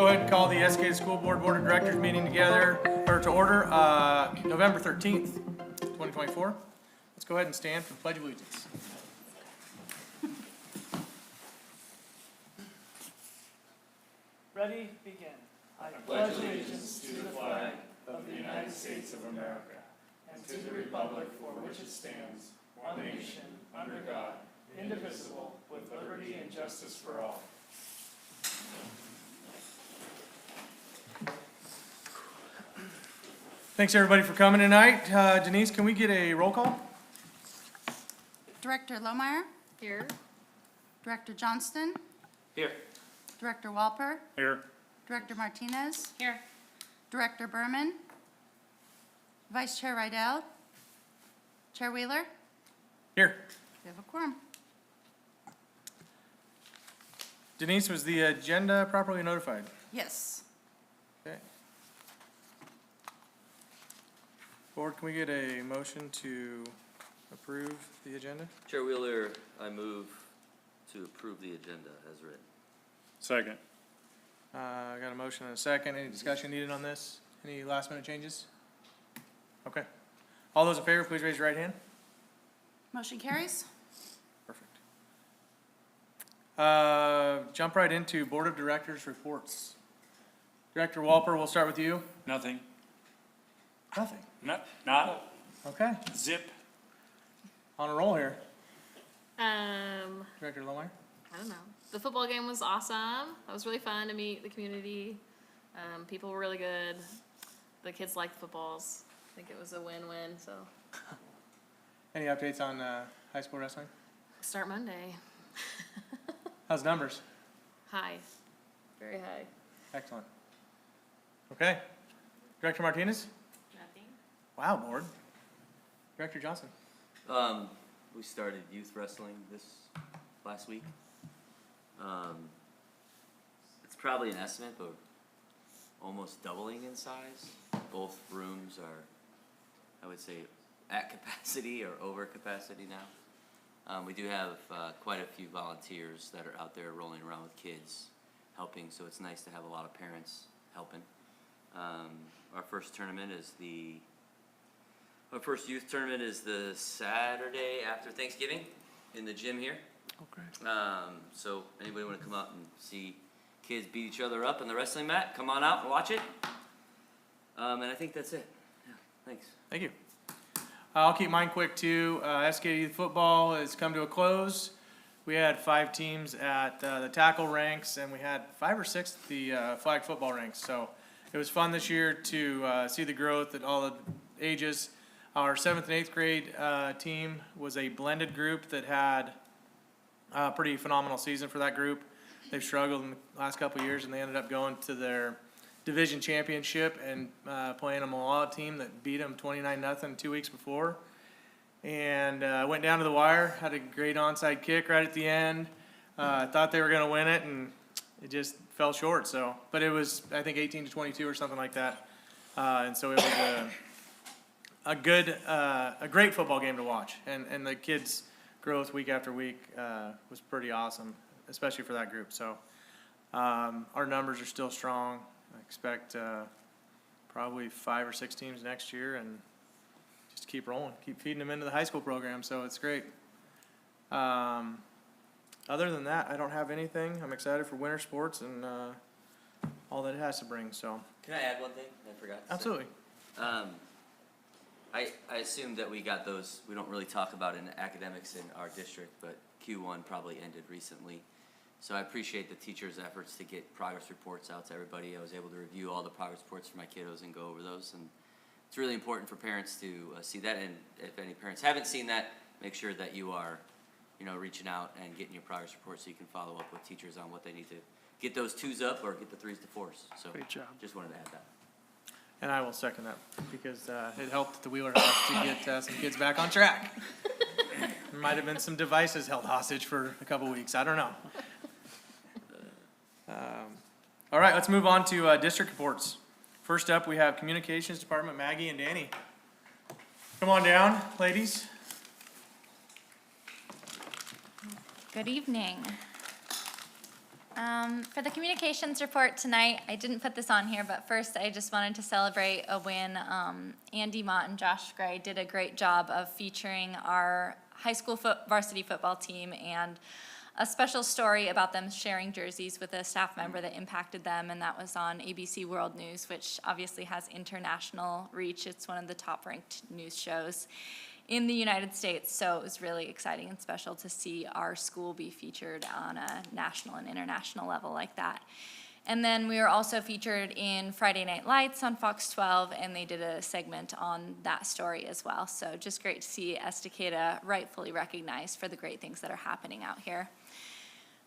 go ahead and call the SK School Board Board of Directors meeting together, or to order, November 13th, 2024. Let's go ahead and stand for the Pledge of Allegiance. Ready, begin. I pledge allegiance to the flag of the United States of America and to the republic for which it stands, one nation, under God, indivisible, with liberty and justice for all. Thanks everybody for coming tonight. Denise, can we get a roll call? Director Lohmeyer, Here. Director Johnston, Here. Director Walper, Here. Director Martinez, Here. Director Berman, Vice Chair Rydell, Chair Wheeler. Here. We have a quorum. Denise, was the agenda properly notified? Yes. Okay. Board, can we get a motion to approve the agenda? Chair Wheeler, I move to approve the agenda as written. Second. I got a motion and a second. Any discussion needed on this? Any last minute changes? Okay. All those in favor, please raise your right hand. Motion carries. Perfect. Jump right into Board of Directors reports. Director Walper, we'll start with you. Nothing. Nothing. Not Okay. zip. On a roll here. I Director Lohmeyer. don't know. The football game was awesome. It was really fun to meet the community. People were really good. The kids liked footballs. I think it was a win-win, so Any updates on high school wrestling? start Monday. How's numbers? High. Very high. Excellent. Okay. Director Martinez? Nothing. Wow, Board. Director Johnson? We started youth wrestling this last week. It's probably an estimate, but almost doubling in size. Both rooms are, I would say, at capacity or over capacity now. We do have quite a few volunteers that are out there rolling around with kids, helping, so it's nice to have a lot of parents helping. Our first youth tournament is the Saturday after Thanksgiving in the gym here. Okay. So anybody want to come out and see kids beat each other up on the wrestling mat, come on out and watch it. And I think that's it. Yeah, thanks. Thank you. I'll keep mine quick too. SK Youth Football has come to a close. We had 5 teams at the tackle ranks, and we had 5 or 6 at the flag football ranks. So it was fun this year to see the growth at all the ages. Our 7th and 8th grade team was a blended group that had a pretty phenomenal season for that group. They've struggled in the last couple of years, and they ended up going to their division championship and playing a Malala team that beat them 29-0 2 weeks before. And went down to the wire, had a great onside kick right at the end. Thought they were going to win it, and it just fell short. So, but it was, I think, 18-22 or something like that. And so it was a great football game to watch. And the kids' growth week after week was pretty awesome, especially for that group. So our numbers are still strong. I expect probably 5 or 6 teams next year, and just keep rolling, keep feeding them into the high school program. So it's great. Other than that, I don't have anything. I'm excited for winter sports and all that it has to bring. So Can I add one thing I forgot to say? absolutely. I assume that we got those, we don't really talk about in academics in our district, but Q1 probably ended recently. So I appreciate the teachers' efforts to get progress reports out to everybody. I was able to review all the progress reports for my kiddos and go over those. And it's really important for parents to see that. And if any parents haven't seen that, make sure that you are, reaching out and getting your progress reports so you can follow up with teachers on what they need to get those 2s up or get the 3s to 4s. So Great job. Just wanted to add that. And I will second that because it helped at the Wheeler House to get some kids back on track. There might have been some devices held hostage for a couple weeks. I don't know. All right, let's move on to district reports. First up, we have Communications Department, Maggie and Danny. Come on down, ladies. Good evening. For the communications report tonight, I didn't put this on here, but first I just wanted to celebrate a win. Andy Mott and Josh Gray did a great job of featuring our high school varsity football team and a special story about them sharing jerseys with a staff member that impacted them, and that was on ABC World News, which obviously has international reach. It's one of the top-ranked news shows in the United States, so it was really exciting and special to see our school be featured on a national and international level like that. And then we were also featured in Friday Night Lights on Fox 12, and they did a segment on that story as well. So just great to see Estacada rightfully recognized for the great things that are happening out here.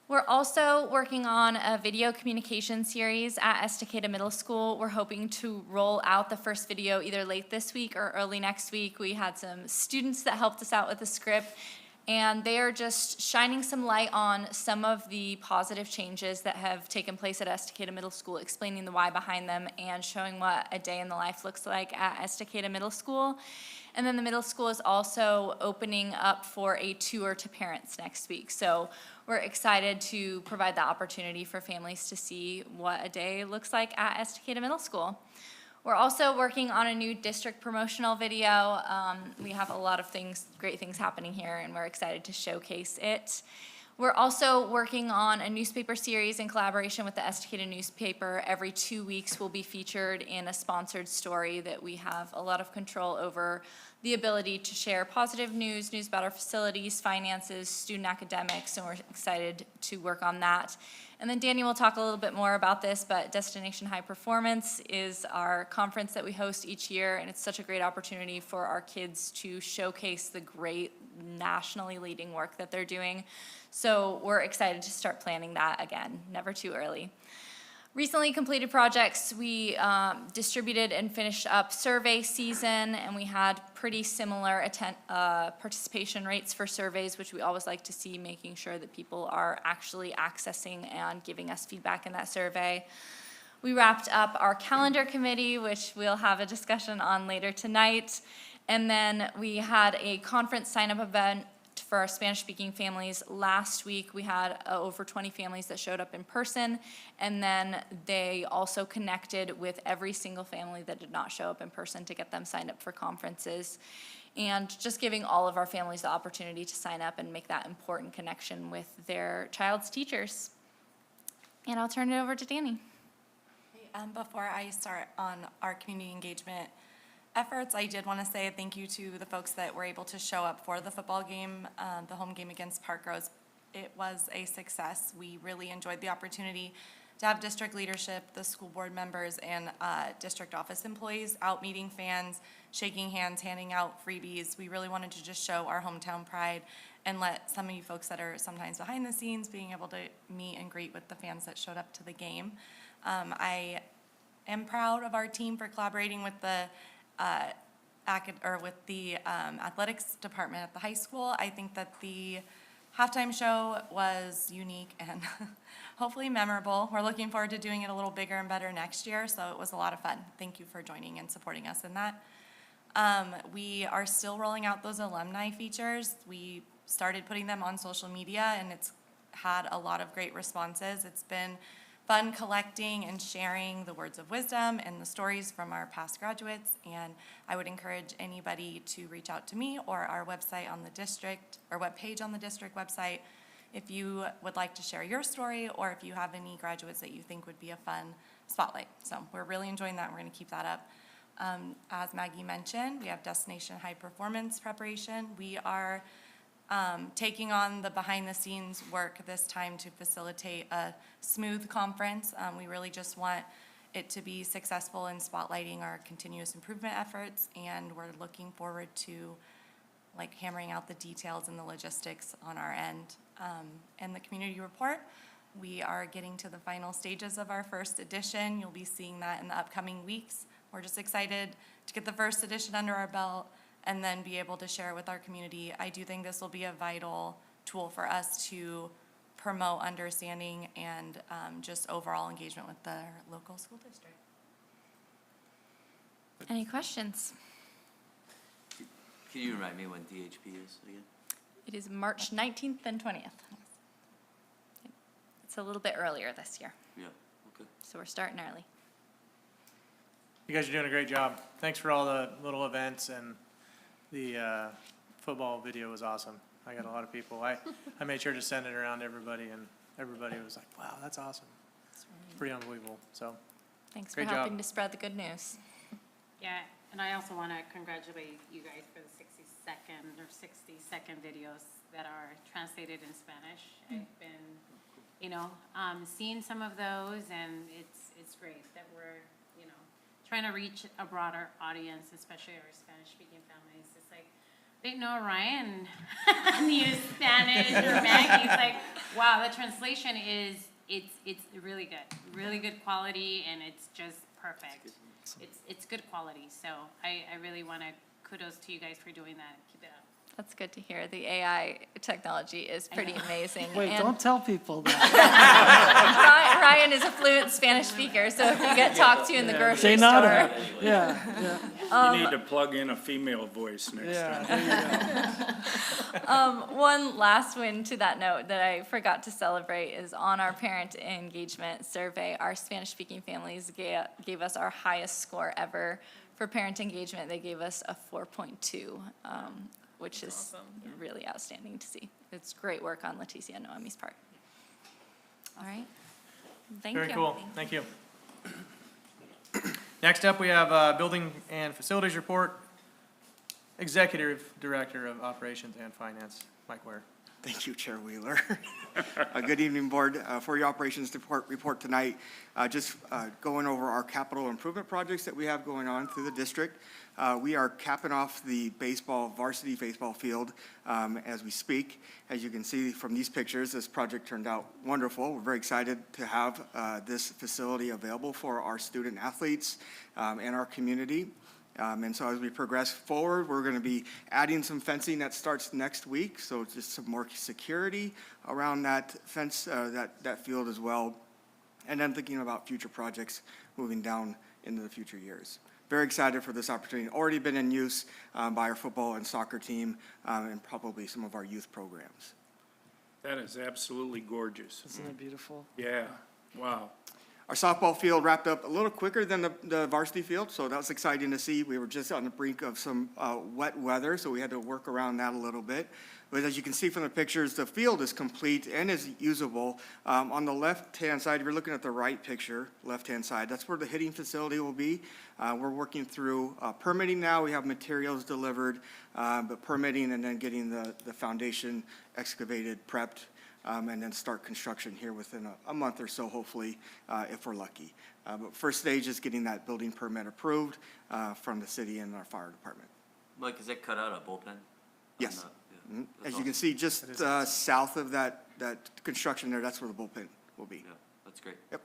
We're also working on a video communication series at Estacada Middle School. We're hoping to roll out the first video either late this week or early next week. We had some students that helped us out with the script, and they are just shining some light on some of the positive changes that have taken place at Estacada Middle School, explaining the why behind them and showing what a day in the life looks like at Estacada Middle School. And then the middle school is also opening up for a tour to parents next week. So we're excited to provide the opportunity for families to see what a day looks like at Estacada Middle School. We're also working on a new district promotional video. We have a lot of great things happening here, and we're excited to showcase it. We're also working on a newspaper series in collaboration with the Estacada newspaper. Every 2 weeks we'll be featured in a sponsored story that we have a lot of control over the ability to share positive news about our facilities, finances, student academics, and we're excited to work on that. And then Danny will talk a little bit more about this, but Destination High Performance is our conference that we host each year, and it's such a great opportunity for our kids to showcase the great nationally leading work that they're doing. So we're excited to start planning that again, never too early. Recently completed projects, we distributed and finished up survey season, and we had pretty similar participation rates for surveys, which we always like to see, making sure that people are actually accessing and giving us feedback in that survey. We wrapped up our calendar committee, which we'll have a discussion on later tonight. And then we had a conference sign-up event for our Spanish-speaking families. Last week, we had over 20 families that showed up in person, and then they also connected with every single family that did not show up in person to get them signed up for conferences, and just giving all of our families the opportunity to sign up and make that important connection with their child's teachers. And I'll turn it over to Danny. Before I start on our community engagement efforts, I did want to say thank you to the folks that were able to show up for the football game, the home game against Park Rose. It was a success. We really enjoyed the opportunity to have district leadership, the school board members, and district office employees out meeting fans, shaking hands, handing out freebies. We really wanted to just show our hometown pride and let some of you folks that are sometimes behind the scenes being able to meet and greet with the fans that showed up to the game. I am proud of our team for collaborating with the athletics department at the high school. I think that the halftime show was unique and hopefully memorable. We're looking forward to doing it a little bigger and better next year, so it was a lot of fun. Thank you for joining and supporting us in that. We are still rolling out those alumni features. We started putting them on social media, and it's had a lot of great responses. It's been fun collecting and sharing the words of wisdom and the stories from our past graduates, and I would encourage anybody to reach out to me or our website on the district, or webpage on the district website, if you would like to share your story or if you have any graduates that you think would be a fun spotlight. So we're really enjoying that, and we're going to keep that up. As Maggie mentioned, we have Destination High Performance preparation. We are taking on the behind-the-scenes work this time to facilitate a smooth conference. We really just want it to be successful in spotlighting our continuous improvement efforts, and we're looking forward to hammering out the details and the logistics on our end. And the community report, we are getting to the final stages of our first edition. You'll be seeing that in the upcoming weeks. We're just excited to get the first edition under our belt and then be able to share it with our community. I do think this will be a vital tool for us to promote understanding and just overall engagement with the local school district. Any questions? Can you remind me when DHP is again? It is March 19th and 20th. It's a little bit earlier this year, Yeah, okay. so we're starting early. You guys are doing a great job. Thanks for all the little events, and the football video was awesome. I got a lot of people. I made sure to send it around to everybody, and everybody was like, wow, that's awesome. It's pretty unbelievable, so. Thanks for Great job. helping to spread the good news. Yeah, and I also want to congratulate you guys for the 60-second videos that are translated in Spanish. I've been, seeing some of those, and it's great that we're, trying to reach a broader audience, especially our Spanish-speaking families. It's like, I didn't know Ryan knew Spanish or Maggie. It's like, wow, the translation it's really good quality, and it's just perfect. It's good quality, so I really want to kudos to you guys for doing that. Keep it up. That's good to hear. The AI technology is pretty amazing. Wait, And don't tell people that. Ryan is a fluent Spanish speaker, so if you get talked to in the grocery Say store. nada. Yeah. You need to plug in a female voice next time. There you go. One last win to that note that I forgot to celebrate is on our parent engagement survey, our Spanish-speaking families gave us our highest score ever. For parent engagement, they gave us a 4.2, which is really outstanding to see. It's great work on Leticia and Noemi's part. All right. Thank you. Very cool, thank you. Next up, we have Building and Facilities Report, Executive Director of Operations and Finance, Mike Ware. Thank you, Chair Wheeler. Good evening, Board. For your operations report tonight, just going over our capital improvement projects that we have going on through the district. We are capping off the varsity baseball field as we speak. As you can see from these pictures, this project turned out wonderful. We're very excited to have this facility available for our student athletes and our community. And so as we progress forward, we're going to be adding some fencing that starts next week. So just some more security around that fence, that field as well. And then thinking about future projects moving down into the future years. Very excited for this opportunity. Already been in use by our football and soccer team and probably some of our youth programs. That is absolutely gorgeous. Isn't it beautiful? Yeah, wow. Our softball field wrapped up a little quicker than the varsity field, so that was exciting to see. We were just on the brink of some wet weather, so we had to work around that a little bit. But as you can see from the pictures, the field is complete and is usable. On the left-hand side, if you're looking at the right picture, left-hand side, that's where the hitting facility will be. We're working through permitting now. We have materials delivered, but permitting and then getting the foundation excavated, prepped, and then start construction here within a month or so, hopefully, if we're lucky. But first stage is getting that building permit approved from the city and our fire department. Mike, is that cut out a bullpen? Yes. Yeah. As you can see, just south of that construction there, that's where the bullpen will be. Yeah, that's great. Yep.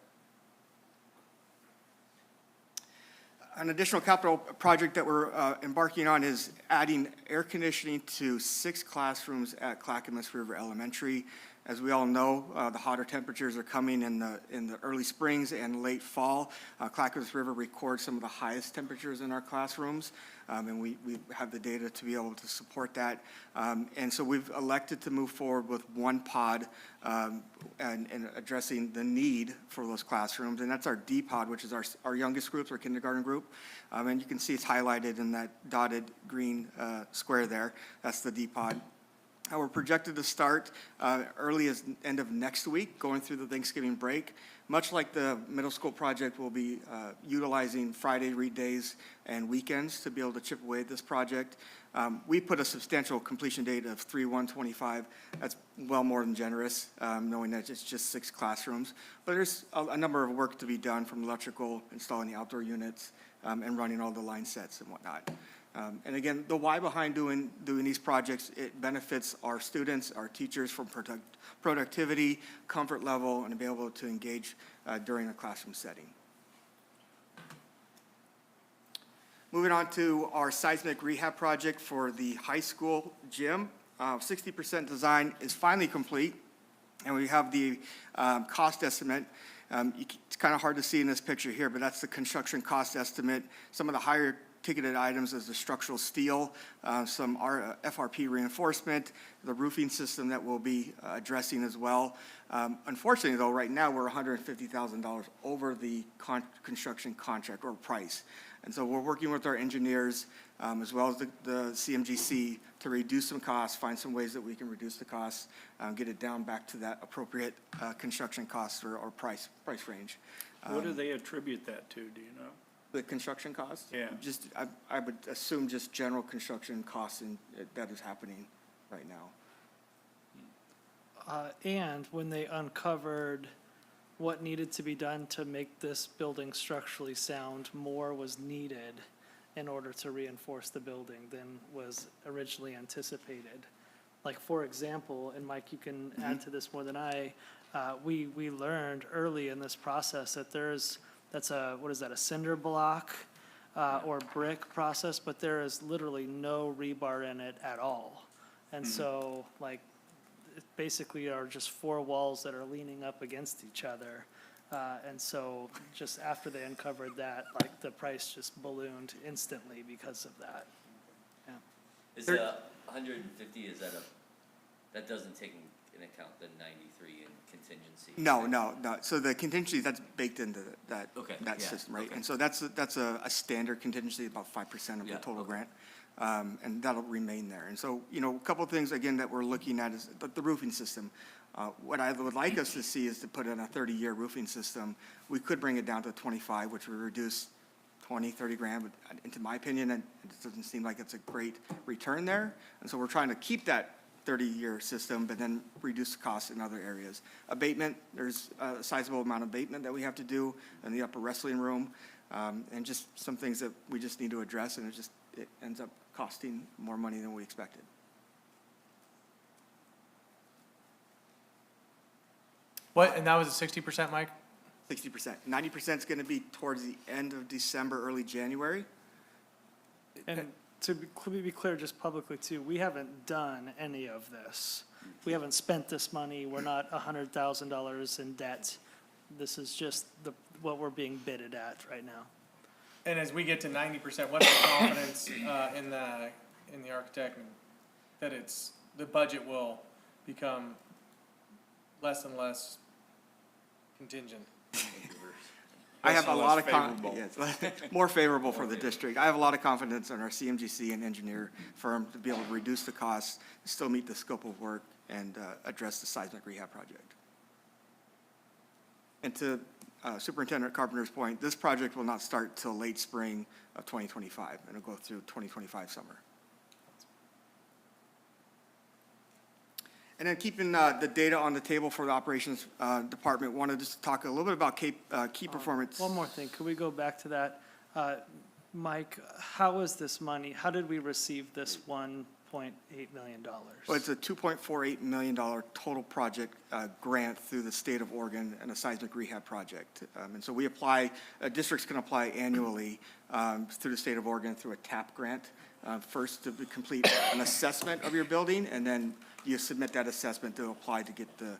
An additional capital project that we're embarking on is adding air conditioning to 6 classrooms at Clackamas River Elementary. As we all know, the hotter temperatures are coming in the early springs and late fall. Clackamas River records some of the highest temperatures in our classrooms, and we have the data to be able to support that. And so we've elected to move forward with one pod and addressing the need for those classrooms, and that's our D pod, which is our youngest group, our kindergarten group. And you can see it's highlighted in that dotted green square there. That's the D pod. We're projected to start early as end of next week, going through the Thanksgiving break. Much like the middle school project, we'll be utilizing Friday read days and weekends to be able to chip away at this project. We put a substantial completion date of 3/1/25. That's well more than generous, knowing that it's just 6 classrooms. But there's a number of work to be done, from electrical, installing the outdoor units, and running all the line sets and whatnot. And again, the why behind doing these projects, it benefits our students, our teachers from productivity, comfort level, and to be able to engage during a classroom setting. Moving on to our seismic rehab project for the high school gym. 60% design is finally complete, and we have the cost estimate. It's kind of hard to see in this picture here, but that's the construction cost estimate. Some of the higher ticketed items as the structural steel, some FRP reinforcement, the roofing system that we'll be addressing as well. Unfortunately, though, right now, we're $150,000 over the construction contract or price. And so we're working with our engineers, as well as the CMGC, to reduce some costs, find some ways that we can reduce the costs, get it down back to that appropriate construction cost or price range. What do they attribute that to, do you know? The construction costs? Yeah. Just, I would assume just general construction costs that is happening right now. And when they uncovered what needed to be done to make this building structurally sound, more was needed in order to reinforce the building than was originally anticipated. Like, for example, and Mike, you can add to this more than I, we learned early in this process that that's a cinder block or brick process, but there is literally no rebar in it at all. And so, like, it basically are just four walls that are leaning up against each other. And so just after they uncovered that, like, the price just ballooned instantly because of that. Yeah. Is the 150, that doesn't take in account the 93 in contingency? No. So the contingency, that's baked into that system, right? Okay. And so that's a standard contingency, about 5% of the total grant. And that'll remain there. And so, a couple of things, again, that we're looking at is the roofing system. What I would like us to see is to put in a 30-year roofing system. We could bring it down to 25, which would reduce 20, 30 grand, but into my opinion, it doesn't seem like it's a great return there. And so we're trying to keep that 30-year system, but then reduce the costs in other areas. Abatement, there's a sizable amount of abatement that we have to do in the upper wrestling room, and just some things that we just need to address, and it ends up costing more money than we expected. What, and that was a 60%, Mike? 60%. 90% is going to be towards the end of December, early January. And to be clear, just publicly too, we haven't done any of this. We haven't spent this money. We're not $100,000 in debt. This is just what we're being bidded at right now. And as we get to 90%, what's the confidence in the architect that the budget will become less and less contingent? I have a lot of favorable. more favorable for the district. I have a lot of confidence in our CMGC and engineer firm to be able to reduce the costs, still meet the scope of work, and address the seismic rehab project. And to Superintendent Carpenter's point, this project will not start till late spring of 2025, and it'll go through 2025 summer. And then keeping the data on the table for the operations department, wanted to talk a little bit about key performance. One more thing, could we go back to that? Mike, how is this money, how did we receive this $1.8 million? Well, it's a $2.48 million total project grant through the state of Oregon and a seismic rehab project. And so we apply, districts can apply annually through the state of Oregon through a TAP grant. First to complete an assessment of your building, and then you submit that assessment to apply to get the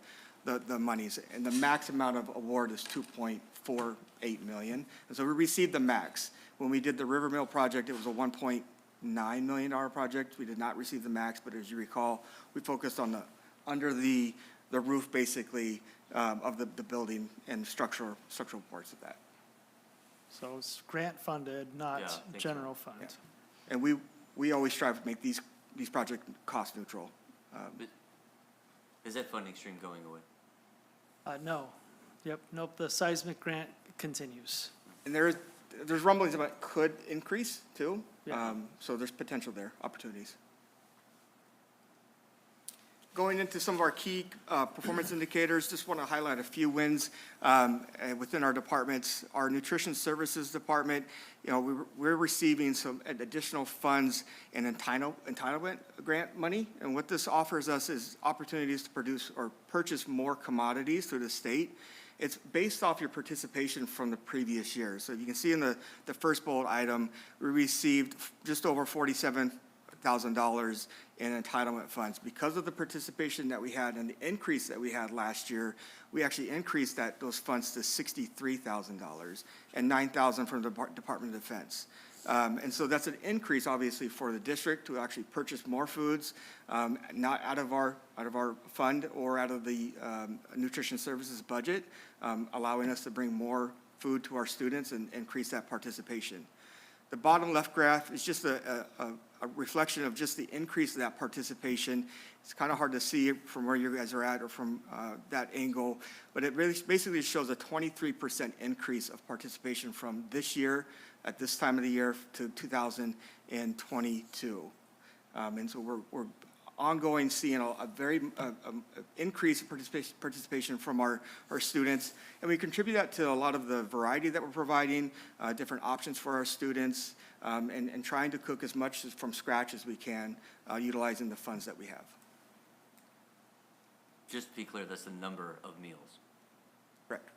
monies. And the max amount of award is $2.48 million. And so we received the max. When we did the River Mill project, it was a $1.9 million project. We did not receive the max, but as you recall, we focused on under the roof, basically, of the building and structural parts of that. So it's grant funded, not general fund. Yeah. And we always strive to make these projects cost neutral. Is that funding stream going away? No. Yep, nope, the seismic grant continues. And there's rumblings about it could increase too. Yeah. So there's potential there, opportunities. Going into some of our key performance indicators, just want to highlight a few wins within our departments. Our nutrition services department, we're receiving some additional funds and entitlement grant money. And what this offers us is opportunities to produce or purchase more commodities through the state. It's based off your participation from the previous year. So you can see in the first bullet item, we received just over $47,000 in entitlement funds. Because of the participation that we had and the increase that we had last year, we actually increased those funds to $63,000 and $9,000 from the Department of Defense. And so that's an increase, obviously, for the district to actually purchase more foods, not out of our fund or out of the nutrition services budget, allowing us to bring more food to our students and increase that participation. The bottom left graph is just a reflection of just the increase of that participation. It's kind of hard to see from where you guys are at or from that angle, but it really basically shows a 23% increase of participation from this year at this time of the year to 2022. And so we're ongoing seeing a very increase in participation from our students. And we contribute that to a lot of the variety that we're providing, different options for our students, and trying to cook as much from scratch as we can, utilizing the funds that we have. Just to be clear, that's the number of meals. Correct.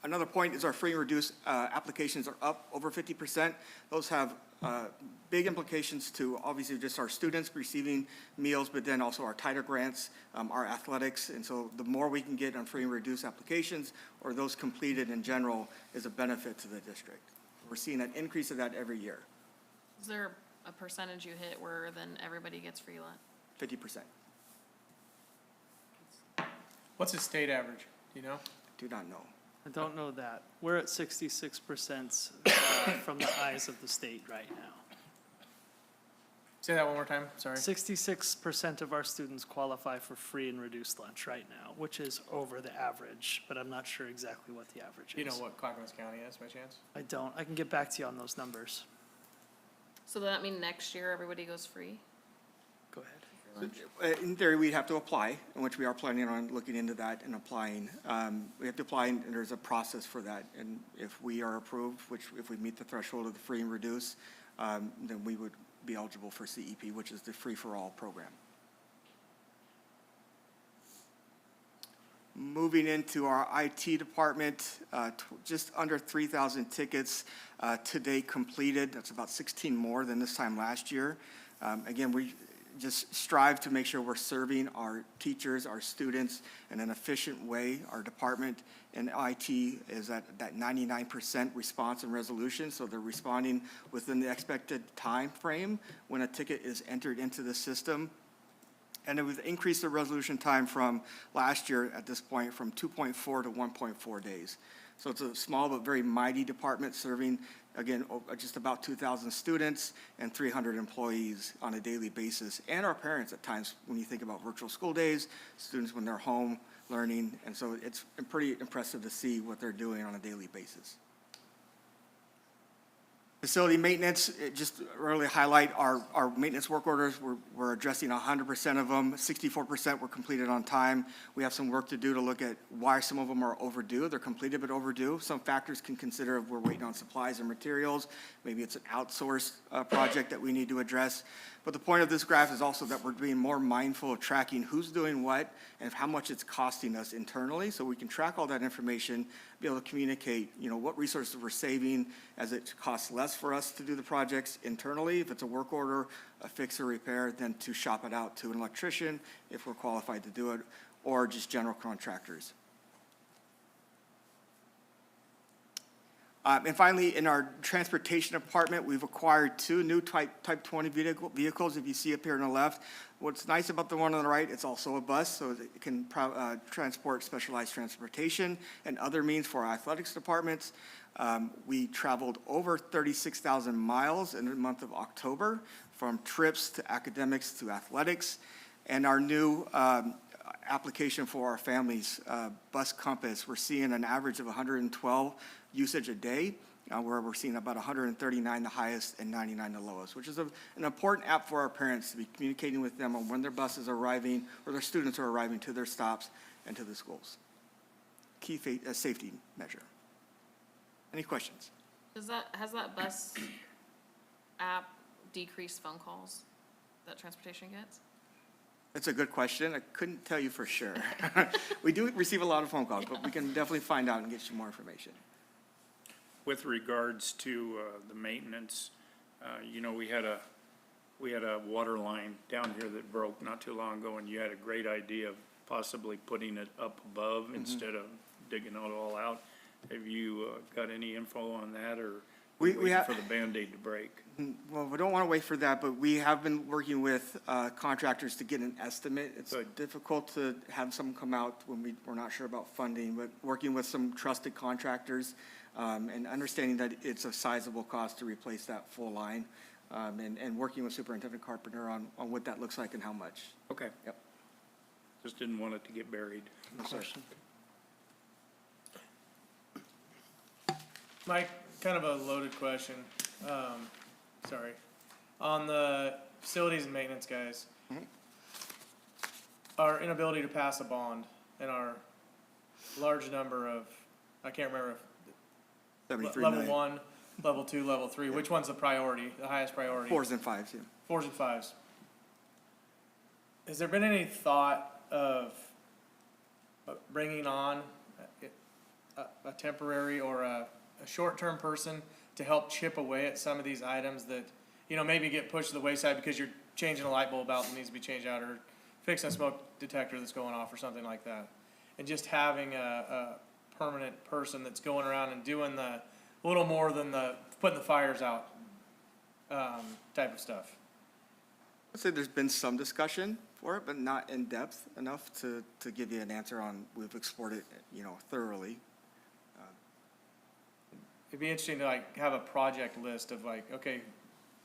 Another point is our free and reduced applications are up over 50%. Those have big implications to obviously just our students receiving meals, but then also our tighter grants, our athletics. And so the more we can get on free and reduced applications or those completed in general is a benefit to the district. We're seeing an increase of that every year, Is there a percentage you hit where then everybody gets free lunch? 50%. What's the state average, do you know? Do not know. I don't know that. We're at 66% from the eyes of the state right now. Say that one more time, sorry. 66% of our students qualify for free and reduced lunch right now, which is over the average, but I'm not sure exactly what the average is. Do you know what Clackamas County is by chance? I don't. I can get back to you on those numbers. So does that mean next year everybody goes free? Go ahead. for lunch? In theory, we'd have to apply, in which we are planning on looking into that and applying. We have to apply, and there's a process for that. And if we are approved, which if we meet the threshold of the free and reduce, then we would be eligible for CEP, which is the free-for-all program. Moving into our IT department, just under 3,000 tickets to date completed. That's about 16 more than this time last year. Again, we just strive to make sure we're serving our teachers, our students in an efficient way. Our department in IT is at that 99% response and resolution, so they're responding within the expected time frame when a ticket is entered into the system. And we've increased the resolution time from last year at this point from 2.4 to 1.4 days. So it's a small but very mighty department serving, again, just about 2,000 students and 300 employees on a daily basis. And our parents at times, when you think about virtual school days, students when they're home learning. And so it's pretty impressive to see what they're doing on a daily basis. Facility maintenance, just really highlight our maintenance work orders. We're addressing 100% of them. 64% were completed on time. We have some work to do to look at why some of them are overdue. They're completed but overdue. Some factors can consider if we're waiting on supplies and materials. Maybe it's an outsourced project that we need to address. But the point of this graph is also that we're being more mindful of tracking who's doing what and how much it's costing us internally, so we can track all that information, be able to communicate, what resources we're saving as it costs less for us to do the projects internally. If it's a work order, a fix or repair, then to shop it out to an electrician if we're qualified to do it, or just general contractors. And finally, in our transportation department, we've acquired 2 new Type 20 vehicles, if you see up here on the left. What's nice about the one on the right, it's also a bus, so it can transport specialized transportation and other means for our athletics departments. We traveled over 36,000 miles in the month of October, from trips to academics to athletics. And our new application for our families, Bus Compass, we're seeing an average of 112 usage a day, where we're seeing about 139 the highest and 99 the lowest, which is an important app for our parents to be communicating with them on when their buses are arriving or their students are arriving to their stops and to the schools. Key safety measure. Any questions? Has that bus app decreased phone calls that transportation gets? That's a good question. I couldn't tell you for sure. We do receive a lot of phone calls, but we can definitely find out and get you more information. With regards to the maintenance, we had a water line down here that broke not too long ago, and you had a great idea of possibly putting it up above instead of digging it all out. Have you got any info on that, or We waiting have- for the Band-Aid to break? Well, we don't want to wait for that, but we have been working with contractors to get an estimate. It's Good. difficult to have someone come out when we're not sure about funding, but working with some trusted contractors and understanding that it's a sizable cost to replace that full line, and working with Superintendent Carpenter on what that looks like and how much. Okay. Yep. Just didn't want it to get buried. No, sir. Mike, kind of a loaded question. Sorry. On the facilities and maintenance guys, our inability to pass a bond and our large number of, I can't remember, if 73 level million. 1, level 2, level 3, which one's the priority, the highest priority? 4s and 5s, yeah. 4s and 5s. Has there been any thought of bringing on a temporary or a short-term person to help chip away at some of these items that, you know, maybe get pushed to the wayside because you're changing a light bulb out that needs to be changed out, or fixing a smoke detector that's going off or something like that? And just having a permanent person that's going around and doing the little more than the putting the fires out type of stuff. I'd say there's been some discussion for it, but not in depth enough to give you an answer on, we've explored it, you know, thoroughly. It'd be interesting to like have a project list of like, okay,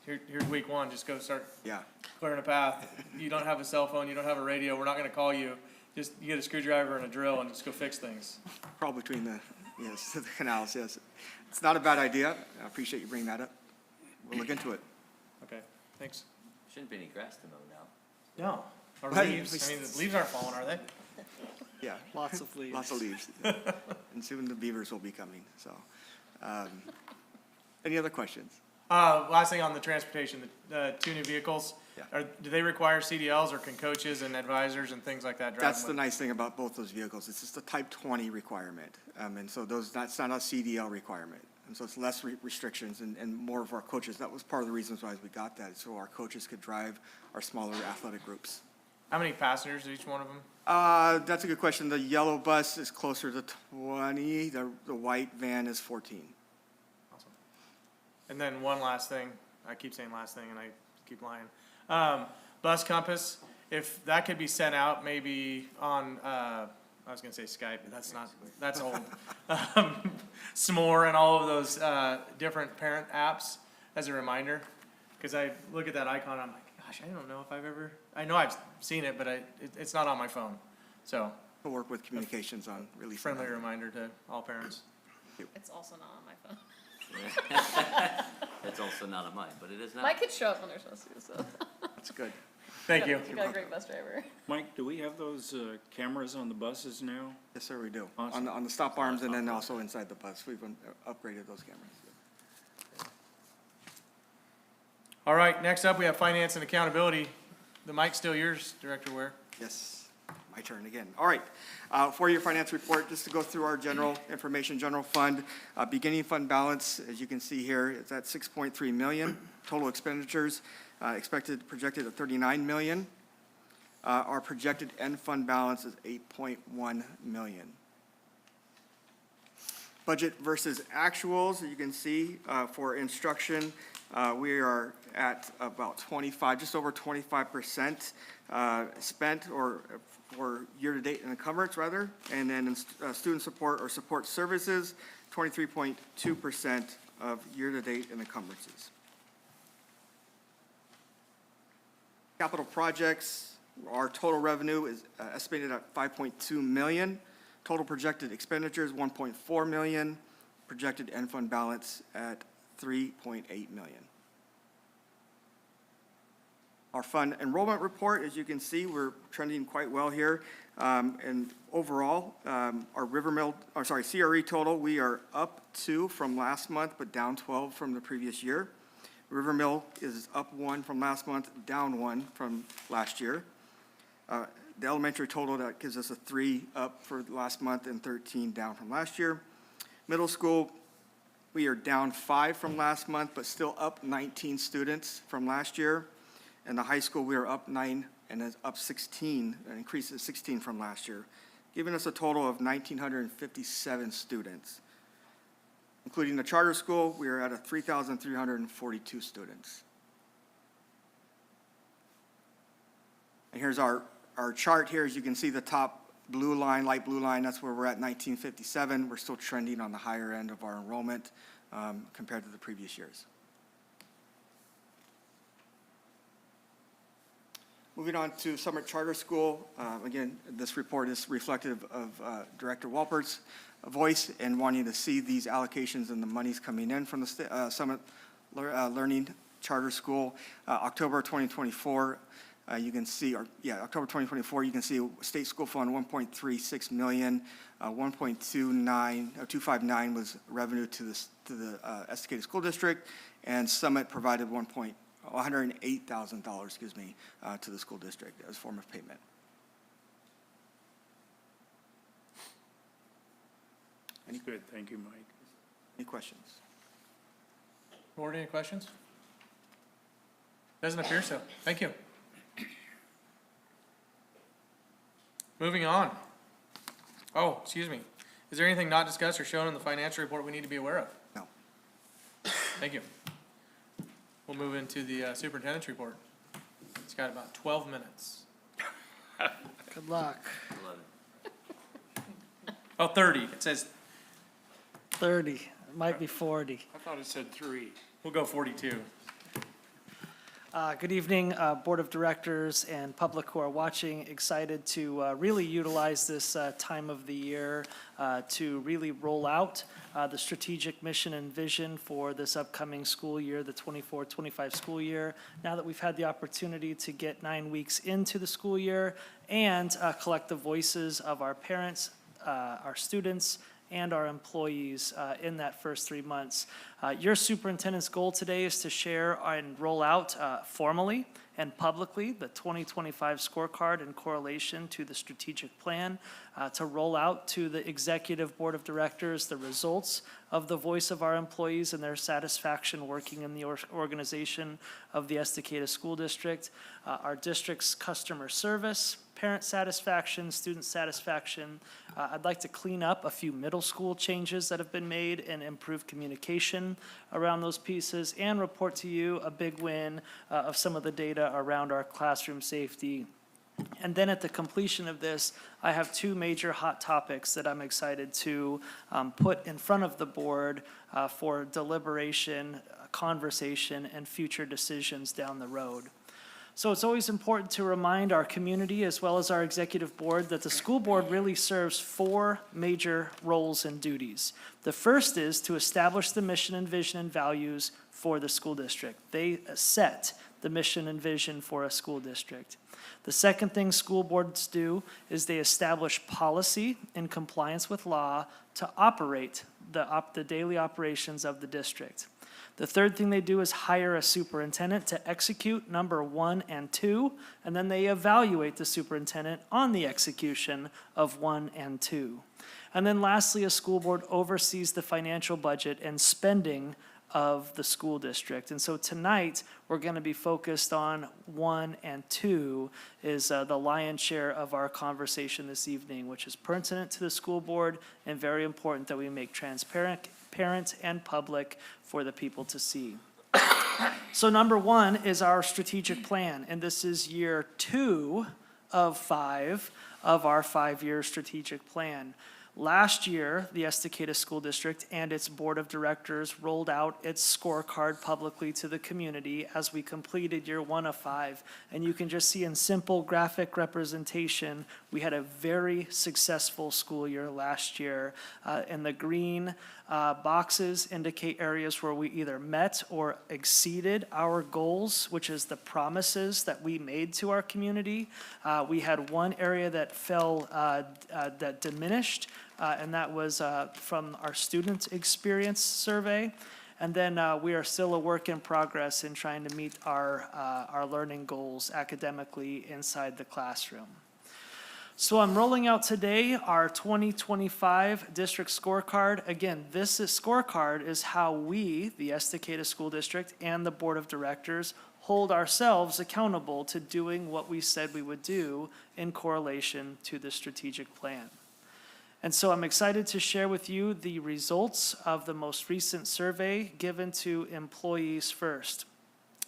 here's week 1, just go start Yeah. clearing a path. You don't have a cell phone, you don't have a radio, we're not gonna call you. Just, you get a screwdriver and a drill and just go fix things. Crawl between the, yes, the canals, yes. It's not a bad idea. I appreciate you bringing that up. We'll look into it. Okay, thanks. Shouldn't be any grass to mow now. No, or Right. leaves, I mean, the leaves aren't falling, are they? Yeah. Lots of leaves. Lots of leaves. And soon the beavers will be coming, so. Any other questions? Last thing on the transportation, the 2 new vehicles. Yeah. Do they require CDLs, or can coaches and advisors and things like that drive That's them the with? nice thing about both those vehicles. It's just a type 20 requirement. And so that's not a CDL requirement. And so it's less restrictions and more of our coaches. That was part of the reasons why we got that, so our coaches could drive our smaller athletic groups. How many passengers is each one of them? That's a good question. The yellow bus is closer to 20. The white van is 14. Awesome. And then one last thing, I keep saying last thing and I keep lying. Bus compass, if that could be sent out maybe on, I was gonna say Skype, but that's old. S'more and all of those, different parent apps as a reminder. Cause I look at that icon, I'm like, gosh, I don't know if I know I've seen it, but it's not on my phone. So, We'll work with communications on releasing friendly that. reminder to all parents. It's also not on my phone. It's also not on mine, but it is now. My kids show up when they're supposed to, so. That's good. Thank you. You got a great bus driver. Mike, do we have those cameras on the buses now? Yes, sir, we do. Awesome. On the stop arms and then also inside the bus. We've upgraded those cameras. All right, next up, we have finance and accountability. The mic's still yours, Director Ware. Yes, my turn again. All right, for your finance report, just to go through our general information, general fund, beginning fund balance, as you can see here, it's at 6.3 million. Total expenditures projected at 39 million. Our projected end fund balance is 8.1 million. Budget versus actuals, as you can see, for instruction, we are at about 25, just over 25% spent or for year-to-date encumbrance rather, and then in student support or support services, 23.2% of year-to-date encumbrances. Capital projects, our total revenue is estimated at 5.2 million. Total projected expenditures, 1.4 million. Projected end fund balance at 3.8 million. Our fund enrollment report, as you can see, we're trending quite well here. And overall, our CRE total, we are up 2 from last month, but down 12 from the previous year. Rivermill is up 1 from last month, down 1 from last year. The elementary total, that gives us a 3 up for last month and 13 down from last year. Middle school, we are down 5 from last month, but still up 19 students from last year. And the high school, we are up 9 and is up 16, an increase of 16 from last year, giving us a total of 1,957 students. Including the charter school, we are at 3,342 students. And here's our chart here. As you can see, the top blue line, light blue line, that's where we're at 1957. We're still trending on the higher end of our enrollment compared to the previous years. Moving on to Summit Charter School. Again, this report is reflective of Director Walpert's voice and wanting to see these allocations and the monies coming in from the Summit Learning Charter School. October 2024, you can see, October 2024, you can see state school fund 1.36 million, 1.259 was revenue to the Estacada School District, and Summit provided $108,000, to the school district as a form of payment. Good, thank you, Mike. Any questions? Board, any questions? Doesn't appear so. Thank you. Moving on. Oh, excuse me. Is there anything not discussed or shown in the financial report we need to be aware of? No. Thank you. We'll move into the superintendent's report. It's got about 12 minutes. Good luck. 11. Oh, 30. It says 30, it might be 40. I thought it said 3. we'll go 42. Good evening, Board of Directors and public who are watching. Excited to really utilize this time of the year to really roll out the strategic mission and vision for this upcoming school year, the 24-25 school year. Now that we've had the opportunity to get 9 weeks into the school year and collect the voices of our parents, our students, and our employees in that first 3 months. Your superintendent's goal today is to share and roll out formally and publicly the 2025 scorecard in correlation to the strategic plan, to roll out to the executive board of directors the results of the voice of our employees and their satisfaction working in the organization of the Estacada School District, our district's customer service, parent satisfaction, student satisfaction. I'd like to clean up a few middle school changes that have been made and improve communication around those pieces, and report to you a big win of some of the data around our classroom safety. And then at the completion of this, I have 2 major hot topics that I'm excited to put in front of the board for deliberation, conversation, and future decisions down the road. So it's always important to remind our community as well as our executive board that the school board really serves 4 major roles and duties. The first is to establish the mission and vision and values for the school district. They set the mission and vision for a school district. The second thing school boards do is they establish policy in compliance with law to operate the daily operations of the district. The third thing they do is hire a superintendent to execute number 1 and 2, and then they evaluate the superintendent on the execution of 1 and 2. And then lastly, a school board oversees the financial budget and spending of the school district. And so tonight, we're going to be focused on 1 and 2 is the lion's share of our conversation this evening, which is pertinent to the school board and very important that we make transparent and public for the people to see. So number 1 is our strategic plan, and this is year 2 of 5 of our 5-year strategic plan. Last year, the Estacada School District and its board of directors rolled out its scorecard publicly to the community as we completed year 1 of 5. And you can just see in simple graphic representation, we had a very successful school year last year. And the green boxes indicate areas where we either met or exceeded our goals, which is the promises that we made to our community. We had one area that fell, that diminished, and that was from our student experience survey. And then we are still a work in progress in trying to meet our learning goals academically inside the classroom. So I'm rolling out today our 2025 district scorecard. Again, this scorecard is how we, the Estacada School District and the Board of Directors, hold ourselves accountable to doing what we said we would do in correlation to the strategic plan. And so I'm excited to share with you the results of the most recent survey given to employees first.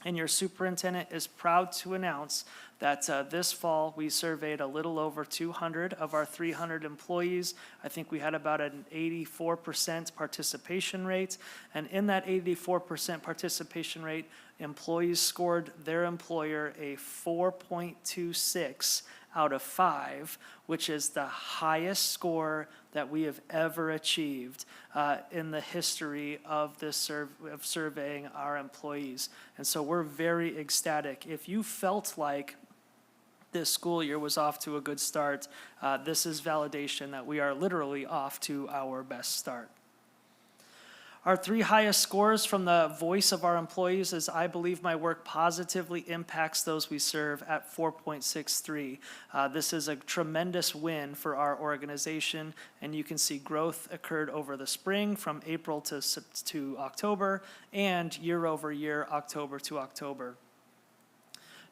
And your superintendent is proud to announce that this fall we surveyed a little over 200 of our 300 employees. I think we had about an 84% participation rate. And in that 84% participation rate, employees scored their employer a 4.26 out of 5, which is the highest score that we have ever achieved in the history of this of surveying our employees. And so we're very ecstatic. If you felt like this school year was off to a good start, this is validation that we are literally off to our best start. Our 3 highest scores from the voice of our employees is I believe my work positively impacts those we serve at 4.63. This is a tremendous win for our organization, and you can see growth occurred over the spring from April to October and year over year, October to October.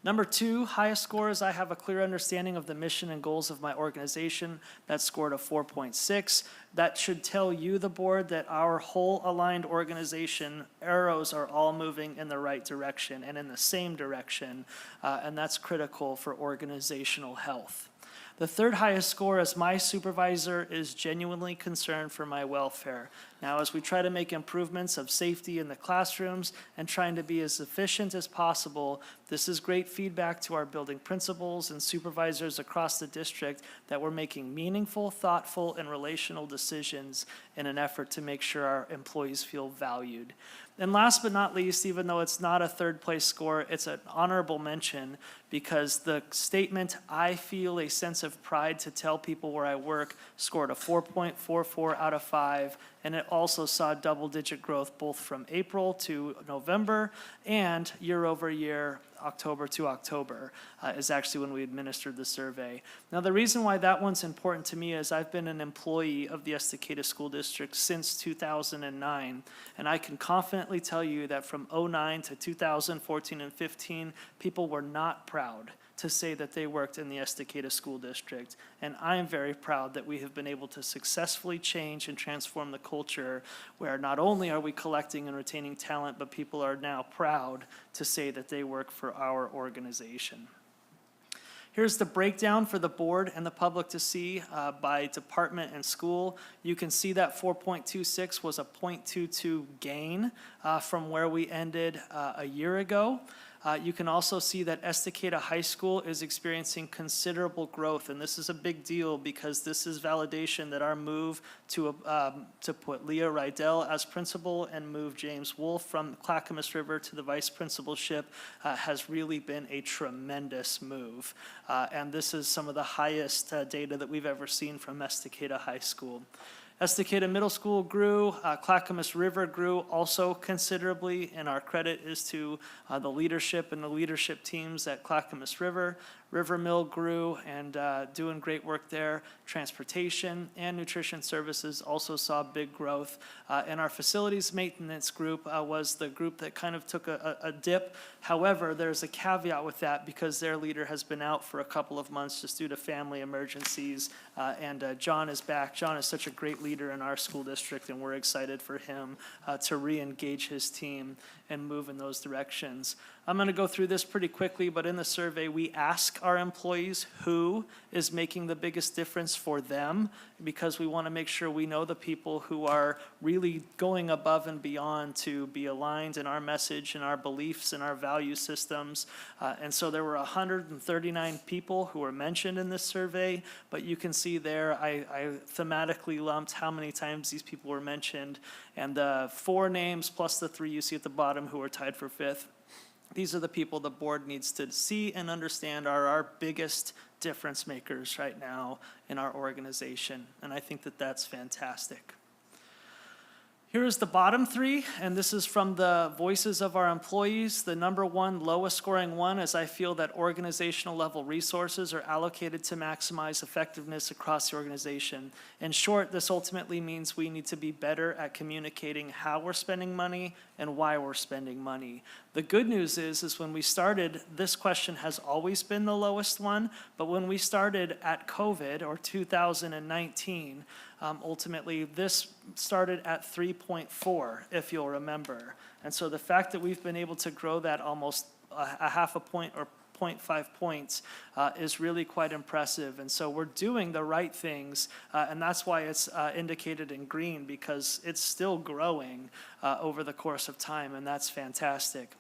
Number 2, highest score is I have a clear understanding of the mission and goals of my organization. That scored a 4.6. That should tell you, the board, that our whole aligned organization arrows are all moving in the right direction and in the same direction, and that's critical for organizational health. The 3rd highest score as my supervisor is genuinely concerned for my welfare. Now, as we try to make improvements of safety in the classrooms and trying to be as efficient as possible, this is great feedback to our building principals and supervisors across the district that we're making meaningful, thoughtful, and relational decisions in an effort to make sure our employees feel valued. And last but not least, even though it's not a 3rd place score, it's an honorable mention because the statement, I feel a sense of pride to tell people where I work, scored a 4.44 out of 5, and it also saw double-digit growth both from April to November and year over year, October to October, is actually when we administered the survey. Now, the reason why that one's important to me is I've been an employee of the Estacada School District since 2009, and I can confidently tell you that from 2009 to 2014 and 15, people were not proud to say that they worked in the Estacada School District. And I am very proud that we have been able to successfully change and transform the culture where not only are we collecting and retaining talent, but people are now proud to say that they work for our organization. Here's the breakdown for the board and the public to see by department and school. You can see that 4.26 was a 0.22 gain from where we ended a year ago. You can also see that Estacada High School is experiencing considerable growth, and this is a big deal because this is validation that our move to put Leah Rydell as principal and move James Wolf from Clackamas River to the vice principalship has really been a tremendous move. And this is some of the highest data that we've ever seen from Estacada High School. Estacada Middle School grew, Clackamas River grew also considerably, and our credit is to the leadership and the leadership teams at Clackamas River. River Mill grew and doing great work there. Transportation and nutrition services also saw big growth. And our facilities maintenance group was the group that kind of took a dip. However, there's a caveat with that because their leader has been out for a couple of months just due to family emergencies. And John is back. John is such a great leader in our school district, and we're excited for him to re-engage his team and move in those directions. I'm going to go through this pretty quickly, but in the survey, we ask our employees who is making the biggest difference for them because we want to make sure we know the people who are really going above and beyond to be aligned in our message and our beliefs and our value systems. And so there were 139 people who were mentioned in this survey, but you can see there I thematically lumped how many times these people were mentioned, and the 4 names plus the 3 you see at the bottom who are tied for 5th. These are the people the board needs to see and understand are our biggest difference makers right now in our organization, and I think that that's fantastic. Here's the bottom 3, and this is from the voices of our employees. The number 1 lowest scoring one is I feel that organizational level resources are allocated to maximize effectiveness across the organization. In short, this ultimately means we need to be better at communicating how we're spending money and why we're spending money. The good news is when we started, this question has always been the lowest one, but when we started at COVID or 2019, Ultimately, this started at 3.4, if you'll remember. And so the fact that we've been able to grow that almost a half a point or 0.5 points is really quite impressive. And so we're doing the right things, and that's why it's indicated in green, because it's still growing over the course of time, and that's fantastic.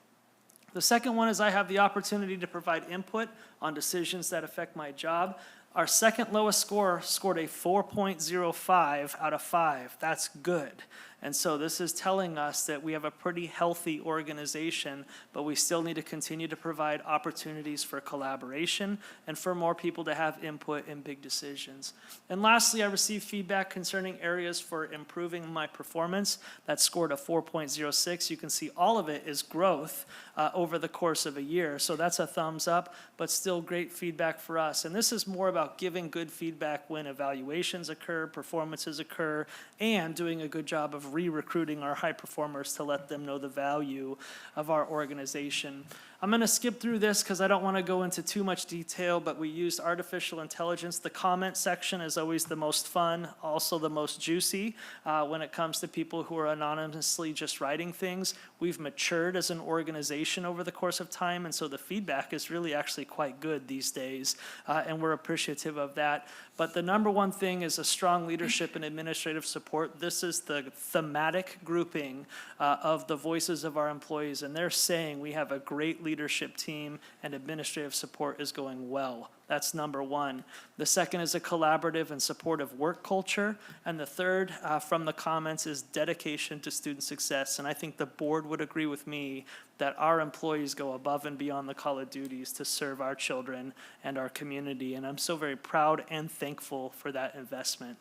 The second one is I have the opportunity to provide input on decisions that affect my job. Our second lowest score scored a 4.05 out of 5. That's good. And so this is telling us that we have a pretty healthy organization, but we still need to continue to provide opportunities for collaboration and for more people to have input in big decisions. And lastly, I received feedback concerning areas for improving my performance. That scored a 4.06. You can see all of it is growth over the course of a year. So that's a thumbs up, but still great feedback for us. And this is more about giving good feedback when evaluations occur, performances occur, and doing a good job of re-recruiting our high performers to let them know the value of our organization. I'm going to skip through this because I don't want to go into too much detail, but we used artificial intelligence. The comment section is always the most fun, also the most juicy when it comes to people who are anonymously just writing things. We've matured as an organization over the course of time, and so the feedback is really actually quite good these days, and we're appreciative of that. But the number one thing is a strong leadership and administrative support. This is the thematic grouping of the voices of our employees, and they're saying we have a great leadership team and administrative support is going well. That's number one. The second is a collaborative and supportive work culture. And the third from the comments is dedication to student success. And I think the board would agree with me that our employees go above and beyond the call of duties to serve our children and our community. And I'm so very proud and thankful for that investment.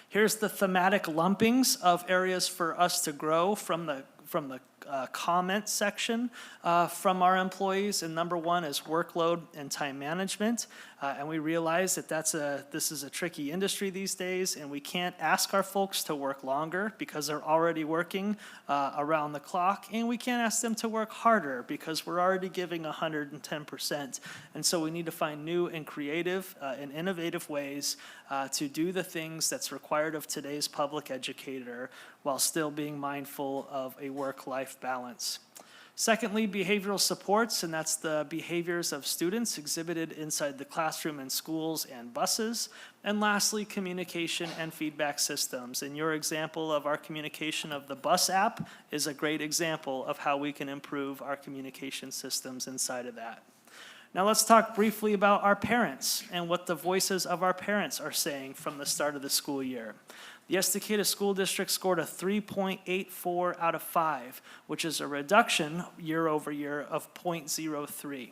Here's the thematic lumpings of areas for us to grow from the comment section from our employees. And number one is workload and time management. And we realize that this is a tricky industry these days, and we can't ask our folks to work longer because they're already working around the clock, and we can't ask them to work harder because we're already giving 110%. And so we need to find new and creative and innovative ways to do the things that's required of today's public educator while still being mindful of a work-life balance. Secondly, behavioral supports, and that's the behaviors of students exhibited inside the classroom and schools and buses. And lastly, communication and feedback systems. And your example of our communication of the bus app is a great example of how we can improve our communication systems inside of that. Now let's talk briefly about our parents and what the voices of our parents are saying from the start of the school year. The Estacada School District scored a 3.84 out of 5, which is a reduction year over year of 0.03.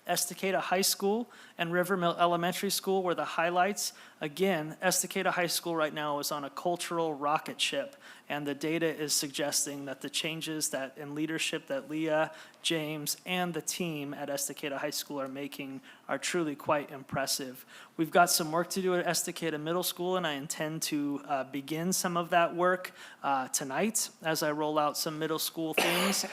Estacada High School and Rivermill Elementary School were the highlights. Again, Estacada High School right now is on a cultural rocket ship, and the data is suggesting that the changes that in leadership that Leah, James, and the team at Estacada High School are making are truly quite impressive. We've got some work to do at Estacada Middle School, and I intend to begin some of that work tonight as I roll out some middle school things,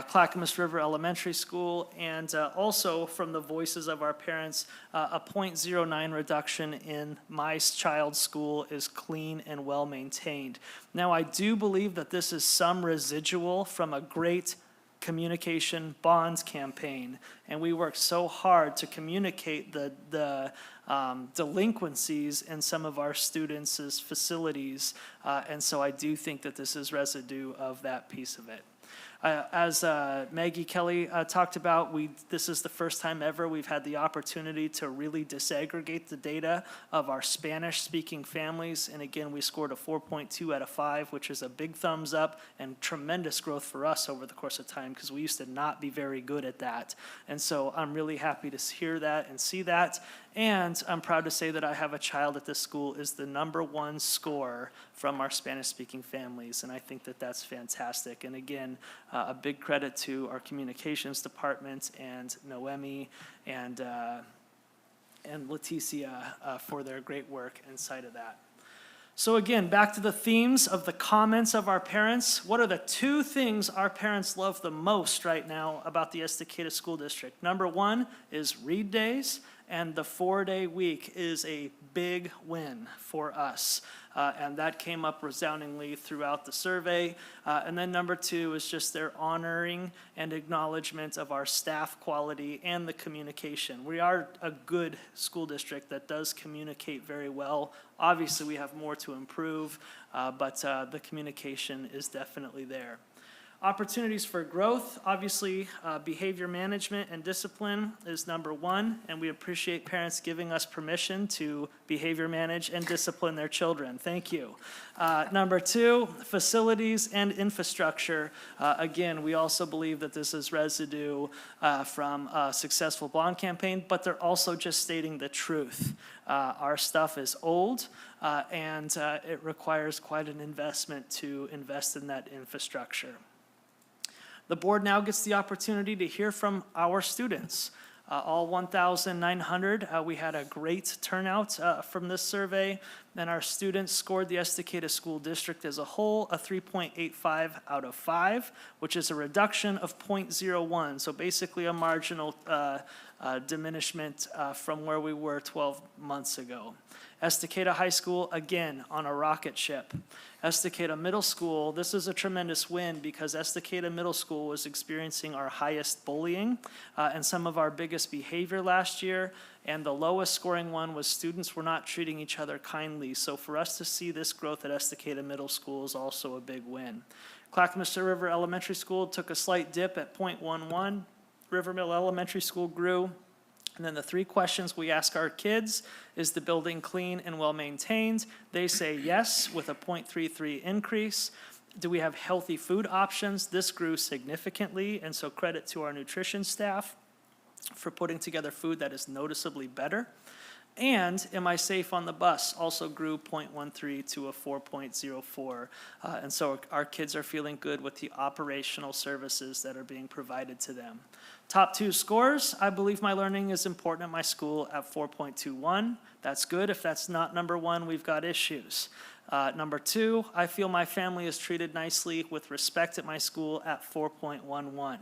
Clackamas River Elementary School, and also from the voices of our parents, a 0.09 reduction in my child's school is clean and well maintained. Now, I do believe that this is some residual from a great communication bonds campaign, and we worked so hard to communicate the delinquencies in some of our students' facilities, and so I do think that this is residue of that piece of it. As Maggie Kelly talked about, this is the first time ever we've had the opportunity to really disaggregate the data of our Spanish-speaking families. And again, we scored a 4.2 out of 5, which is a big thumbs up and tremendous growth for us over the course of time because we used to not be very good at that. And so I'm really happy to hear that and see that. And I'm proud to say that I have a child at this school is the #1 score from our Spanish-speaking families, and I think that that's fantastic. And again, a big credit to our communications department and Noemi and Leticia for their great work inside of that. So again, back to the themes of the comments of our parents. What are the 2 things our parents love the most right now about the Estacada School District? #1 is read days, and the 4-day week is a big win for us. And that came up resoundingly throughout the survey. And then number 2 is just their honoring and acknowledgement of our staff quality and the communication. We are a good school district that does communicate very well. Obviously, we have more to improve, but the communication is definitely there. Opportunities for growth, obviously, behavior management and discipline is number 1, and we appreciate parents giving us permission to behavior manage and discipline their children. Thank you. Number 2, facilities and infrastructure. Again, we also believe that this is residue from a successful bond campaign, but they're also just stating the truth. Our stuff is old, and it requires quite an investment to invest in that infrastructure. The board now gets the opportunity to hear from our students. All 1,900, we had a great turnout from this survey, and our students scored the Estacada School District as a whole a 3.85 out of 5, which is a reduction of 0.01, so basically a marginal diminishment from where we were 12 months ago. Estacada High School, again, on a rocket ship. Estacada Middle School, this is a tremendous win because Estacada Middle School was experiencing our highest bullying and some of our biggest behavior last year, and the lowest scoring one was students were not treating each other kindly. So for us to see this growth at Estacada Middle School is also a big win. Clackamas River Elementary School took a slight dip at 0.11. Rivermill Elementary School grew. And then the 3 questions we ask our kids, is the building clean and well-maintained? They say yes, with a 0.33 increase. Do we have healthy food options? This grew significantly, and so credit to our nutrition staff for putting together food that is noticeably better. And am I safe on the bus? Also grew 0.13 to a 4.04. And so our kids are feeling good with the operational services that are being provided to them. Top 2 scores, I believe my learning is important at my school at 4.21. That's good. If that's not number 1, we've got issues. Number 2, I feel my family is treated nicely with respect at my school at 4.11.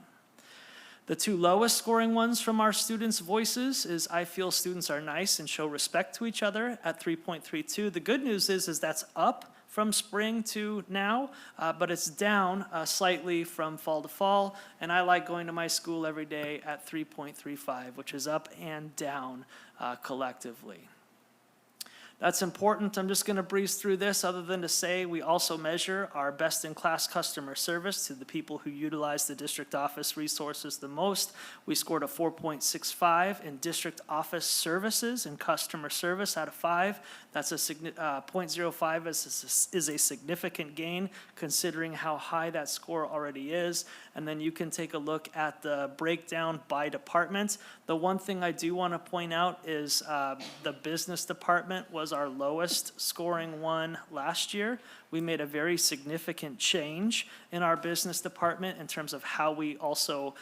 The 2 lowest scoring ones from our students' voices is I feel students are nice and show respect to each other at 3.32. The good news is that's up from spring to now, but it's down slightly from fall to fall. And I like going to my school every day at 3.35, which is up and down collectively. That's important. I'm just going to breeze through this other than to say we also measure our best-in-class customer service to the people who utilize the district office resources the most. We scored a 4.65 in district office services and customer service out of 5. That's a 0.05 is a significant gain considering how high that score already is. And then you can take a look at the breakdown by department. The one thing I do want to point out is the business department was our lowest scoring one last year. We made a very significant change in our business department in terms of how we also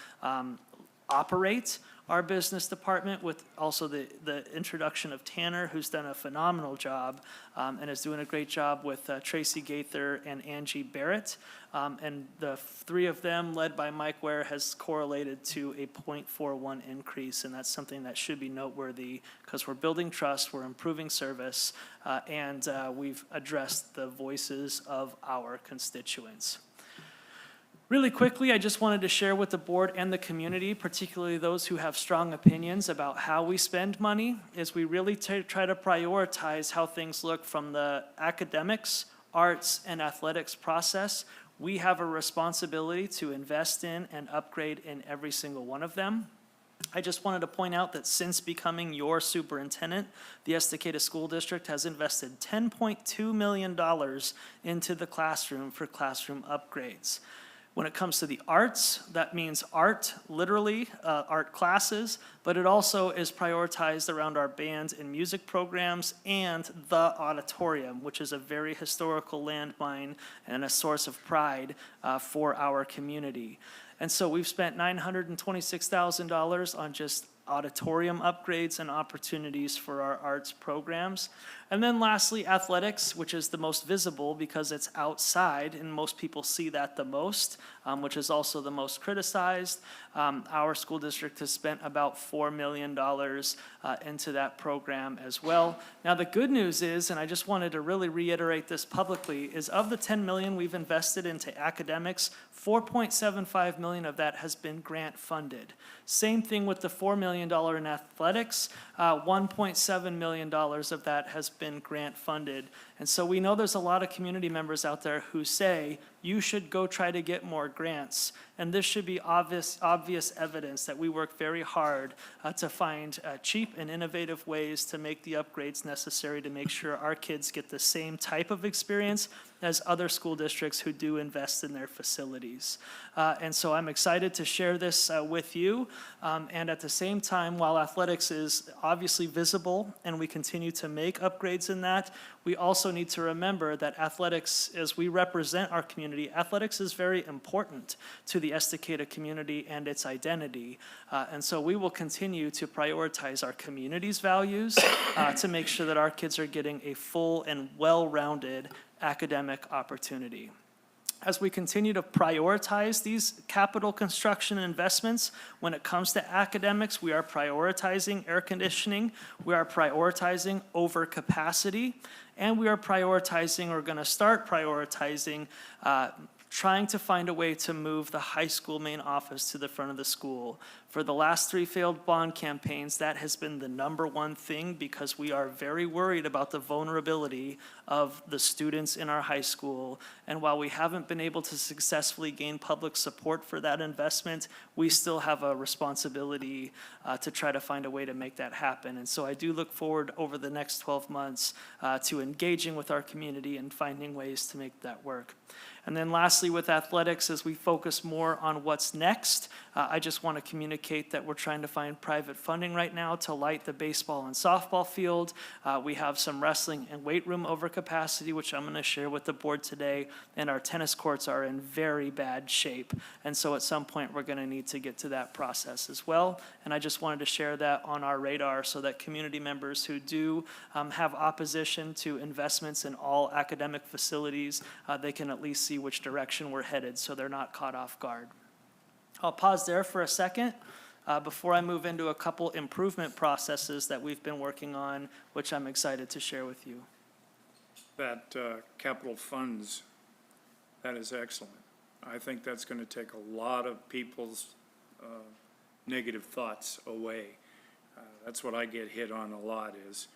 operate our business department, with also the introduction of Tanner, who's done a phenomenal job and is doing a great job with Tracy Gaither and Angie Barrett. And the 3 of them, led by Mike Ware, has correlated to a 0.41 increase, and that's something that should be noteworthy because we're building trust, we're improving service, and we've addressed the voices of our constituents. Really quickly, I just wanted to share with the board and the community, particularly those who have strong opinions about how we spend money, is we really try to prioritize how things look from the academics, arts, and athletics process. We have a responsibility to invest in and upgrade in every single one of them. I just wanted to point out that since becoming your superintendent, the Estacada School District has invested $10.2 million into the classroom for classroom upgrades. When it comes to the arts, that means art, literally, art classes, but it also is prioritized around our band and music programs and the auditorium, which is a very historical landmine and a source of pride for our community. And so we've spent $926,000 on just auditorium upgrades and opportunities for our arts programs. And then lastly, athletics, which is the most visible because it's outside and most people see that the most, which is also the most criticized. Our school district has spent about $4 million into that program as well. Now, the good news is, and I just wanted to really reiterate this publicly, is of the $10 million we've invested into academics, $4.75 million of that has been grant funded. Same thing with the $4 million in athletics, $1.7 million of that has been grant funded. And so we know there's a lot of community members out there who say, you should go try to get more grants. And this should be obvious evidence that we work very hard to find cheap and innovative ways to make the upgrades necessary to make sure our kids get the same type of experience as other school districts who do invest in their facilities. And so I'm excited to share this with you. And at the same time, while athletics is obviously visible and we continue to make upgrades in that, we also need to remember that athletics, as we represent our community, athletics is very important to the Estacada community and its identity. And so we will continue to prioritize our community's values to make sure that our kids are getting a full and well-rounded academic opportunity. As we continue to prioritize these capital construction investments, when it comes to academics, we are prioritizing air conditioning, we are prioritizing overcapacity, and we are prioritizing, or going to start prioritizing, trying to find a way to move the high school main office to the front of the school. For the last 3 failed bond campaigns, that has been the #1 thing because we are very worried about the vulnerability of the students in our high school. And while we haven't been able to successfully gain public support for that investment, we still have a responsibility to try to find a way to make that happen. And so I do look forward over the next 12 months to engaging with our community and finding ways to make that work. And then lastly, with athletics, as we focus more on what's next, I just want to communicate that we're trying to find private funding right now to light the baseball and softball field. We have some wrestling and weight room overcapacity, which I'm going to share with the board today, and our tennis courts are in very bad shape. And so at some point, we're going to need to get to that process as well. And I just wanted to share that on our radar so that community members who do have opposition to investments in all academic facilities, they can at least see which direction we're headed so they're not caught off guard. I'll pause there for a second before I move into a couple improvement processes that we've been working on, which I'm excited to share with you. That capital funds, that is excellent. I think that's going to take a lot of people's negative thoughts away. That's what I get hit on a lot is,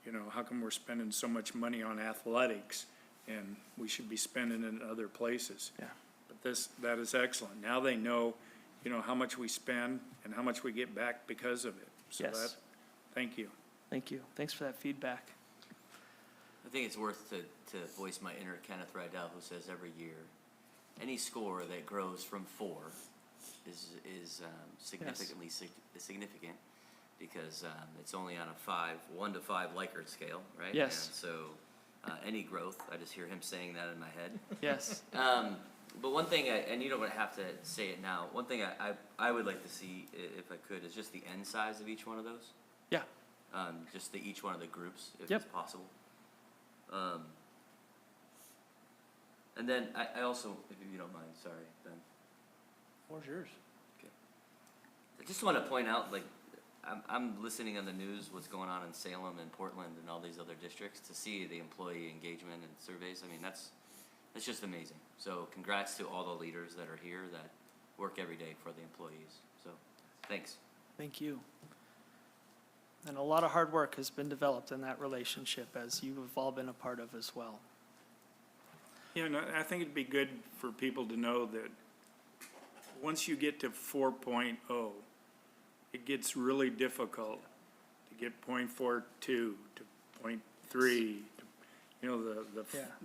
you know, how come we're spending so much money on athletics and we should be spending it in other places? Yeah. But that is excellent. Now they know, you know, how much we spend and how much we get back because of it. So Yes. Thank you. Thank you. Thanks for that feedback. I think it's worth to voice my inner Kenneth Rydell, who says every year, any score that grows from 4 is significantly significant because it's only on a 1 to 5 Likert scale, right? Yes. And so any growth, I just hear him saying that in my head. Yes. But one thing, and you don't have to say it now, one thing I would like to see, if I could, is just the end size of each one of those. Yeah. Just each one of the groups, if Yep. it's possible. And then I also, if you don't mind, sorry, Ben. Floor's yours. Okay. I just want to point out, like, I'm listening on the news what's going on in Salem and Portland and all these other districts to see the employee engagement and surveys. I mean, that's just amazing. So congrats to all the leaders that are here that work every day for the employees. So thanks. Thank you. And a lot of hard work has been developed in that relationship, as you've all been a part of as well. Yeah, no, I think it'd be good for people to know that once you get to 4.0, it gets really difficult to get 0.42 to 0.3. You know,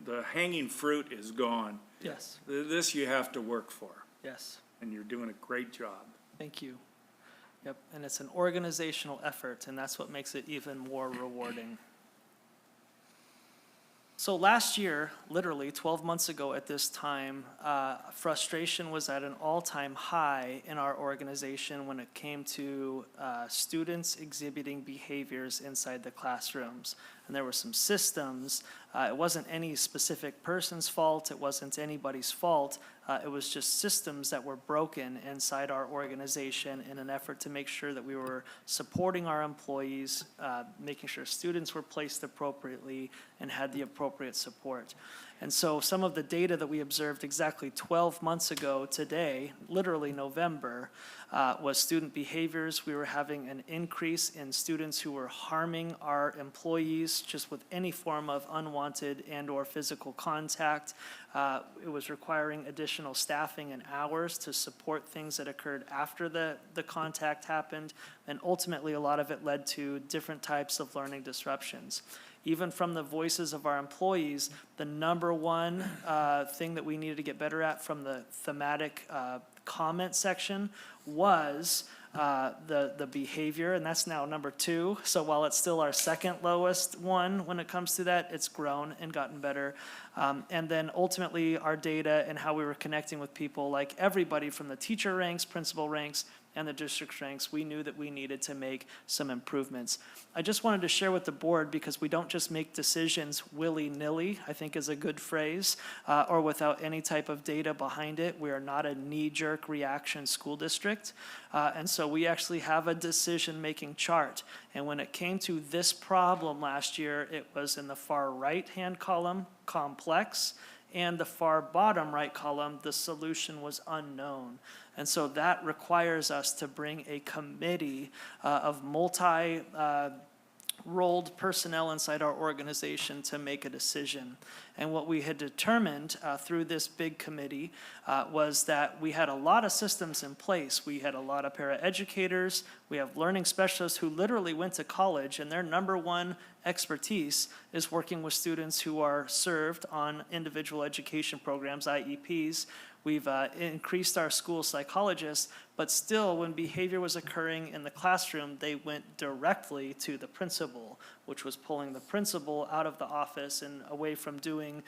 the hanging fruit is gone. Yes. This you have to work for, Yes. and you're doing a great job. Thank you. Yep. And it's an organizational effort, and that's what makes it even more rewarding. So last year, literally 12 months ago at this time, frustration was at an all-time high in our organization when it came to students exhibiting behaviors inside the classrooms. And there were some systems. It wasn't any specific person's fault. It wasn't anybody's fault. It was just systems that were broken inside our organization in an effort to make sure that we were supporting our employees, making sure students were placed appropriately and had the appropriate support. And so some of the data that we observed exactly 12 months ago today, literally November, was student behaviors. We were having an increase in students who were harming our employees just with any form of unwanted and/or physical contact. It was requiring additional staffing and hours to support things that occurred after the contact happened. And ultimately, a lot of it led to different types of learning disruptions. Even from the voices of our employees, the number one thing that we needed to get better at from the thematic comment section was the behavior, and that's now number 2. So while it's still our second lowest one when it comes to that, it's grown and gotten better. And then ultimately our data and how we were connecting with people, like everybody from the teacher ranks, principal ranks, and the district ranks, we knew that we needed to make some improvements. I just wanted to share with the board, because we don't just make decisions willy-nilly, I think is a good phrase, or without any type of data behind it. We are not a knee-jerk reaction school district. And so we actually have a decision-making chart. And when it came to this problem last year, it was in the far right-hand column, complex, and the far bottom right column, the solution was unknown. And so that requires us to bring a committee of multi-rolled personnel inside our organization to make a decision. And what we had determined through this big committee was that we had a lot of systems in place. We had a lot of paraeducators. We have learning specialists who literally went to college, and their number one expertise is working with students who are served on individual education programs, IEPs. We've increased our school psychologists, but still when behavior was occurring in the classroom, they went directly to the principal, which was pulling the principal out of the office and away from doing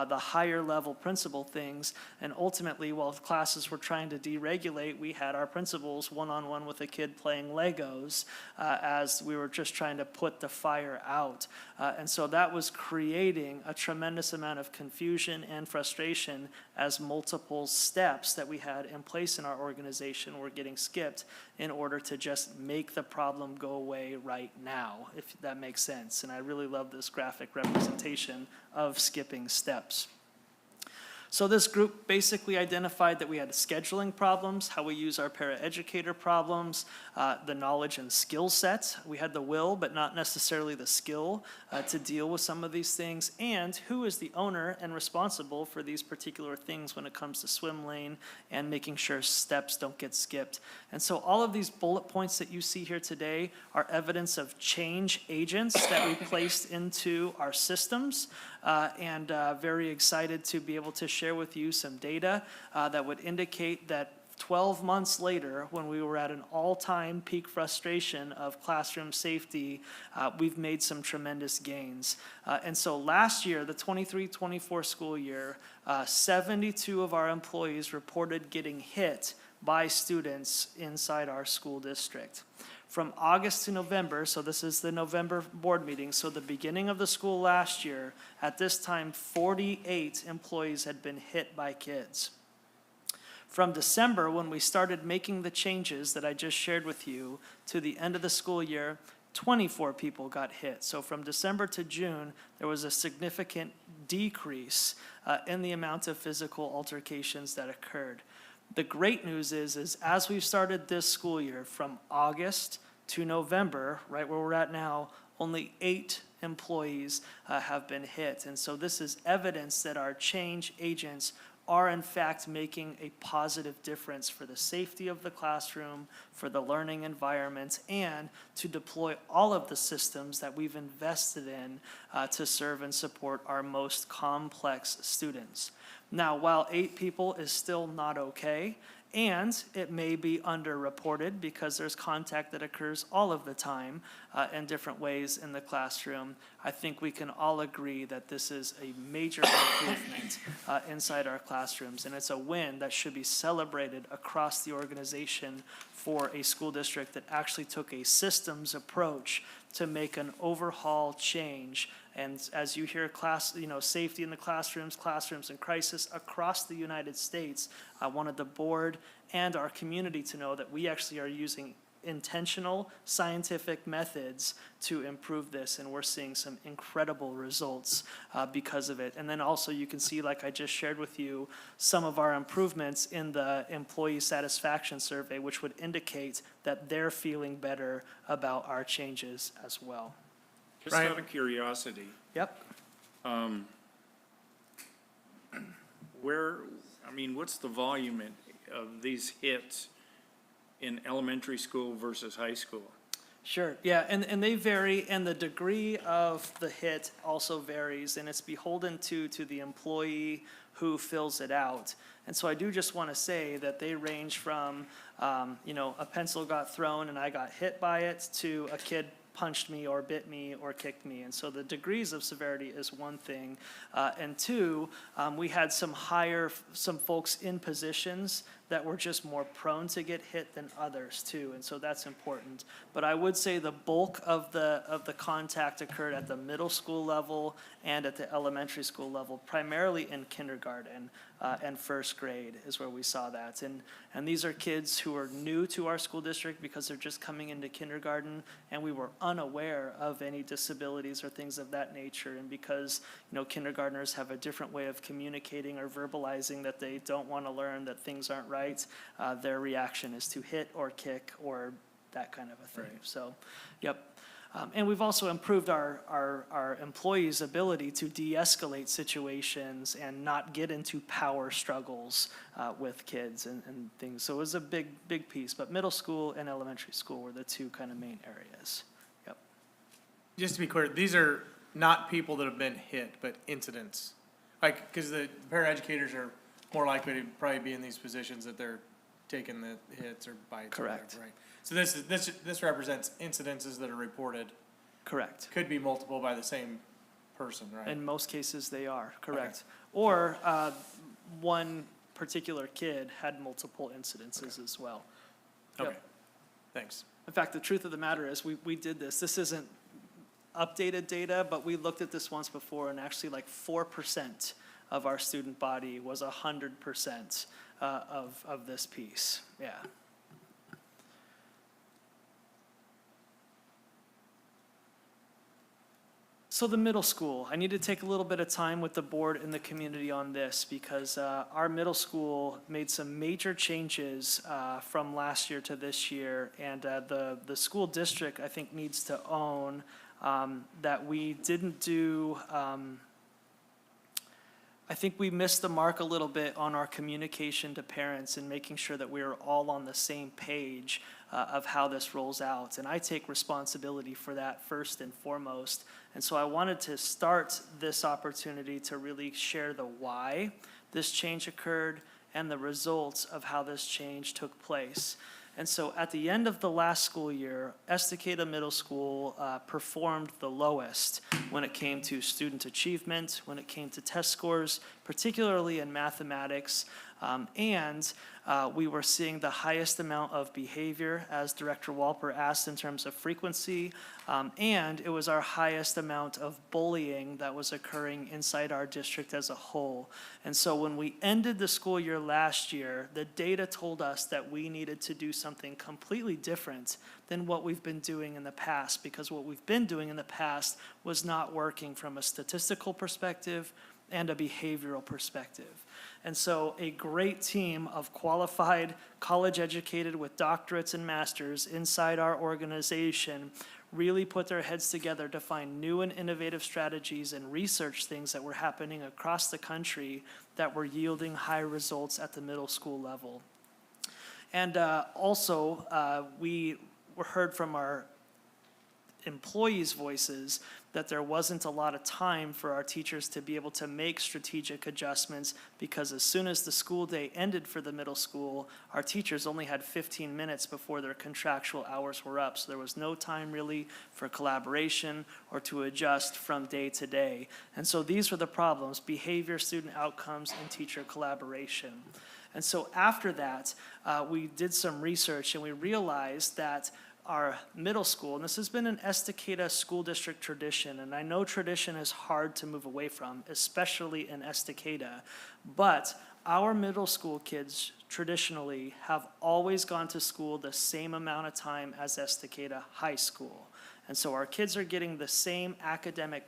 the higher level principal things. And ultimately, while classes were trying to deregulate, we had our principals one-on-one with a kid playing Legos as we were just trying to put the fire out. And so that was creating a tremendous amount of confusion and frustration as multiple steps that we had in place in our organization were getting skipped in order to just make the problem go away right now, if that makes sense. And I really love this graphic representation of skipping steps. So this group basically identified that we had scheduling problems, how we use our paraeducator problems, the knowledge and skill set. We had the will, but not necessarily the skill to deal with some of these things, and who is the owner and responsible for these particular things when it comes to swim lane and making sure steps don't get skipped. And so all of these bullet points that you see here today are evidence of change agents that we placed into our systems, and very excited to be able to share with you some data that would indicate that 12 months later, when we were at an all-time peak frustration of classroom safety, we've made some tremendous gains. And so last year, the 23-24 school year, 72 of our employees reported getting hit by students inside our school district. From August to November, so this is the November board meeting, so the beginning of the school last year, at this time, 48 employees had been hit by kids. From December, when we started making the changes that I just shared with you, to the end of the school year, 24 people got hit. So from December to June, there was a significant decrease in the amount of physical altercations that occurred. The great news is as we've started this school year, from August to November, right where we're at now, only 8 employees have been hit. And so this is evidence that our change agents are in fact making a positive difference for the safety of the classroom, for the learning environment, and to deploy all of the systems that we've invested in to serve and support our most complex students. Now, while 8 people is still not okay, And it may be underreported because there's contact that occurs all of the time in different ways in the classroom. I think we can all agree that this is a major improvement inside our classrooms, and it's a win that should be celebrated across the organization for a school district that actually took a systems approach to make an overhaul change. And as you hear safety in the classrooms in crisis across the United States, I wanted the board and our community to know that we actually are using intentional scientific methods to improve this, and we're seeing some incredible results because of it. And then also you can see, like I just shared with you, some of our improvements in the employee satisfaction survey, which would indicate that they're feeling better about our changes as well. Just out of curiosity, Yep. What's the volume of these hits in elementary school versus high school? Sure, yeah, and they vary, and the degree of the hit also varies, and it's beholden to the employee who fills it out. And so I do just want to say that they range from, a pencil got thrown and I got hit by it, to a kid punched me or bit me or kicked me. And so the degrees of severity is one thing. And two, we had some folks in positions that were just more prone to get hit than others too. And so that's important. But I would say the bulk of the contact occurred at the middle school level and at the elementary school level, primarily in kindergarten and first grade is where we saw that. And these are kids who are new to our school district because they're just coming into kindergarten, and we were unaware of any disabilities or things of that nature. And because, kindergartners have a different way of communicating or verbalizing that they don't want to learn, that things aren't right, their reaction is to hit or kick or that kind of a thing. Right. So, yep. And we've also improved our employees' ability to de-escalate situations and not get into power struggles with kids and things. So it was a big piece. But middle school and elementary school were the two kind of main areas. Yep. Just to be clear, these are not people that have been hit, but incidents. Like, because the paraeducators are more likely to probably be in these positions that they're taking the hits or bites. Correct. Or whatever, right? So this represents incidences that are reported. Correct. Could be multiple by the same person, right? In most cases, they are, correct. Okay. Or one particular kid had multiple incidences as well. Yep. Okay, thanks. In fact, the truth of the matter is we did this. This isn't updated data, but we looked at this once before, and actually like 4% of our student body was 100% of this piece, yeah. So the middle school, I need to take a little bit of time with the board and the community on this because our middle school made some major changes from last year to this year, and the school district, I think, needs to own that we didn't do, I think we missed the mark a little bit on our communication to parents and making sure that we are all on the same page of how this rolls out. And I take responsibility for that first and foremost. And so I wanted to start this opportunity to really share the why this change occurred and the results of how this change took place. And so at the end of the last school year, Estacada Middle School performed the lowest when it came to student achievement, when it came to test scores, particularly in mathematics, and we were seeing the highest amount of behavior, as Director Walper asked, in terms of frequency, and it was our highest amount of bullying that was occurring inside our district as a whole. And so when we ended the school year last year, the data told us that we needed to do something completely different than what we've been doing in the past, because what we've been doing in the past was not working from a statistical perspective and a behavioral perspective. And so a great team of qualified, college-educated with doctorates and masters inside our organization really put their heads together to find new and innovative strategies and research things that were happening across the country that were yielding high results at the middle school level. And also, we heard from our employees' voices that there wasn't a lot of time for our teachers to be able to make strategic adjustments, because as soon as the school day ended for the middle school, our teachers only had 15 minutes before their contractual hours were up. So there was no time really for collaboration or to adjust from day to day. And so these were the problems: behavior, student outcomes, and teacher collaboration. And so after that, we did some research and we realized that our middle school, and this has been an Estacada school district tradition, and I know tradition is hard to move away from, especially in Estacada, but our middle school kids traditionally have always gone to school the same amount of time as Estacada High School. And so our kids are getting the same academic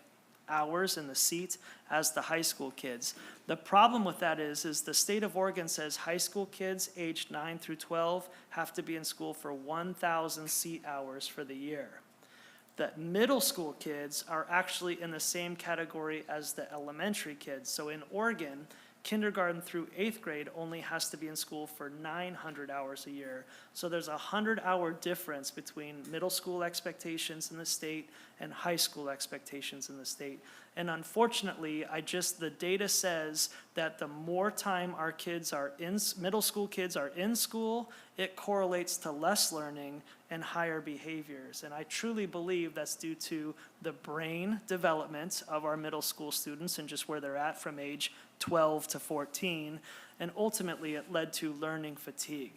hours in the seat as the high school kids. The problem with that is the state of Oregon says high school kids aged 9 through 12 have to be in school for 1,000 seat hours for the year. The middle school kids are actually in the same category as the elementary kids. So in Oregon, kindergarten through 8th grade only has to be in school for 900 hours a year. So there's a 100-hour difference between middle school expectations in the state and high school expectations in the state. And unfortunately, the data says that the more time our kids are in, middle school kids are in school, it correlates to less learning and higher behaviors. And I truly believe that's due to the brain development of our middle school students and just where they're at from age 12 to 14. And ultimately, it led to learning fatigue.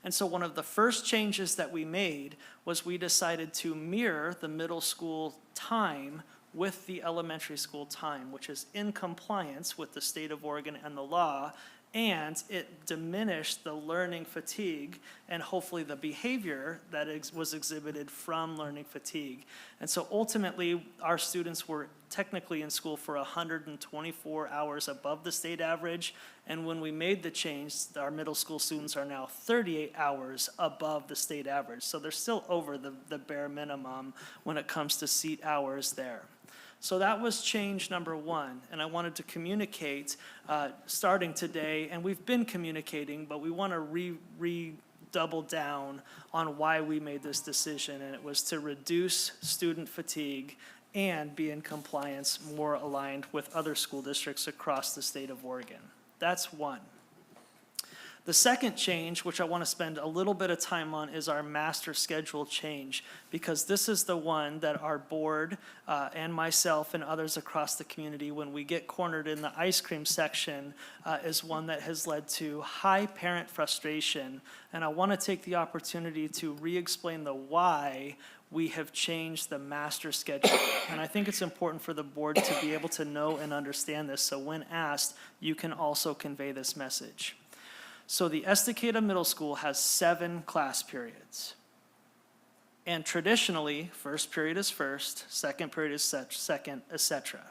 And so one of the first changes that we made was we decided to mirror the middle school time with the elementary school time, which is in compliance with the state of Oregon and the law, and it diminished the learning fatigue and hopefully the behavior that was exhibited from learning fatigue. And so ultimately, our students were technically in school for 124 hours above the state average, and when we made the change, our middle school students are now 38 hours above the state average. So they're still over the bare minimum when it comes to seat hours there. So that was change number one, and I wanted to communicate starting today, and we've been communicating, but we want to double down on why we made this decision, and it was to reduce student fatigue and be in compliance, more aligned with other school districts across the state of Oregon. That's one. The second change, which I want to spend a little bit of time on, is our master schedule change, because this is the one that our board and myself and others across the community, when we get cornered in the ice cream section, is one that has led to high parent frustration. And I want to take the opportunity to re-explain the why we have changed the master schedule. And I think it's important for the board to be able to know and understand this, so when asked, you can also convey this message. So the Estacada Middle School has 7 class periods. And traditionally, first period is first, second period is second, etc.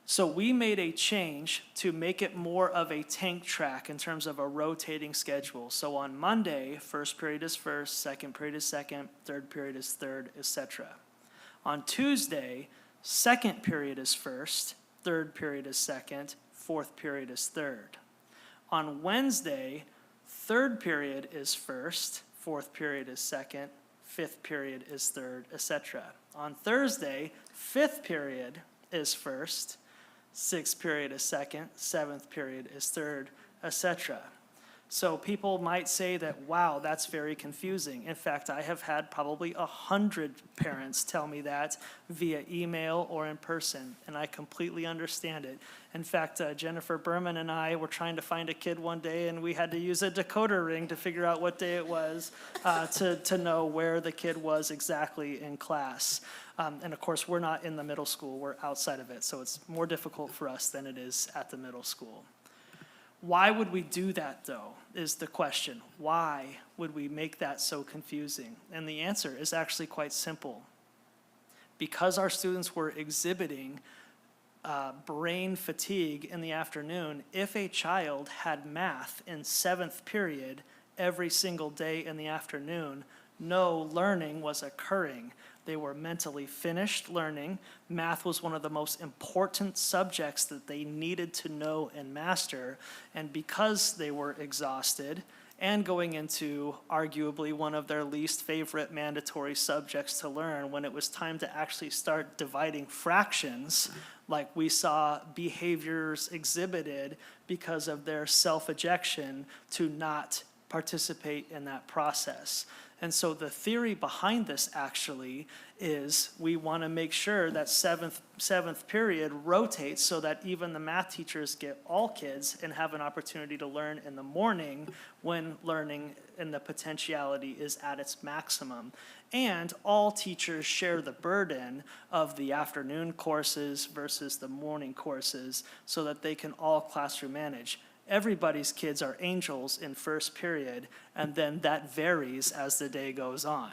So we made a change to make it more of a tank track in terms of a rotating schedule. So on Monday, first period is first, second period is second, third period is third, etc. On Tuesday, second period is first, third period is second, fourth period is third. On Wednesday, third period is first, fourth period is second, fifth period is third, etc. On Thursday, fifth period is first, sixth period is second, seventh period is third, etc. So people might say that, wow, that's very confusing. In fact, I have had probably 100 parents tell me that via email or in person, and I completely understand it. In fact, Jennifer Berman and I were trying to find a kid one day, and we had to use a decoder ring to figure out what day it was to know where the kid was exactly in class. And of course, we're not in the middle school, we're outside of it, so it's more difficult for us than it is at the middle school. Why would we do that, though, is the question. Why would we make that so confusing? And the answer is actually quite simple. Because our students were exhibiting brain fatigue in the afternoon, if a child had math in 7th period every single day in the afternoon, no learning was occurring. They were mentally finished learning. Math was one of the most important subjects that they needed to know and master. And because they were exhausted and going into arguably one of their least favorite mandatory subjects to learn, when it was time to actually start dividing fractions, like we saw behaviors exhibited because of their self-ejection to not participate in that process. And so the theory behind this actually is we want to make sure that seventh period rotates so that even the math teachers get all kids and have an opportunity to learn in the morning when learning and the potentiality is at its maximum. And all teachers share the burden of the afternoon courses versus the morning courses so that they can all classroom manage. Everybody's kids are angels in first period, and then that varies as the day goes on.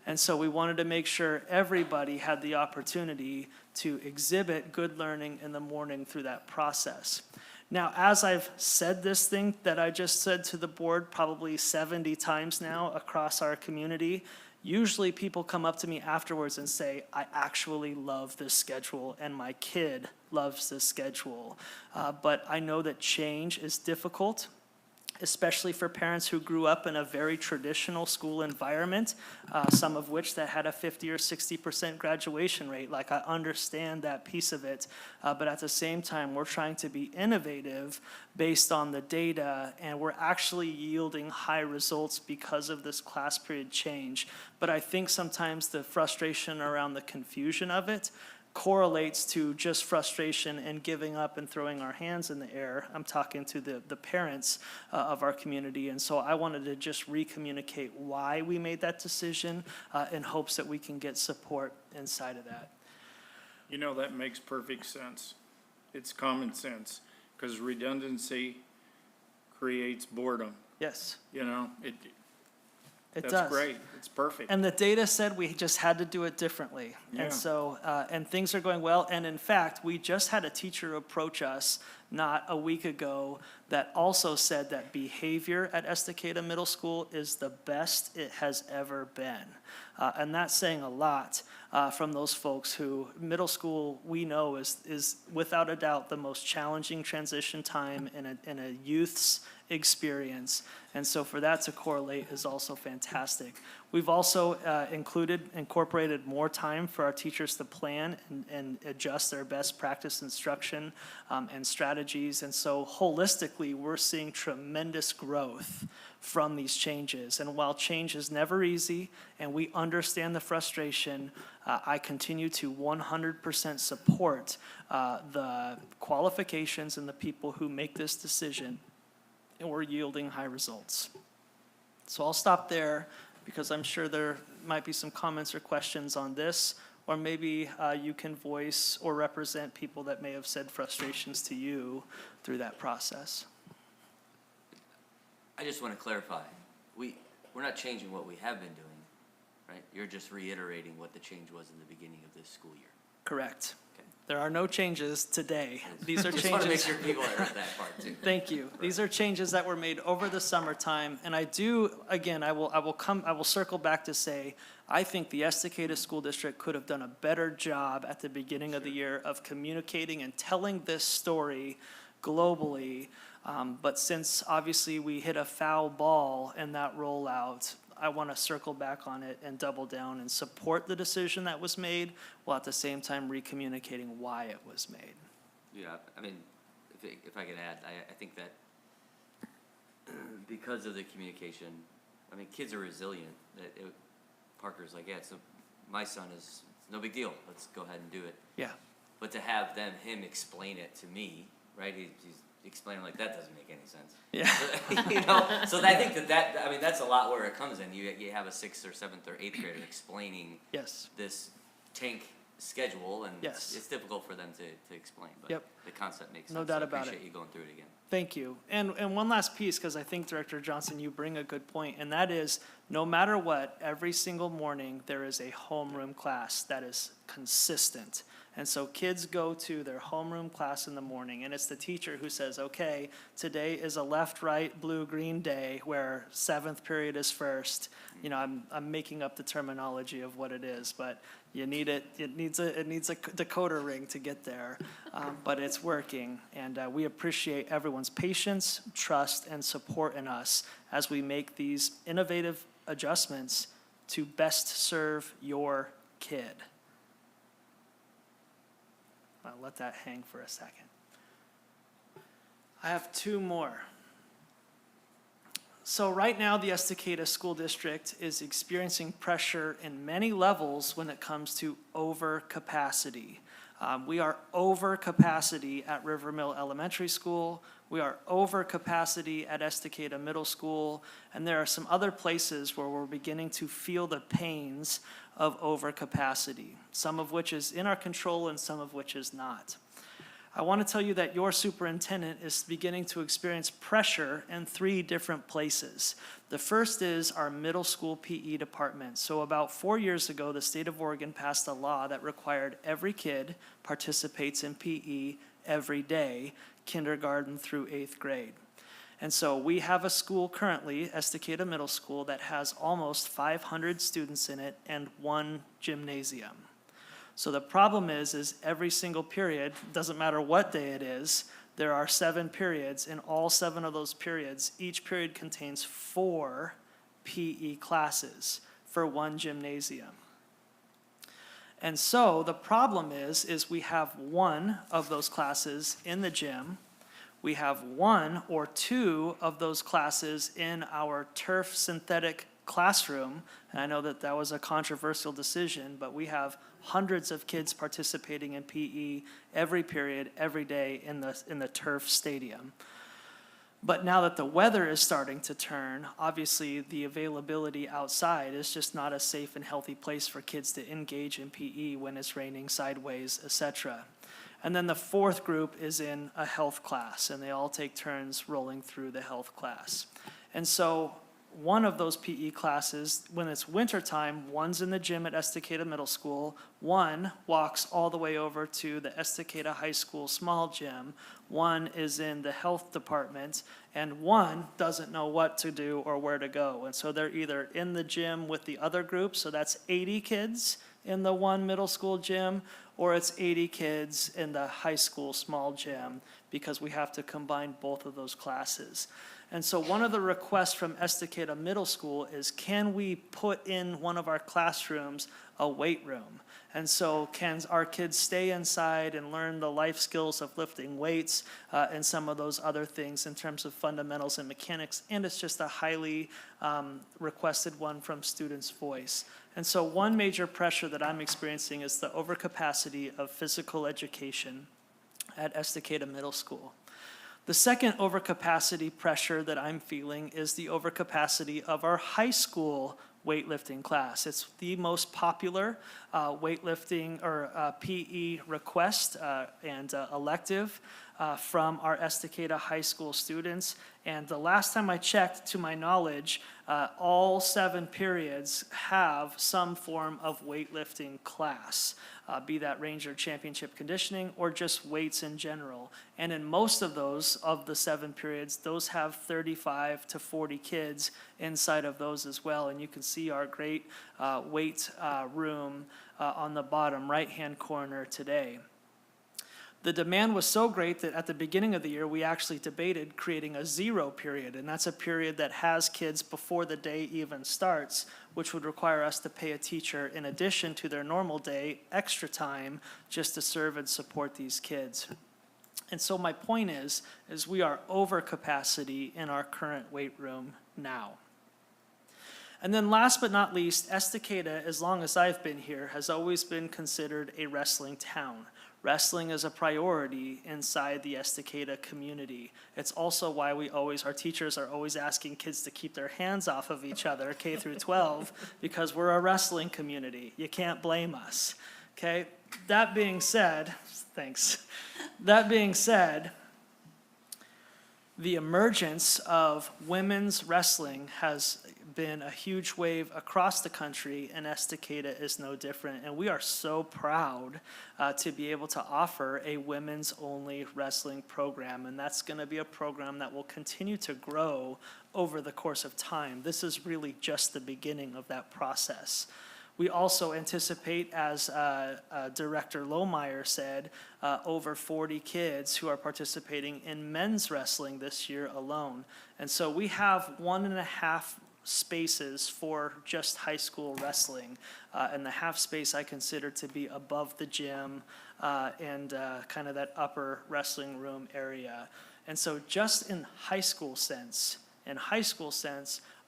And so we wanted to make sure everybody had the opportunity to exhibit good learning in the morning through that process. Now, as I've said this thing that I just said to the board probably 70 times now across our community, usually people come up to me afterwards and say, I actually love this schedule and my kid loves this schedule. But I know that change is difficult, especially for parents who grew up in a very traditional school environment, some of which that had a 50 or 60% graduation rate. Like, I understand that piece of it, but at the same time, we're trying to be innovative based on the data, and we're actually yielding high results because of this class period change. But I think sometimes the frustration around the confusion of it correlates to just frustration and giving up and throwing our hands in the air. I'm talking to the parents of our community, and so I wanted to just re-communicate why we made that decision in hopes that we can get support inside of that. You know, that makes perfect sense. It's common sense, because redundancy creates boredom. Yes, You know, it that's does. great. It's perfect. And the data said we just had to do it differently. Yeah. And so, and things are going well. And in fact, we just had a teacher approach us not a week ago that also said that behavior at Estacada Middle School is the best it has ever been. And that's saying a lot from those folks who middle school we know is without a doubt the most challenging transition time in a youth's experience. And so for that to correlate is also fantastic. We've also incorporated more time for our teachers to plan and adjust their best practice instruction and strategies. And so holistically, we're seeing tremendous growth from these changes. And while change is never easy, and we understand the frustration, I continue to 100% support the qualifications and the people who make this decision, and we're yielding high results. So I'll stop there because I'm sure there might be some comments or questions on this, or maybe you can voice or represent people that may have said frustrations to you through that process. I just want to clarify, we're not changing what we have been doing, right? You're just reiterating what the change was in the beginning of this school year. Correct. Okay. There are no changes today. These are Just want to make changes. sure people heard that part too. Thank you. These are changes that were made over the summertime, and I do, again, I will circle back to say, I think the Estacada School District could have done a better job at the beginning of the year of communicating and telling this story globally. But since obviously we hit a foul ball in that rollout, I want to circle back on it and double down and support the decision that was made, while at the same time re-communicating why it was made. Yeah, I mean, if I could add, I think that because of the communication, I mean, kids are resilient. Parker's like, yeah, so my son is no big deal. Let's go ahead and do it. Yeah. But to have him explain it to me, right? He's explaining like that doesn't make any sense. Yeah. You know, so I think I mean, that's a lot where it comes in. You have a 6th or 7th or 8th grader explaining Yes. this tank schedule, and Yes. it's difficult for them to explain. But Yep. the concept makes sense. No doubt I about appreciate it. you going through it again. Thank you. And one last piece, because I think Director Johnson, you bring a good point, and that is no matter what, every single morning there is a homeroom class that is consistent. And so kids go to their homeroom class in the morning, and it's the teacher who says, okay, today is a left, right, blue, green day where 7th period is first. You know, I'm making up the terminology of what it is, but you need it. It needs a decoder ring to get there, but it's working. And we appreciate everyone's patience, trust, and support in us as we make these innovative adjustments to best serve your kid. I'll let that hang for a second. I have 2 more. So right now, the Estacada School District is experiencing pressure in many levels when it comes to overcapacity. We are over capacity at River Mill Elementary School. We are over capacity at Estacada Middle School. And there are some other places where we're beginning to feel the pains of overcapacity, some of which is in our control and some of which is not. I want to tell you that your superintendent is beginning to experience pressure in 3 different places. The first is our middle school PE department. So about 4 years ago, the state of Oregon passed a law that required every kid participates in PE every day, kindergarten through 8th grade. And so we have a school currently, Estacada Middle School, that has almost 500 students in it and 1 gymnasium. So the problem is every single period, doesn't matter what day it is, there are 7 periods. In all 7 of those periods, each period contains 4 PE classes for 1 gymnasium. And so the problem is we have 1 of those classes in the gym. We have 1 or 2 of those classes in our turf synthetic classroom. And I know that was a controversial decision, but we have hundreds of kids participating in PE every period, every day in the turf stadium. But now that the weather is starting to turn, obviously the availability outside is just not a safe and healthy place for kids to engage in PE when it's raining sideways, etc. And then the 4th group is in a health class, and they all take turns rolling through the health class. And so one of those PE classes, when it's wintertime, 1's in the gym at Estacada Middle School, 1 walks all the way over to the Estacada High School small gym, 1 is in the health department, and 1 doesn't know what to do or where to go. And so they're either in the gym with the other group, so that's 80 kids in the 1 middle school gym, or it's 80 kids in the high school small gym, because we have to combine both of those classes. And so one of the requests from Estacada Middle School is, can we put in one of our classrooms a weight room? And so can our kids stay inside and learn the life skills of lifting weights and some of those other things in terms of fundamentals and mechanics? And it's just a highly requested one from students' voice. And so one major pressure that I'm experiencing is the overcapacity of physical education at Estacada Middle School. The second overcapacity pressure that I'm feeling is the overcapacity of our high school weightlifting class. It's the most popular weightlifting or PE request and elective from our Estacada High School students. And the last time I checked, to my knowledge, all 7 periods have some form of weightlifting class, be that Ranger Championship Conditioning or just weights in general. And in most of those, of the 7 periods, those have 35 to 40 kids inside of those as well. And you can see our great weight room on the bottom right-hand corner today. The demand was so great that at the beginning of the year, we actually debated creating a 0 period, and that's a period that has kids before the day even starts, which would require us to pay a teacher, in addition to their normal day, extra time just to serve and support these kids. And so my point is we are over capacity in our current weight room now. And then last but not least, Estacada, as long as I've been here, has always been considered a wrestling town. Wrestling is a priority inside the Estacada community. It's also why our teachers are always asking kids to keep their hands off of each other, K through 12, because we're a wrestling community. You can't blame us, okay? That being said, thanks. That being said, the emergence of women's wrestling has been a huge wave across the country, and Estacada is no different. And we are so proud to be able to offer a women's-only wrestling program, and that's going to be a program that will continue to grow over the course of time. This is really just the beginning of that process. We also anticipate, as Director Lohmeyer said, over 40 kids who are participating in men's wrestling this year alone. And so we have 1.5 spaces for just high school wrestling. And the half space I consider to be above the gym and kind of that upper wrestling room area. And so just in high school sense,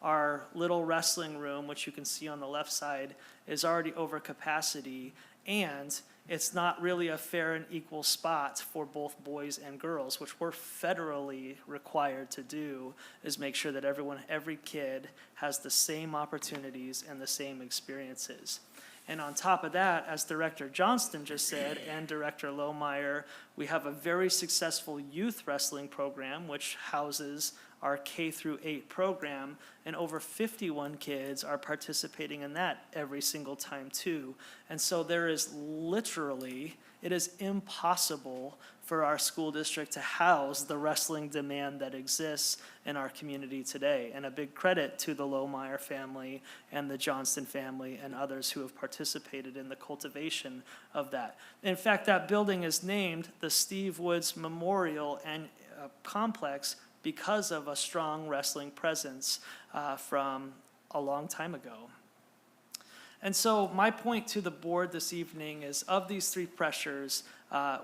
our little wrestling room, which you can see on the left side, is already over capacity, and it's not really a fair and equal spot for both boys and girls, which we're federally required to do, is make sure that every kid has the same opportunities and the same experiences. And on top of that, as Director Johnston just said, and Director Lohmeyer, we have a very successful youth wrestling program, which houses our K-8 program, and over 51 kids are participating in that every single time too. And so there is literally, it is impossible for our school district to house the wrestling demand that exists in our community today. And a big credit to the Lohmeyer family and the Johnston family and others who have participated in the cultivation of that. In fact, that building is named the Steve Woods Memorial and Complex because of a strong wrestling presence from a long time ago. And so my point to the board this evening is, of these 3 pressures,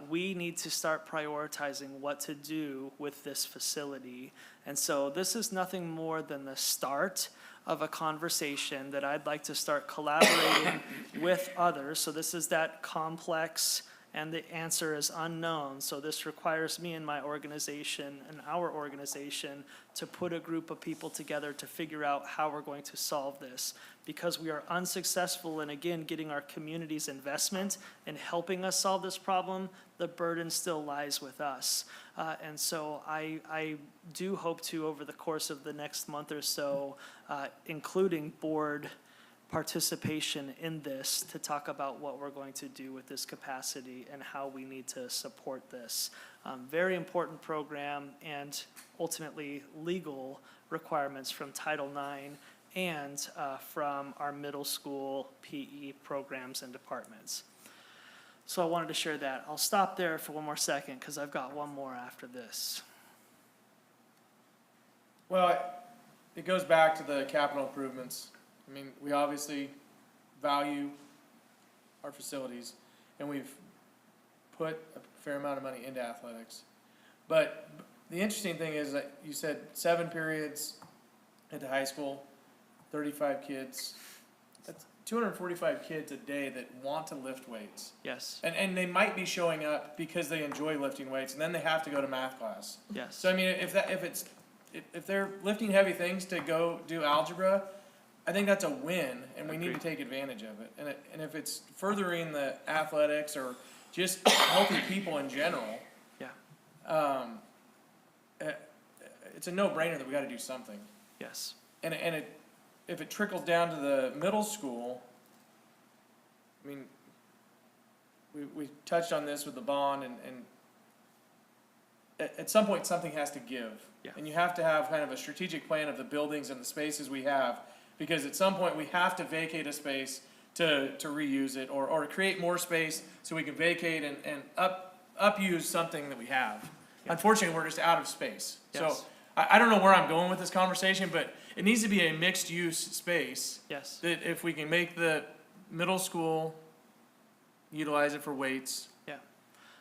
we need to start prioritizing what to do with this facility. And so this is nothing more than the start of a conversation that I'd like to start collaborating with others. So this is that complex, and the answer is unknown. So this requires me and my organization and our organization to put a group of people together to figure out how we're going to solve this. Because we are unsuccessful in, again, getting our community's investment in helping us solve this problem, the burden still lies with us. And so I do hope to, over the course of the next month or so, including board participation in this, to talk about what we're going to do with this capacity and how we need to support this. Very important program, and ultimately legal requirements from Title IX and from our middle school PE programs and departments. So I wanted to share that. I'll stop there for one more second because I've got one more after this. Well, it goes back to the capital improvements. I mean, we obviously value our facilities, and we've put a fair amount of money into athletics. But the interesting thing is that you said 7 periods at the high school, 35 kids. That's 245 kids a day that want to lift weights. Yes. And they might be showing up because they enjoy lifting weights, and then they have to go to math class. Yes. So I mean, if they're lifting heavy things to go do algebra, I think that's a win, and we need to take advantage of it. And if it's furthering the athletics or just healthy people in general, Yeah. It's a no-brainer that we got to do something. Yes. And if it trickles down to the middle school, I mean, we touched on this with the bond, and at some point something has to give. Yeah. And you have to have kind of a strategic plan of the buildings and the spaces we have, because at some point we have to vacate a space to reuse it, or create more space so we can vacate and upuse something that we have. Yeah. Unfortunately, we're just out of space. Yes. So I don't know where I'm going with this conversation, but it needs to be a mixed-use space. Yes. That if we can make the middle school utilize it for weights. Yeah.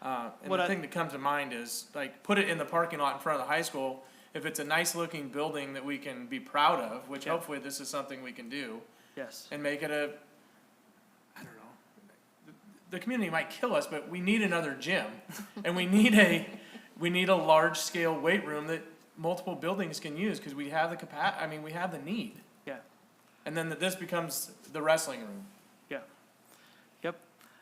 And the thing that comes to mind is, like, put it in the parking lot in front of the high school. If it's a nice-looking building that we can be proud of, which hopefully this is something we can do. Yes. And make it I don't know. The community might kill us, but we need another gym. And we need a large-scale weight room that multiple buildings can use, because we have the we have the need. Yeah. And then this becomes the wrestling room. Yeah. Yep.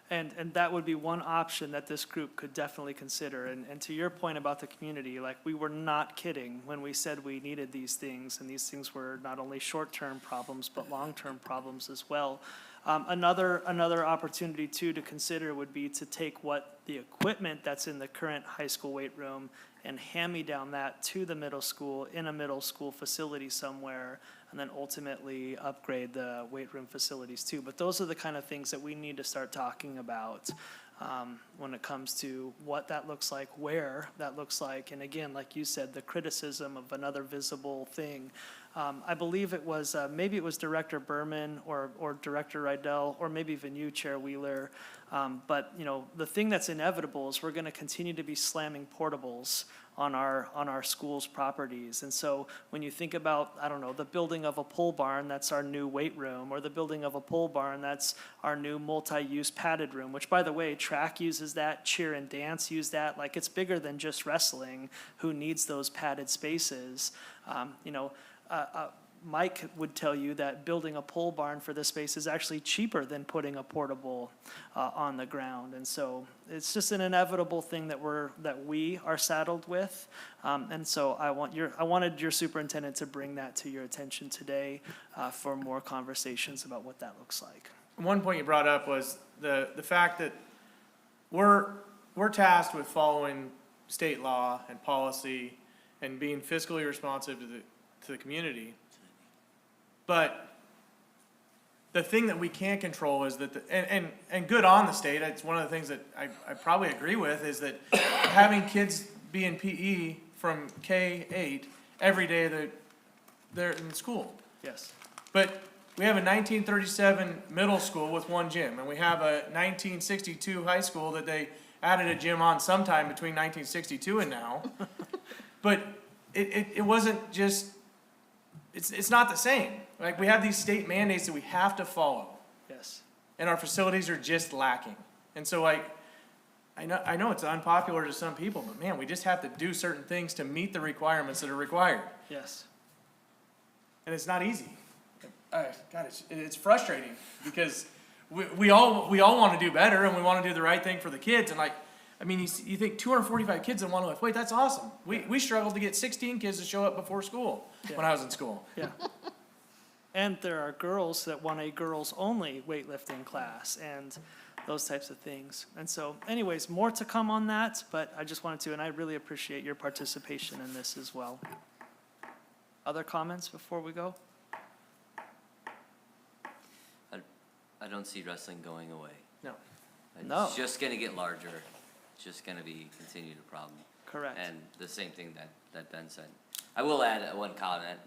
And that would be one option that this group could definitely consider. And to your point about the community, like, we were not kidding when we said we needed these things, and these things were not only short-term problems, but long-term problems as well. Another opportunity too to consider would be to take what the equipment that's in the current high school weight room and hand-me-down that to the middle school in a middle school facility somewhere, and then ultimately upgrade the weight room facilities too. But those are the kind of things that we need to start talking about when it comes to what that looks like, where that looks like, and again, like you said, the criticism of another visible thing. I believe it was, maybe it was Director Berman or Director Rydell, or maybe even you, Chair Wheeler. But, you know, the thing that's inevitable is we're going to continue to be slamming portables on our schools' properties. And so when you think about, I don't know, the building of a pole barn, that's our new weight room, or the building of a pole barn, that's our new multi-use padded room, which, by the way, track uses that, cheer and dance use that. Like, it's bigger than just wrestling, who needs those padded spaces. Mike would tell you that building a pole barn for this space is actually cheaper than putting a portable on the ground. And so it's just an inevitable thing that we are saddled with. And so I wanted your superintendent to bring that to your attention today for more conversations about what that looks like. One point you brought up was the fact that we're tasked with following state law and policy and being fiscally responsive to the community. But the thing that we can't control is that, and good on the state, it's one of the things that I probably agree with, is that having kids be in PE from K-8 every day that they're in school. Yes. But we have a 1937 middle school with one gym, and we have a 1962 high school that they added a gym on sometime between 1962 and now. But it wasn't just, it's not the same. Like, we have these state mandates that we have to follow, Yes. and our facilities are just lacking. And so, like, I know it's unpopular to some people, but man, we just have to do certain things to meet the requirements that are required. Yes. And it's not easy. God, it's frustrating because we all want to do better, and we want to do the right thing for the kids. And, like, I mean, you think 245 kids that want to lift weight, that's awesome. We struggled to get 16 kids to show up before school when I was in school. Yeah. And there are girls that want a girls-only weightlifting class and those types of things. And so anyways, more to come on that, but I just wanted to, and I really appreciate your participation in this as well. Other comments before we go? I don't see wrestling going away. No. No. It's just gonna get larger. It's just gonna be continued a problem. Correct. And the same thing that Ben said. I will add one comment.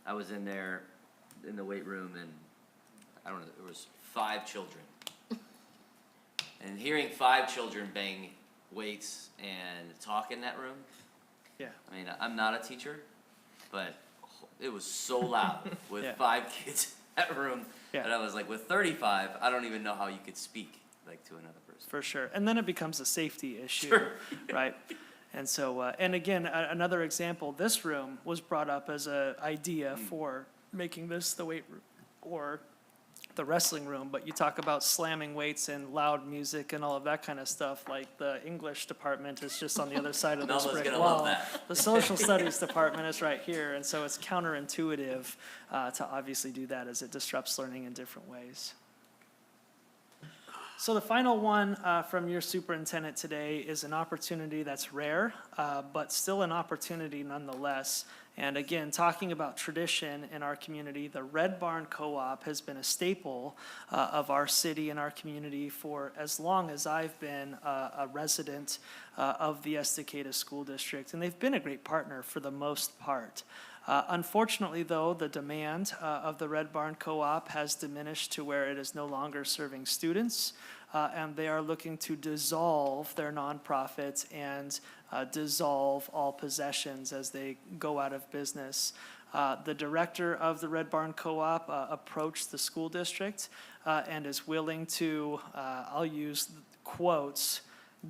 I was in there in the weight room, and I don't know, there was 5 children. And hearing 5 children bang weights and talk in that room. Yeah. I mean, I'm not a teacher, but it was so loud with Yeah. 5 kids in that room. Yeah. And I was like, with 35, I don't even know how you could speak like to another person. For sure. And then it becomes a safety issue, Sure. right? And so, and again, another example, this room was brought up as an idea for making this the weight room or the wrestling room, but you talk about slamming weights and loud music and all of that kind of stuff, like the English department is just on the other side of this Nova's brick gonna wall. love that. The social studies department is right here, and so it's counterintuitive to obviously do that as it disrupts learning in different ways. So the final one from your superintendent today is an opportunity that's rare, but still an opportunity nonetheless. And again, talking about tradition in our community, the Red Barn Co-op has been a staple of our city and our community for as long as I've been a resident of the Estacada School District. And they've been a great partner for the most part. Unfortunately, though, the demand of the Red Barn Co-op has diminished to where it is no longer serving students, and they are looking to dissolve their nonprofit and dissolve all possessions as they go out of business. The director of the Red Barn Co-op approached the school district and is willing to, I'll use quotes,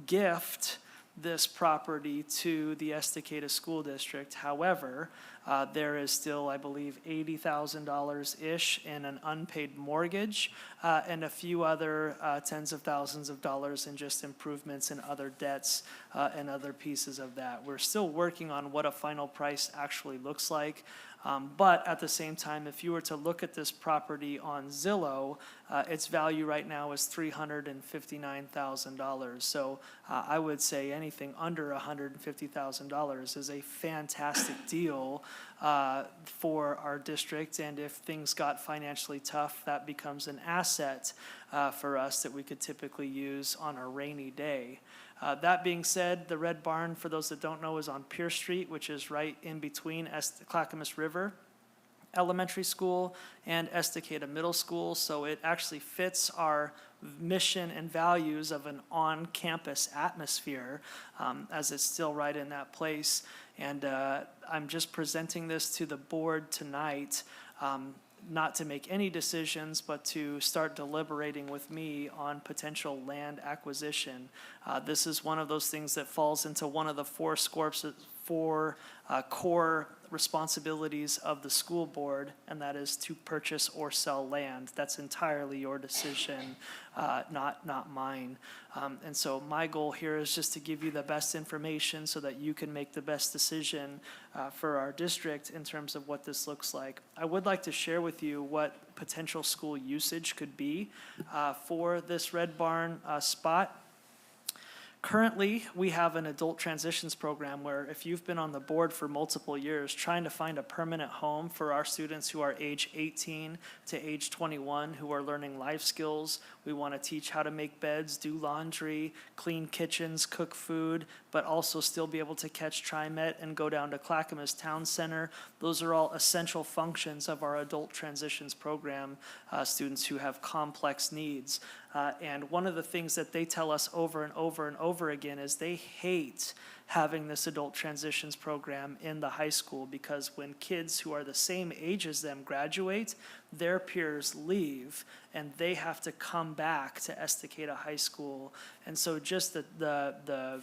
gift this property to the Estacada School District. However, there is still, I believe, $80,000-ish in an unpaid mortgage, and a few other tens of thousands of dollars in just improvements and other debts and other pieces of that. We're still working on what a final price actually looks like. But at the same time, if you were to look at this property on Zillow, its value right now is $359,000. So I would say anything under $150,000 is a fantastic deal for our district. And if things got financially tough, that becomes an asset for us that we could typically use on a rainy day. That being said, the Red Barn, for those that don't know, is on Pierce Street, which is right in between Clackamas River Elementary School and Estacada Middle School. So it actually fits our mission and values of an on-campus atmosphere, as it's still right in that place. And I'm just presenting this to the board tonight, not to make any decisions, but to start deliberating with me on potential land acquisition. This is one of those things that falls into one of the four core responsibilities of the school board, and that is to purchase or sell land. That's entirely your decision, not mine. And so my goal here is just to give you the best information so that you can make the best decision for our district in terms of what this looks like. I would like to share with you what potential school usage could be for this Red Barn spot. Currently, we have an adult transitions program where if you've been on the board for multiple years trying to find a permanent home for our students who are age 18 to age 21 who are learning life skills, we want to teach how to make beds, do laundry, clean kitchens, cook food, but also still be able to catch TriMet and go down to Clackamas Town Center. Those are all essential functions of our adult transitions program, students who have complex needs. And one of the things that they tell us over and over and over again is they hate having this adult transitions program in the high school, because when kids who are the same age as them graduate, their peers leave and they have to come back to Estacada High School. And so just the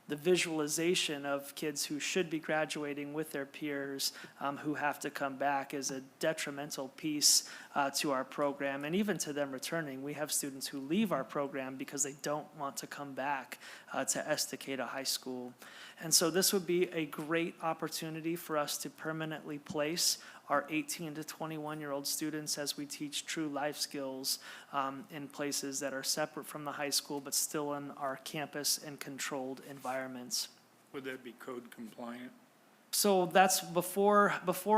visualization of kids who should be graduating with their peers who have to come back is a detrimental piece to our program, and even to them returning. We have students who leave our program because they don't want to come back to Estacada High School. And so this would be a great opportunity for us to permanently place our 18 to 21-year-old students as we teach true life skills in places that are separate from the high school but still in our campus and controlled environments. Would that be code compliant? So that's before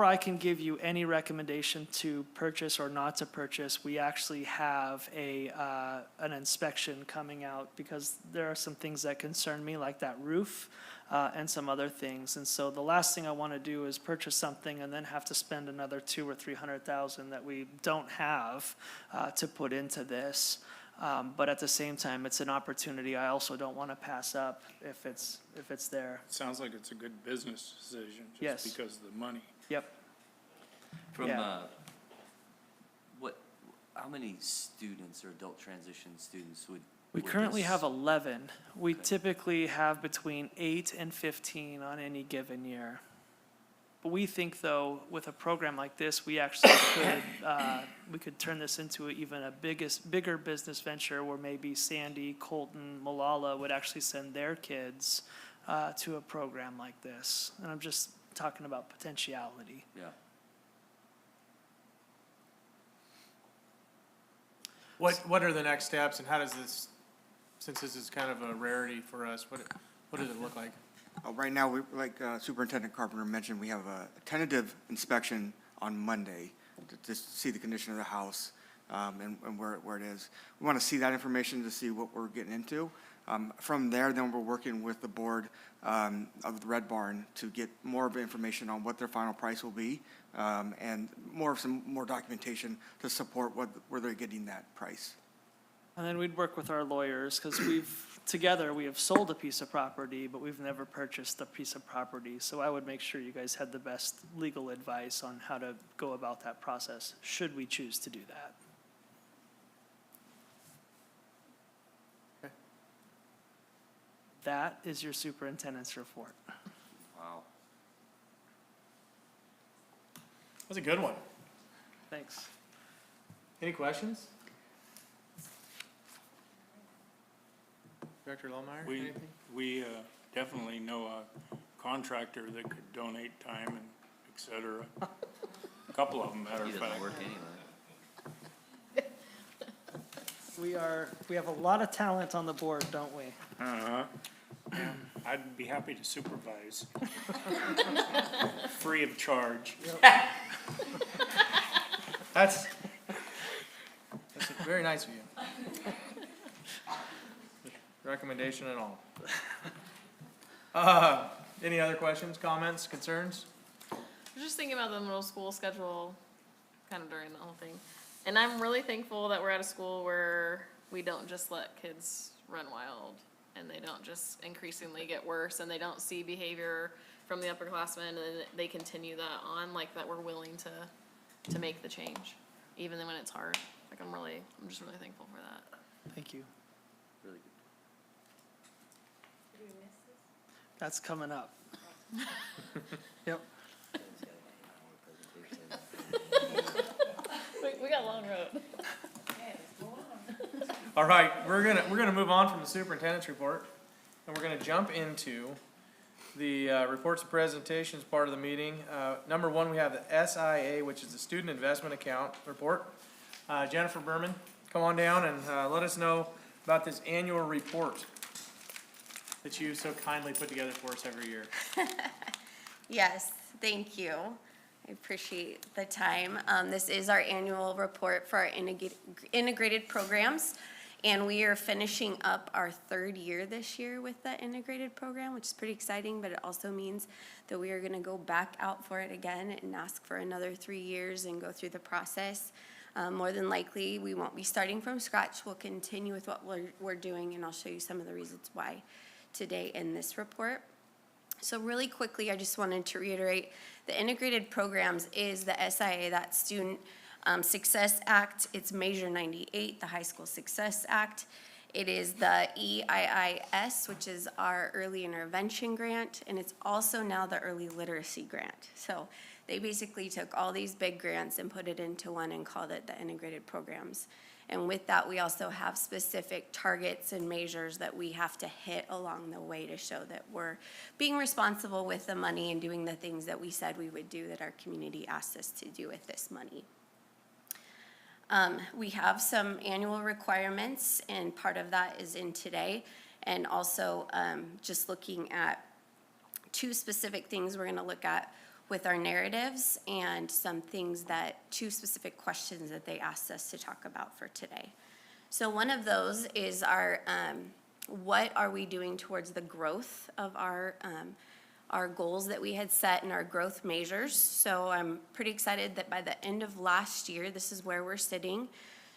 I can give you any recommendation to purchase or not to purchase, we actually have an inspection coming out, because there are some things that concern me, like that roof and some other things. And so the last thing I want to do is purchase something and then have to spend another $200,000 or $300,000 that we don't have to put into this. But at the same time, it's an opportunity I also don't want to pass up if it's there. It sounds like it's a good business decision, Yes. just because of the money. Yep. From, Yeah. How many students or adult transition students would? We would currently this- have 11. We Okay. typically have between 8 and 15 on any given year. But we think, though, with a program like this, we actually could turn this into even a bigger business venture where maybe Sandy, Colton, Malala would actually send their kids to a program like this. And I'm just talking about potentiality. Yeah. What are the next steps, and how does this, since this is kind of a rarity for us, what does it look like? Right now, like Superintendent Carpenter mentioned, we have a tentative inspection on Monday to see the condition of the house and where it is. We want to see that information to see what we're getting into. From there, then we're working with the board of the Red Barn to get more of information on what their final price will be and some more documentation to support where they're getting that price. And then we'd work with our lawyers, because we have sold a piece of property, but we've never purchased a piece of property. So I would make sure you guys had the best legal advice on how to go about that process, should we choose to do that. that is your superintendent's report. Wow. That was a good one. Thanks. Any questions? Director Lohmeyer, anything? We definitely know a contractor that could donate time and et cetera. A couple of them, matter He of doesn't fact. work anyway. We have a lot of talent on the board, don't we? Uh-huh. I'd be happy to supervise. Free of charge. That's very nice of you. Recommendation and all. Any other questions, comments, concerns? I was just thinking about the middle school schedule kind of during the whole thing. And I'm really thankful that we're at a school where we don't just let kids run wild and they don't just increasingly get worse and they don't see behavior from the upperclassmen and they continue that on, like that we're willing to make the change, even when it's hard. Like I'm just really thankful for that. Thank you. Really good. That's coming up. Yep. We got a long road. All right, we're gonna move on from the superintendent's report, and we're gonna jump into the reports and presentations part of the meeting. Number one, we have the SIA, which is the Student Investment Account report. Jennifer Berman, come on down and let us know about this annual report that you so kindly put together for us every year. Yes, thank you. I appreciate the time. This is our annual report for our integrated programs, and we are finishing up our third year this year with that integrated program, which is pretty exciting, but it also means that we are gonna go back out for it again and ask for another 3 years and go through the process. More than likely, we won't be starting from scratch. We'll continue with what we're doing, and I'll show you some of the reasons why today in this report. So really quickly, I just wanted to reiterate, the integrated programs is the SIA, that Student Success Act. It's Measure 98, the High School Success Act. It is the EIIS, which is our Early Intervention Grant, and it's also now the Early Literacy Grant. So they basically took all these big grants and put it into one and called it the integrated programs. And with that, we also have specific targets and measures that we have to hit along the way to show that we're being responsible with the money and doing the things that we said we would do, that our community asked us to do with this money. We have some annual requirements, and part of that is in today. And also just looking at two specific things we're gonna look at with our narratives and some things two specific questions that they asked us to talk about for today. So one of those is our, what are we doing towards the growth of our goals that we had set in our growth measures. So I'm pretty excited that by the end of last year, this is where we're sitting.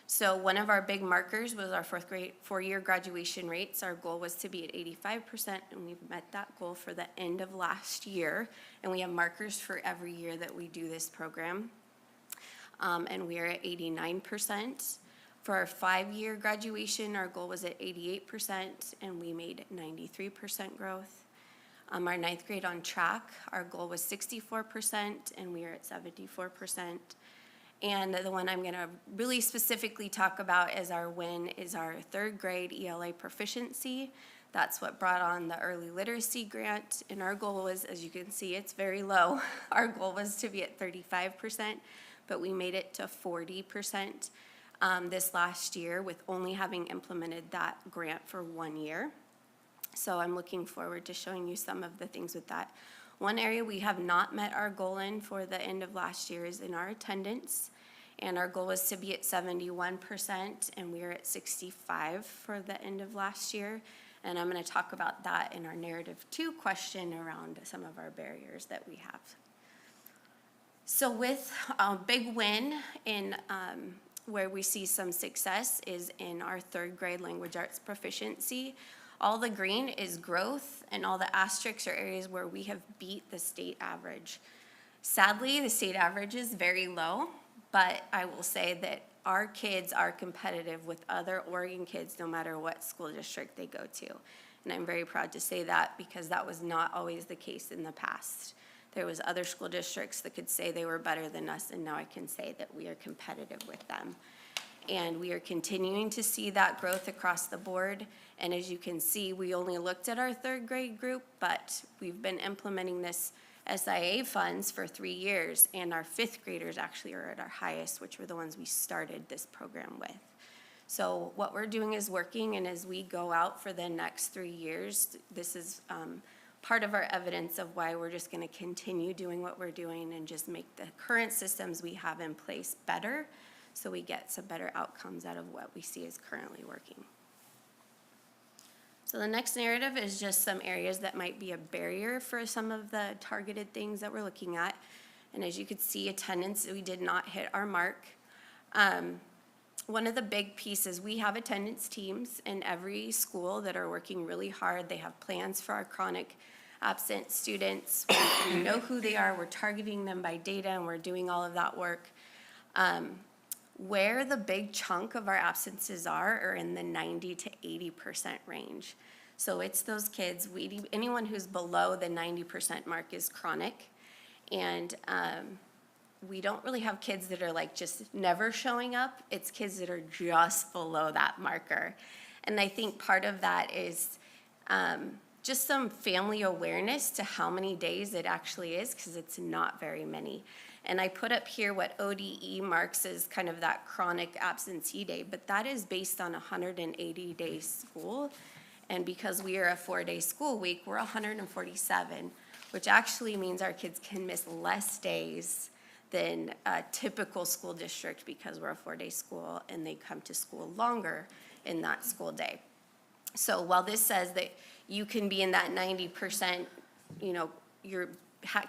So one of our big markers was our four-year graduation rates. Our goal was to be at 85%, and we've met that goal for the end of last year. And we have markers for every year that we do this program. And we are at 89%. For our 5-year graduation, our goal was at 88%, and we made 93% growth. Our 9th grade on track, our goal was 64%, and we are at 74%. And the one I'm gonna really specifically talk about as our win is our 3rd grade ELA proficiency. That's what brought on the early literacy grant. And our goal was, as you can see, it's very low. Our goal was to be at 35%, but we made it to 40% this last year with only having implemented that grant for 1 year. So I'm looking forward to showing you some of the things with that. One area we have not met our goal in for the end of last year is in our attendance. And our goal was to be at 71%, and we are at 65% for the end of last year. And I'm gonna talk about that in our narrative 2 question around some of our barriers that we have. So with a big win in where we see some success is in our 3rd grade language arts proficiency. All the green is growth, and all the asterisks are areas where we have beat the state average. Sadly, the state average is very low, but I will say that our kids are competitive with other Oregon kids no matter what school district they go to. And I'm very proud to say that because that was not always the case in the past. There was other school districts that could say they were better than us, and now I can say that we are competitive with them. And we are continuing to see that growth across the board. And as you can see, we only looked at our third grade group, but we've been implementing this SIA funds for 3 years, and our fifth graders actually are at our highest, which were the ones we started this program with. So what we're doing is working, and as we go out for the next 3 years, this is part of our evidence of why we're just gonna continue doing what we're doing and just make the current systems we have in place better, so we get some better outcomes out of what we see is currently working. So the next narrative is just some areas that might be a barrier for some of the targeted things that we're looking at. And as you could see, attendance, we did not hit our mark. One of the big pieces, we have attendance teams in every school that are working really hard. They have plans for our chronic absent students. We know who they are, we're targeting them by data, and we're doing all of that work. Where the big chunk of our absences are in the 90 to 80% range. So it's those kids, anyone who's below the 90% mark is chronic. And we don't really have kids that are like just never showing up. It's kids that are just below that marker. And I think part of that is just some family awareness to how many days it actually is, because it's not very many. And I put up here what ODE marks as kind of that chronic absentee day, but that is based on 180-day school. And because we are a 4-day school week, we're 147, which actually means our kids can miss less days than a typical school district because we're a 4-day school and they come to school longer in that school day. So while this says that you can be in that 90%, you know,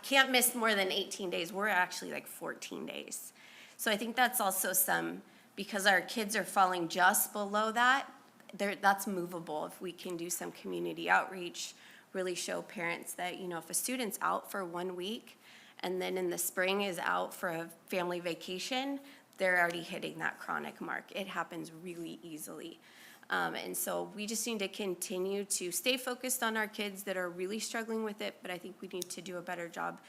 can't miss more than 18 days, we're actually like 14 days. So I think that's also because our kids are falling just below that, that's movable. If we can do some community outreach, really show parents that, you know, if a student's out for 1 week and then in the spring is out for a family vacation, they're already hitting that chronic mark. It happens really easily. And so we just need to continue to stay focused on our kids that are really struggling with it, but I think we need to do a better job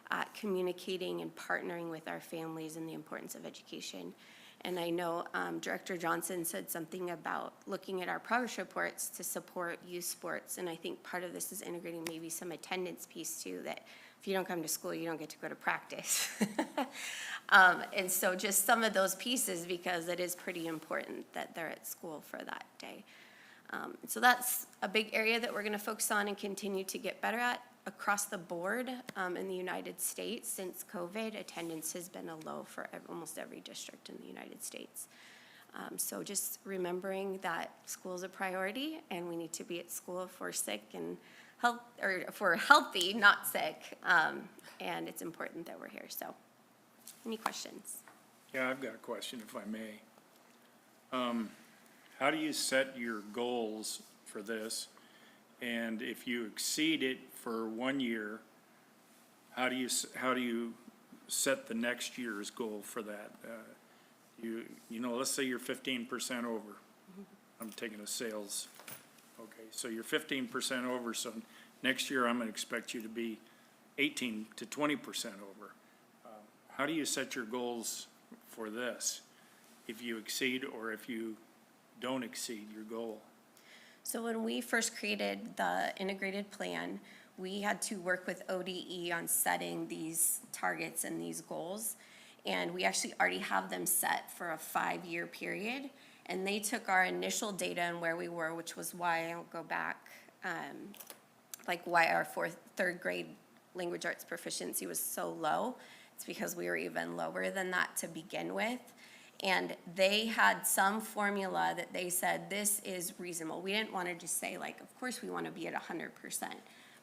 at communicating and partnering with our families and the importance of education. And I know Director Johnson said something about looking at our progress reports to support youth sports, and I think part of this is integrating maybe some attendance piece too, that if you don't come to school, you don't get to go to practice. And so just some of those pieces, because it is pretty important that they're at school for that day. So that's a big area that we're gonna focus on and continue to get better at across the board. In the United States, since COVID, attendance has been a low for almost every district in the United States. So just remembering that school is a priority and we need to be at school if we're sick and or if we're healthy, not sick. And it's important that we're here, so. Any questions? Yeah, I've got a question if I may. How do you set your goals for this? And if you exceed it for 1 year, how do you set the next year's goal for that? You know, let's say you're 15% over. I'm taking a sales. Okay, so you're 15% over, so next year I'm gonna expect you to be 18 to 20% over. How do you set your goals for this? If you exceed or if you don't exceed your goal? So when we first created the integrated plan, we had to work with ODE on setting these targets and these goals. And we actually already have them set for a 5-year period. And they took our initial data and where we were, which was why I'll go back, like why our third grade language arts proficiency was so low. It's because we were even lower than that to begin with. And they had some formula that they said, this is reasonable. We didn't want to just say, like, of course we want to be at 100%.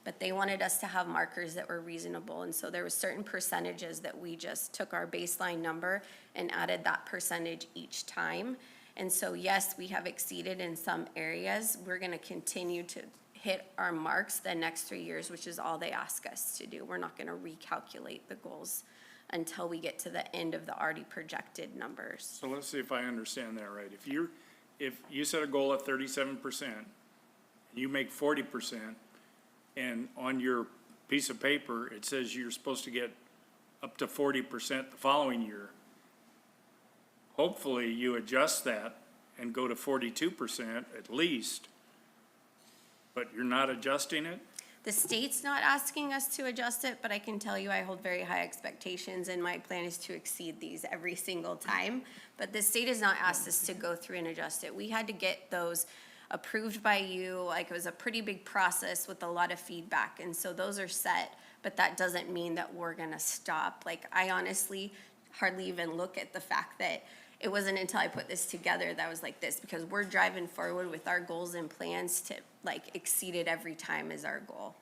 But they wanted us to have markers that were reasonable. And so there was certain percentages that we just took our baseline number and added that percentage each time. And so, yes, we have exceeded in some areas. We're going to continue to hit our marks the next 3 years, which is all they ask us to do. We're not going to recalculate the goals until we get to the end of the already projected numbers. So let's see if I understand that right. If you set a goal at 37%, and you make 40%, and on your piece of paper, it says you're supposed to get up to 40% the following year. Hopefully, you adjust that and go to 42% at least, but you're not adjusting it? The state's not asking us to adjust it, but I can tell you I hold very high expectations, and my plan is to exceed these every single time. But the state has not asked us to go through and adjust it. We had to get those approved by you, like it was a pretty big process with a lot of feedback, and so those are set, but that doesn't mean that we're gonna stop. Like, I honestly hardly even look at the fact that it wasn't until I put this together that I was like this, because we're driving forward with our goals and plans to, like, exceed it every time is our goal.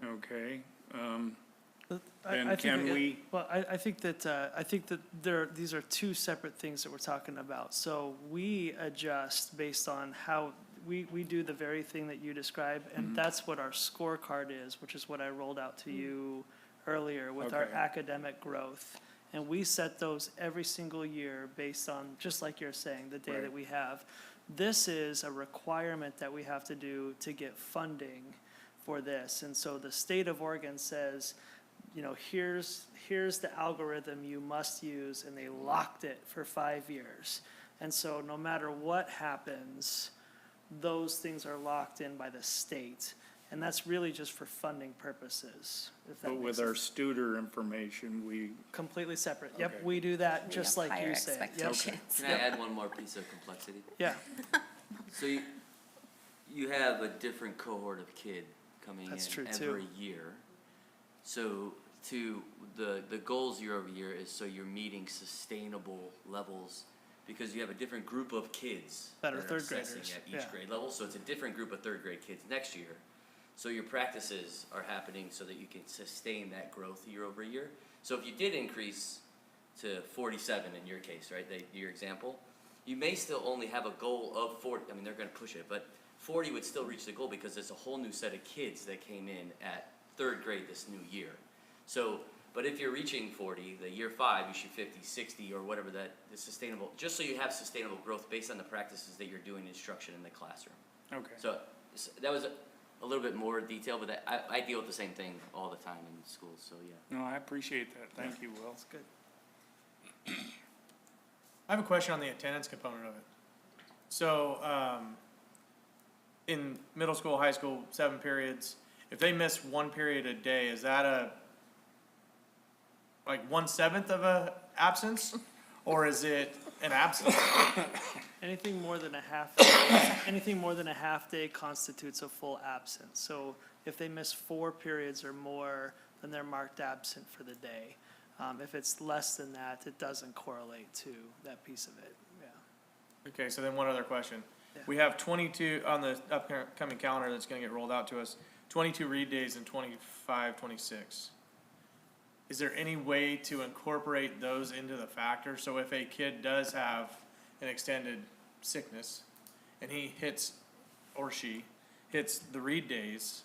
Okay, I then think can it- we, Well, I think that these are two separate things that we're talking about. So we adjust based on how, we do the very thing that you describe, and that's what our scorecard is, which is what I rolled out to you earlier with our Okay. academic growth. And we set those every single year based on, just like you're saying, the data that Right. we have. This is a requirement that we have to do to get funding for this. And so the state of Oregon says, you know, here's the algorithm you must use, and they locked it for 5 years. And so no matter what happens, those things are locked in by the state. And that's really just for funding purposes, if that but makes with sense. our Studer information, we, Completely separate. Yep, Okay. we do that We just have like higher you say. Yep. expectations. Can I add one more piece of complexity? Yeah, So you have a different cohort of kid coming That's in true, every too. year. So the goals year over year is so you're meeting sustainable levels because you have a different group of kids That are third assessing graders, at each yeah. grade level. So it's a different group of third grade kids next year. So your practices are happening so that you can sustain that growth year over year. So if you did increase to 47 in your case, right, your example, you may still only have a goal of 40. I mean, they're going to push it, but 40 would still reach the goal because there's a whole new set of kids that came in at third grade this new year. So, but if you're reaching 40, the year 5, you should 50, 60, or whatever that is sustainable, just so you have sustainable growth based on the practices that you're doing instruction in the classroom. okay. So that was a little bit more detail, but I deal with the same thing all the time in schools, so yeah. No, I appreciate that. Thank you, Will. that's good. I have a question on the attendance component of it. So, in middle school, high school, 7 periods, if they miss 1 period a day, is that like 1/7 of a absence? Or is it an absence? Anything more than a half day constitutes a full absence. So if they miss 4 periods or more, then they're marked absent for the day. If it's less than that, it doesn't correlate to that piece of it, yeah. Okay, so then one other question. Yeah. We have 22 on the upcoming calendar that's gonna get rolled out to us, 22 read days and 25, 26. Is there any way to incorporate those into the factor? So if a kid does have an extended sickness and he hits, or she hits the read days,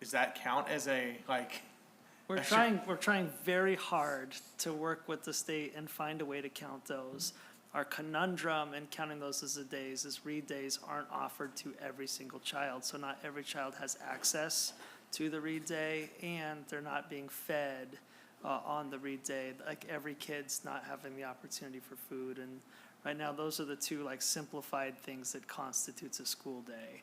does that count as a, like, We're trying very hard to work with the state and find a way to count those. Our conundrum in counting those as the days is read days aren't offered to every single child, so not every child has access to the read day, and they're not being fed on the read day. Like, every kid's not having the opportunity for food, and right now, those are the two, like, simplified things that constitutes a school day.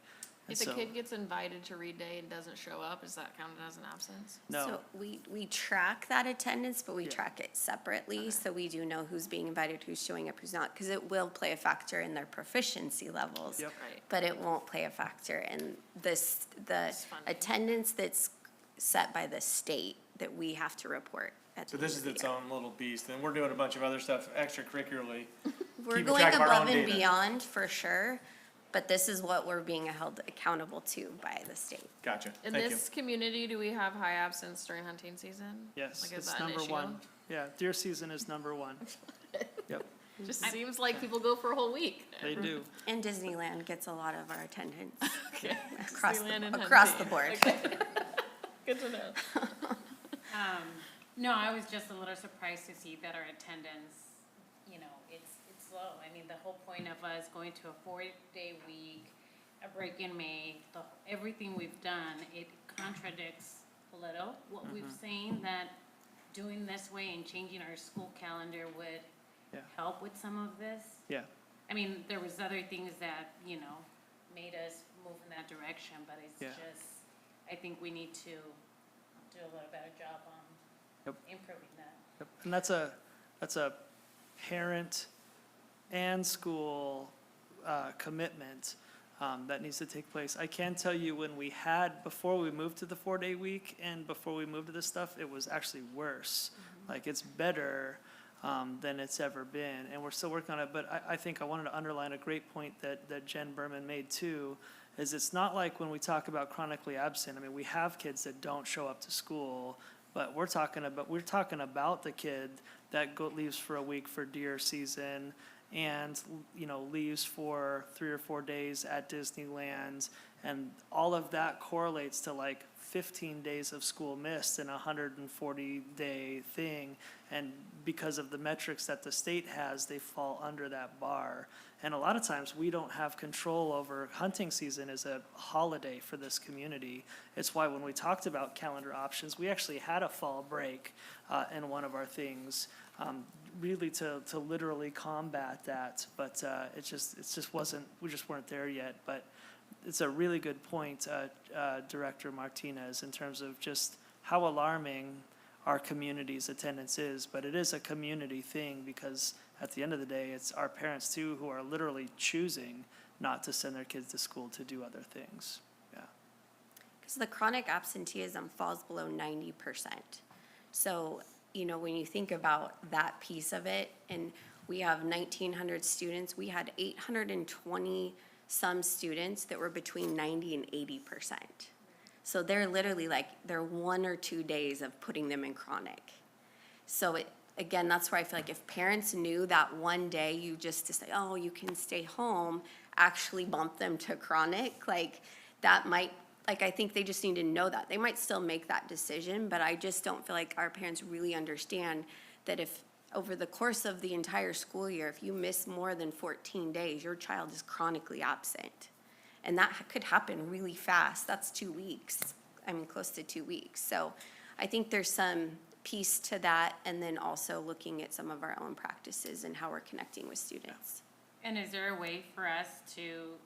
And If a so- kid gets invited to read day and doesn't show up, is that counted as an absence? No. So we track that attendance, but we Yeah. track it separately, so we do know who's being invited, who's showing up, who's not, because it will play a factor in their proficiency levels. Yep. Right. But it won't play a factor in the It's funding. attendance that's set by the state that we have to report at so the this end is of the its year. own little beast, and we're doing a bunch of other stuff extracurricularly. We're keeping going track of our above own and data. beyond for sure, but this is what we're being held accountable to by the state. Gotcha, In thank you. this community, do we have high absence during hunting season? Yes, Like, is it's that an number issue? one. Yeah, deer season is number one. Yep, Just seems like people go for a whole week. they do. And Disneyland gets a lot of our attendance Okay. across Disneyland and across the hunting. board. Okay. Good to know. No, I was just a little surprised to see that our attendance, you know, it's slow. I mean, the whole point of us going to a 4-day week, a break in May, everything we've done, it contradicts a little what we've seen, that doing this way and changing our school calendar would Yeah. help with some of this. Yeah. I mean, there was other things that, made us move in that direction, but it's Yeah. just, I think we need to do a little better job on Yep. improving that. Yep. And that's a parent and school commitment that needs to take place. I can tell you before we moved to the 4-day week and before we moved to this stuff, it was actually worse. Like, it's better than it's ever been, and we're still working on it. But I think I wanted to underline a great point that Jen Berman made too, is it's not like when we talk about chronically absent, I mean, we have kids that don't show up to school, but we're talking about the kid that leaves for a week for deer season and, leaves for 3 or 4 days at Disneyland, and all of that correlates to like 15 days of school missed in a 140-day thing, and because of the metrics that the state has, they fall under that bar. And a lot of times we don't have control over hunting season is a holiday for this community. It's why when we talked about calendar options, we actually had a fall break in one of our things, really to literally combat that. But it just wasn't, we just weren't there yet. But it's a really good point, Director Martinez, in terms of just how alarming our community's attendance is. But it is a community thing, because at the end of the day, it's our parents too who are literally choosing not to send their kids to school to do other things. Yeah. Because the chronic absenteeism falls below 90%. So, when you think about that piece of it, and we have 1,900 students, we had 820 some students that were between 90 and 80%. So they're literally they're 1 or 2 days of putting them in chronic. So again, that's where I feel like if parents knew that one day to say, oh, you can stay home, actually bump them to chronic, that might, I think they just need to know that. They might still make that decision, but I just don't feel like our parents really understand that if over the course of the entire school year, if you miss more than 14 days, your child is chronically absent. And that could happen really fast. That's 2 weeks. Close to 2 weeks. So I think there's some piece to that, and then also looking at some of our own practices and how we're connecting with students. And is there a way for us to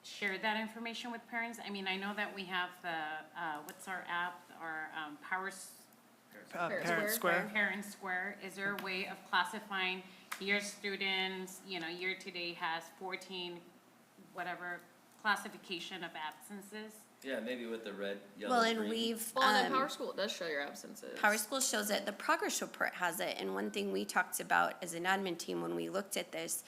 share that information with parents? I know that we have the, what's our app, our Parent Square. Parent Square. Is there a way of classifying your students, year to date has 14, whatever, classification of absences? Yeah, maybe with the red, yellow, Well, and green. we've, Well, and then Power School does show your absences. Power School shows it, the progress report has it, and one thing we talked about as an admin team when we looked at this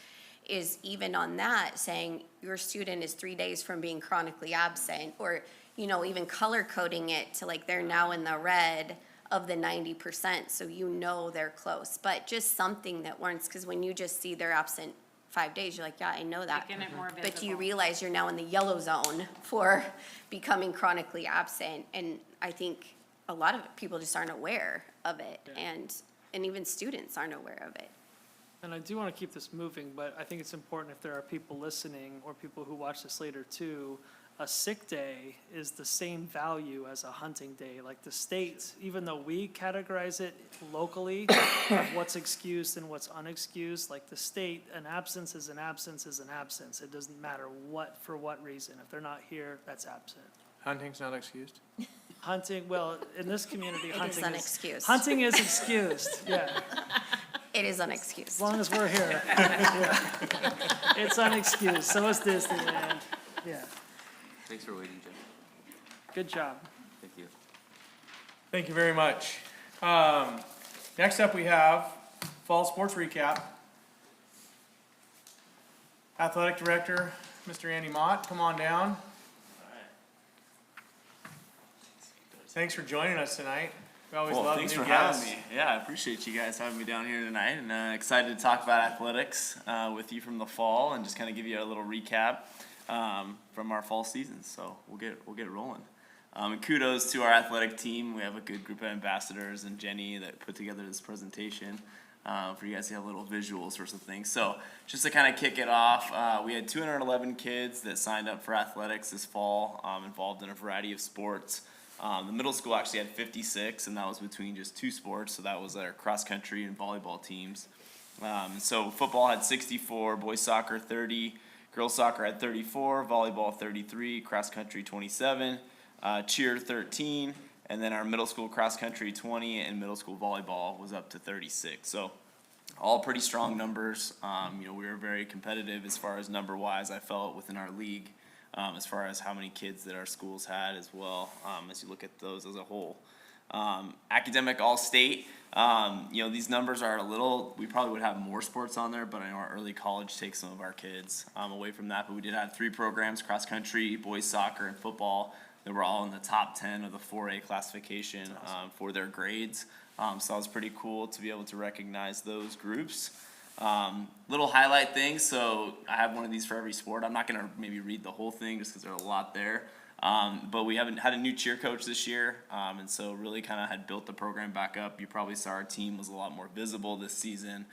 is even on that, saying your student is 3 days from being chronically absent, or, even color coding it to they're now in the red of the 90%, so they're close. But just something that warrants, because when you just see they're absent 5 days, you're like, yeah, I know that. Making it more But do you visible. realize you're now in the yellow zone for becoming chronically absent? And I think a lot of people just aren't aware of it, and even students aren't aware of it. And I do want to keep this moving, but I think it's important if there are people listening or people who watch this later too, a sick day is the same value as a hunting day. Like the state, even though we categorize it locally, of what's excused and what's unexcused, like the state, an absence is an absence is an absence. It doesn't matter for what reason. If they're not here, that's absent. Hunting's not excused? Hunting, well, in this community, It is hunting unexcused. hunting is excused, yeah. It is unexcused. As long as we're here. Yeah. It's unexcused, so is Disneyland, yeah. Thanks for waiting, Jim. Good job. Thank you. Thank you very much. Next up, we have fall sports recap. Athletic Director, Mr. Andy Mott, come on down. Thanks for joining us tonight. We always love new thanks guests. for having me. Yeah, I appreciate you guys having me down here tonight, and excited to talk about athletics with you from the fall, and just kind of give you a little recap from our fall season. So we'll get rolling. And kudos to our athletic team. We have a good group of ambassadors and Jenny that put together this presentation. for you guys to have little visuals or something. So just to kind of kick it off, we had 211 kids that signed up for athletics this fall, involved in a variety of sports. The middle school actually had 56, and that was between just 2 sports, so that was our cross country and volleyball teams. So football had 64, boys soccer 30, girls soccer had 34, volleyball 33, cross country 27, cheer 13, and then our middle school cross country 20, and middle school volleyball was up to 36. So all pretty strong numbers. We were very competitive as far as number wise, I felt, within our league, as far as how many kids that our schools had as well, as you look at those as a whole. Academic all-state, these numbers are we probably would have more sports on there, but I know our early college takes some of our kids away from that. But we did have 3 programs, cross country, boys soccer, and football, that were all in the top 10 of the 4A classification for their grades. So that was pretty cool to be able to recognize those groups. Little highlight things, so I have one of these for every sport. I'm not going to maybe read the whole thing just because there's a lot there. But we haven't had a new cheer coach this year, and so really kind of had built the program back up. You probably saw our team was a lot more visible this season,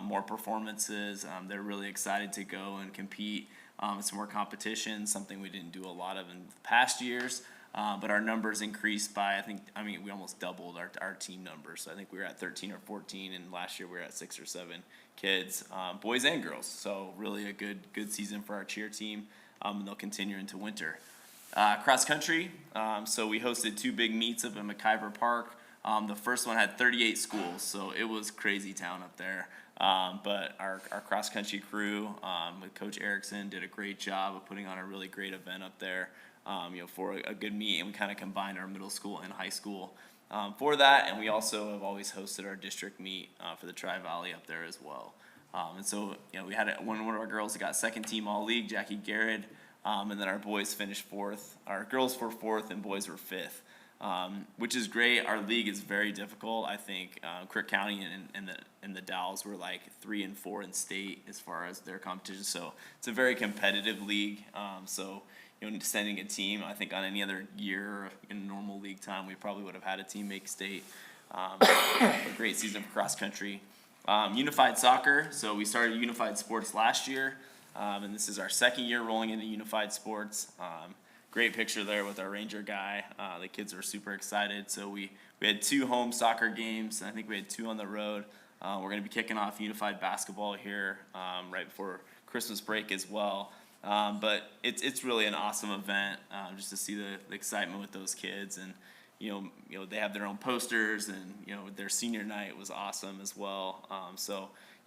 more performances. They're really excited to go and compete in some more competition, something we didn't do a lot of in past years. But our numbers increased by, we almost doubled our team numbers. So I think we were at 13 or 14, and last year we were at 6 or 7 kids, boys and girls. So really a good season for our cheer team, and they'll continue into winter. Cross country, so we hosted 2 big meets up in McIver Park. The first one had 38 schools, so it was crazy town up there. But our cross country crew with Coach Erickson did a great job of putting on a really great event up there, for a good meet, and we kind of combined our middle school and high school for that. And we also have always hosted our district meet for the Tri-Valley up there as well. And so we had one of our girls that got second team all league, Jackie Garrett. And then our boys finished 4th. Our girls were 4th and boys were 5th, which is great. Our league is very difficult. I think Crook County and the Dalles were like 3 and 4 in state as far as their competition. So it's a very competitive league. So sending a team, I think on any other year in normal league time, we probably would have had a team make state. A great season for cross country. Unified soccer. So we started unified sports last year. And this is our 2nd year rolling into unified sports. Great picture there with our Ranger guy. The kids were super excited. So we had 2 home soccer games, and I think we had 2 on the road. We're going to be kicking off unified basketball here right before Christmas break as well. But it's really an awesome event just to see the excitement with those kids. And they have their own posters, and their senior night was awesome as well.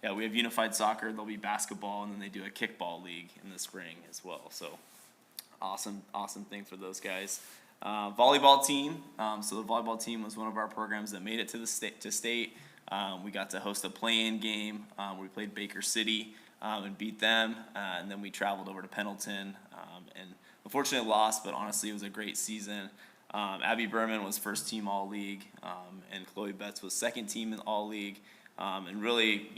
Yeah, we have unified soccer, there'll be basketball, and then they do a kickball league in the spring as well. So awesome thing for those guys. Volleyball team, so the volleyball team was one of our programs that made it to state. We got to host a play-in game. We played Baker City and beat them, and then we traveled over to Pendleton and unfortunately lost, but honestly it was a great season. Abby Berman was 1st team all-league, and Chloe Betts was 2nd team in all-league. And really,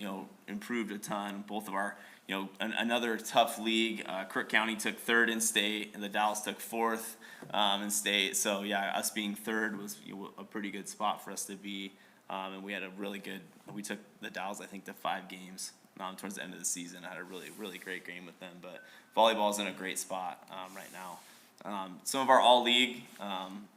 improved a ton. Both of our, another tough league. Crook County took 3rd in state, and the Dalles took 4th in state. So yeah, us being 3rd was a pretty good spot for us to be. And we had we took the Dalles, I think, to 5 games towards the end of the season. I had a really great game with them. But volleyball's in a great spot right now. Some of our all-league,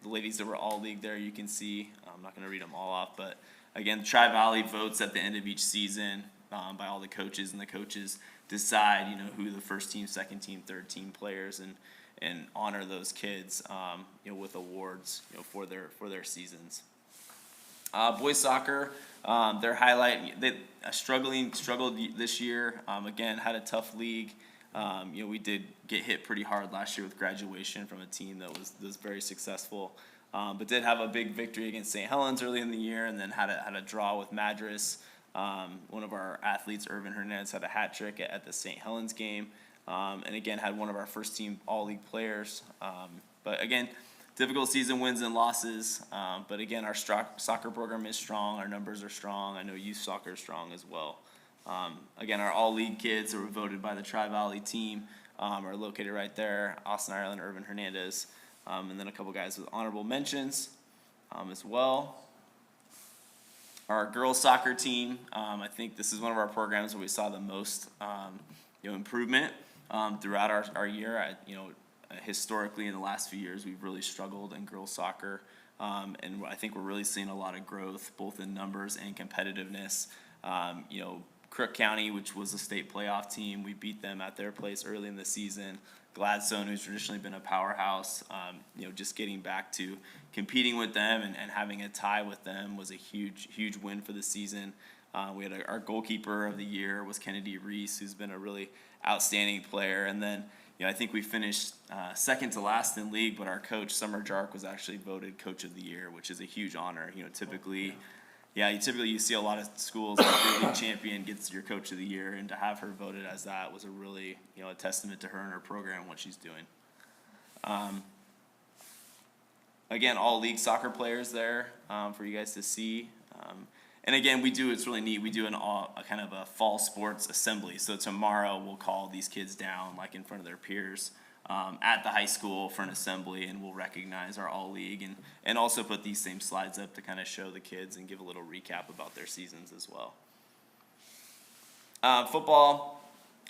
the ladies that were all-league there, you can see. I'm not going to read them all off, but again, Tri-Valley votes at the end of each season by all the coaches, and the coaches decide, who the 1st team, 2nd team, 3rd team players, and honor those kids, with awards, for their seasons. Boys soccer, their highlight, they struggled this year. Again, had a tough league. We did get hit pretty hard last year with graduation from a team that was very successful. But did have a big victory against St. Helens early in the year, and then had a draw with Madras. One of our athletes, Irvin Hernandez, had a hat trick at the St. Helens game, and again had one of our 1st team all-league players. But again, difficult season, wins and losses. But again, our soccer program is strong. Our numbers are strong. I know youth soccer is strong as well. Again, our all-league kids that were voted by the Tri-Valley team are located right there. Austin Ireland, Irvin Hernandez. And then a couple guys with honorable mentions as well. our girls soccer team, I think this is one of our programs where we saw the most, improvement, throughout our year. Historically in the last few years, we've really struggled in girls soccer. And I think we're really seeing a lot of growth, both in numbers and competitiveness. Crook County, which was a state playoff team, we beat them at their place early in the season. Gladstone, who's traditionally been a powerhouse, just getting back to competing with them and having a tie with them was a huge win for the season. We had our goalkeeper of the year was Kennedy Reese, who's been a really outstanding player. And then, I think we finished second to last in league, but our coach, Summer Jark, was actually voted coach of the year, which is a huge honor. Typically you see a lot of schools like the league champion gets your coach of the year, and to have her voted as that was a really, a testament to her and her program, what she's doing. Again, all league soccer players there for you guys to see. And again, it's really neat. We do a kind of a fall sports assembly. So tomorrow we'll call these kids down like in front of their peers at the high school for an assembly, and we'll recognize our all league and also put these same slides up to kind of show the kids and give a little recap about their seasons as well. Football,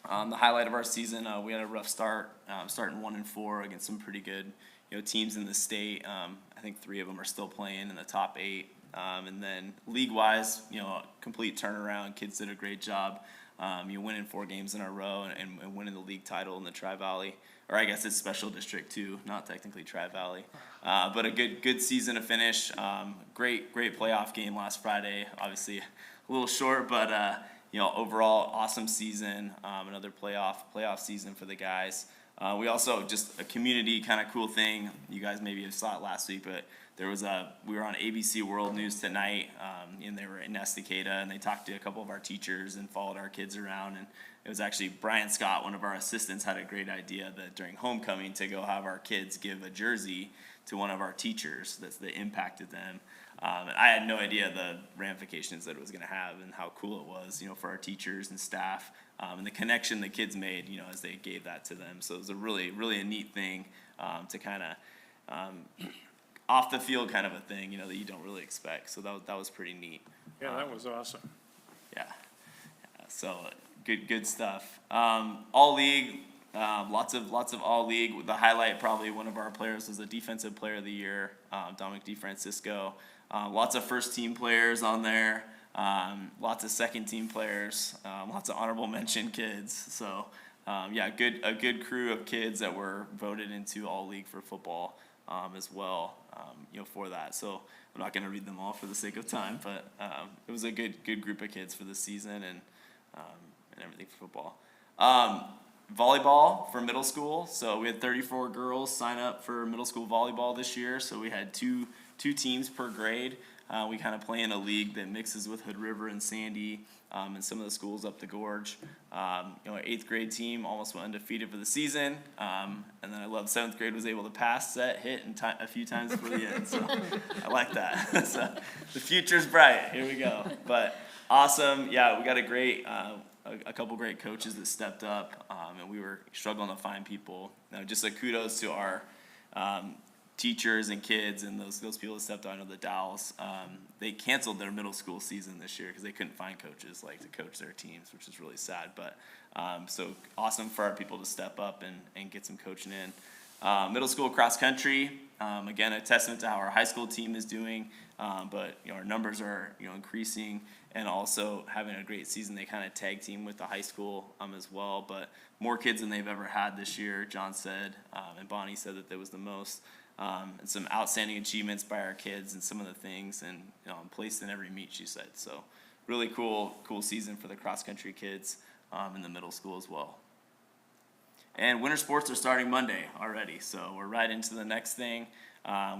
the highlight of our season, we had a rough start, starting 1-4 against some pretty good teams in the state. I think 3 of them are still playing in the top 8. And then league-wise, a complete turnaround. Kids did a great job. Winning 4 games in a row and winning the league title in the Tri-Valley. Or I guess it's Special District 2, not technically Tri-Valley. But a good season to finish. Great playoff game last Friday. Obviously a little short, but overall awesome season. Another playoff season for the guys. We also, just a community kind of cool thing. You guys maybe have saw it last week, but we were on ABC World News tonight, and they were in Estacada, and they talked to a couple of our teachers and followed our kids around. And it was actually Brian Scott, one of our assistants, had a great idea that during homecoming to go have our kids give a jersey to one of our teachers that impacted them. And I had no idea the ramifications that it was going to have and how cool it was, for our teachers and staff, and the connection the kids made, as they gave that to them. So it was a really a neat thing to kind of off the field kind of a thing, that you don't really expect. So that was pretty neat. Yeah, that was awesome. Yeah. So good stuff. All league, lots of all league. The highlight, probably one of our players, was the defensive player of the year, Dominic DeFrancisco. Lots of first team players on there. Lots of second team players. Lots of honorable mention kids. So a good crew of kids that were voted into all league for football as well. For that. So I'm not going to read them all for the sake of time, but it was a good group of kids for the season and everything for football. Volleyball for middle school. So we had 34 girls sign up for middle school volleyball this year. So we had two teams per grade. We kind of play in a league that mixes with Hood River and Sandy, and some of the schools up the gorge. Our 8th grade team almost went undefeated for the season. And then I love 7th grade was able to pass, set, hit, and a few times for the end. So I like that. So the future's bright. Here we go. But awesome. Yeah, we got a couple great coaches that stepped up, and we were struggling to find people. Just a kudos to our teachers and kids and those people that stepped on the Dowels. They canceled their middle school season this year because they couldn't find coaches to coach their teams, which is really sad. But so awesome for our people to step up and get some coaching in. Middle school cross country, again, a testament to how our high school team is doing. But our numbers are increasing, and also having a great season. They kind of tag team with the high school as well. But more kids than they've ever had this year, John said, and Bonnie said that there was the most. And some outstanding achievements by our kids and some of the things, and placed in every meet, she said. So really cool season for the cross country kids in the middle school as well. And winter sports are starting Monday already, so we're right into the next thing.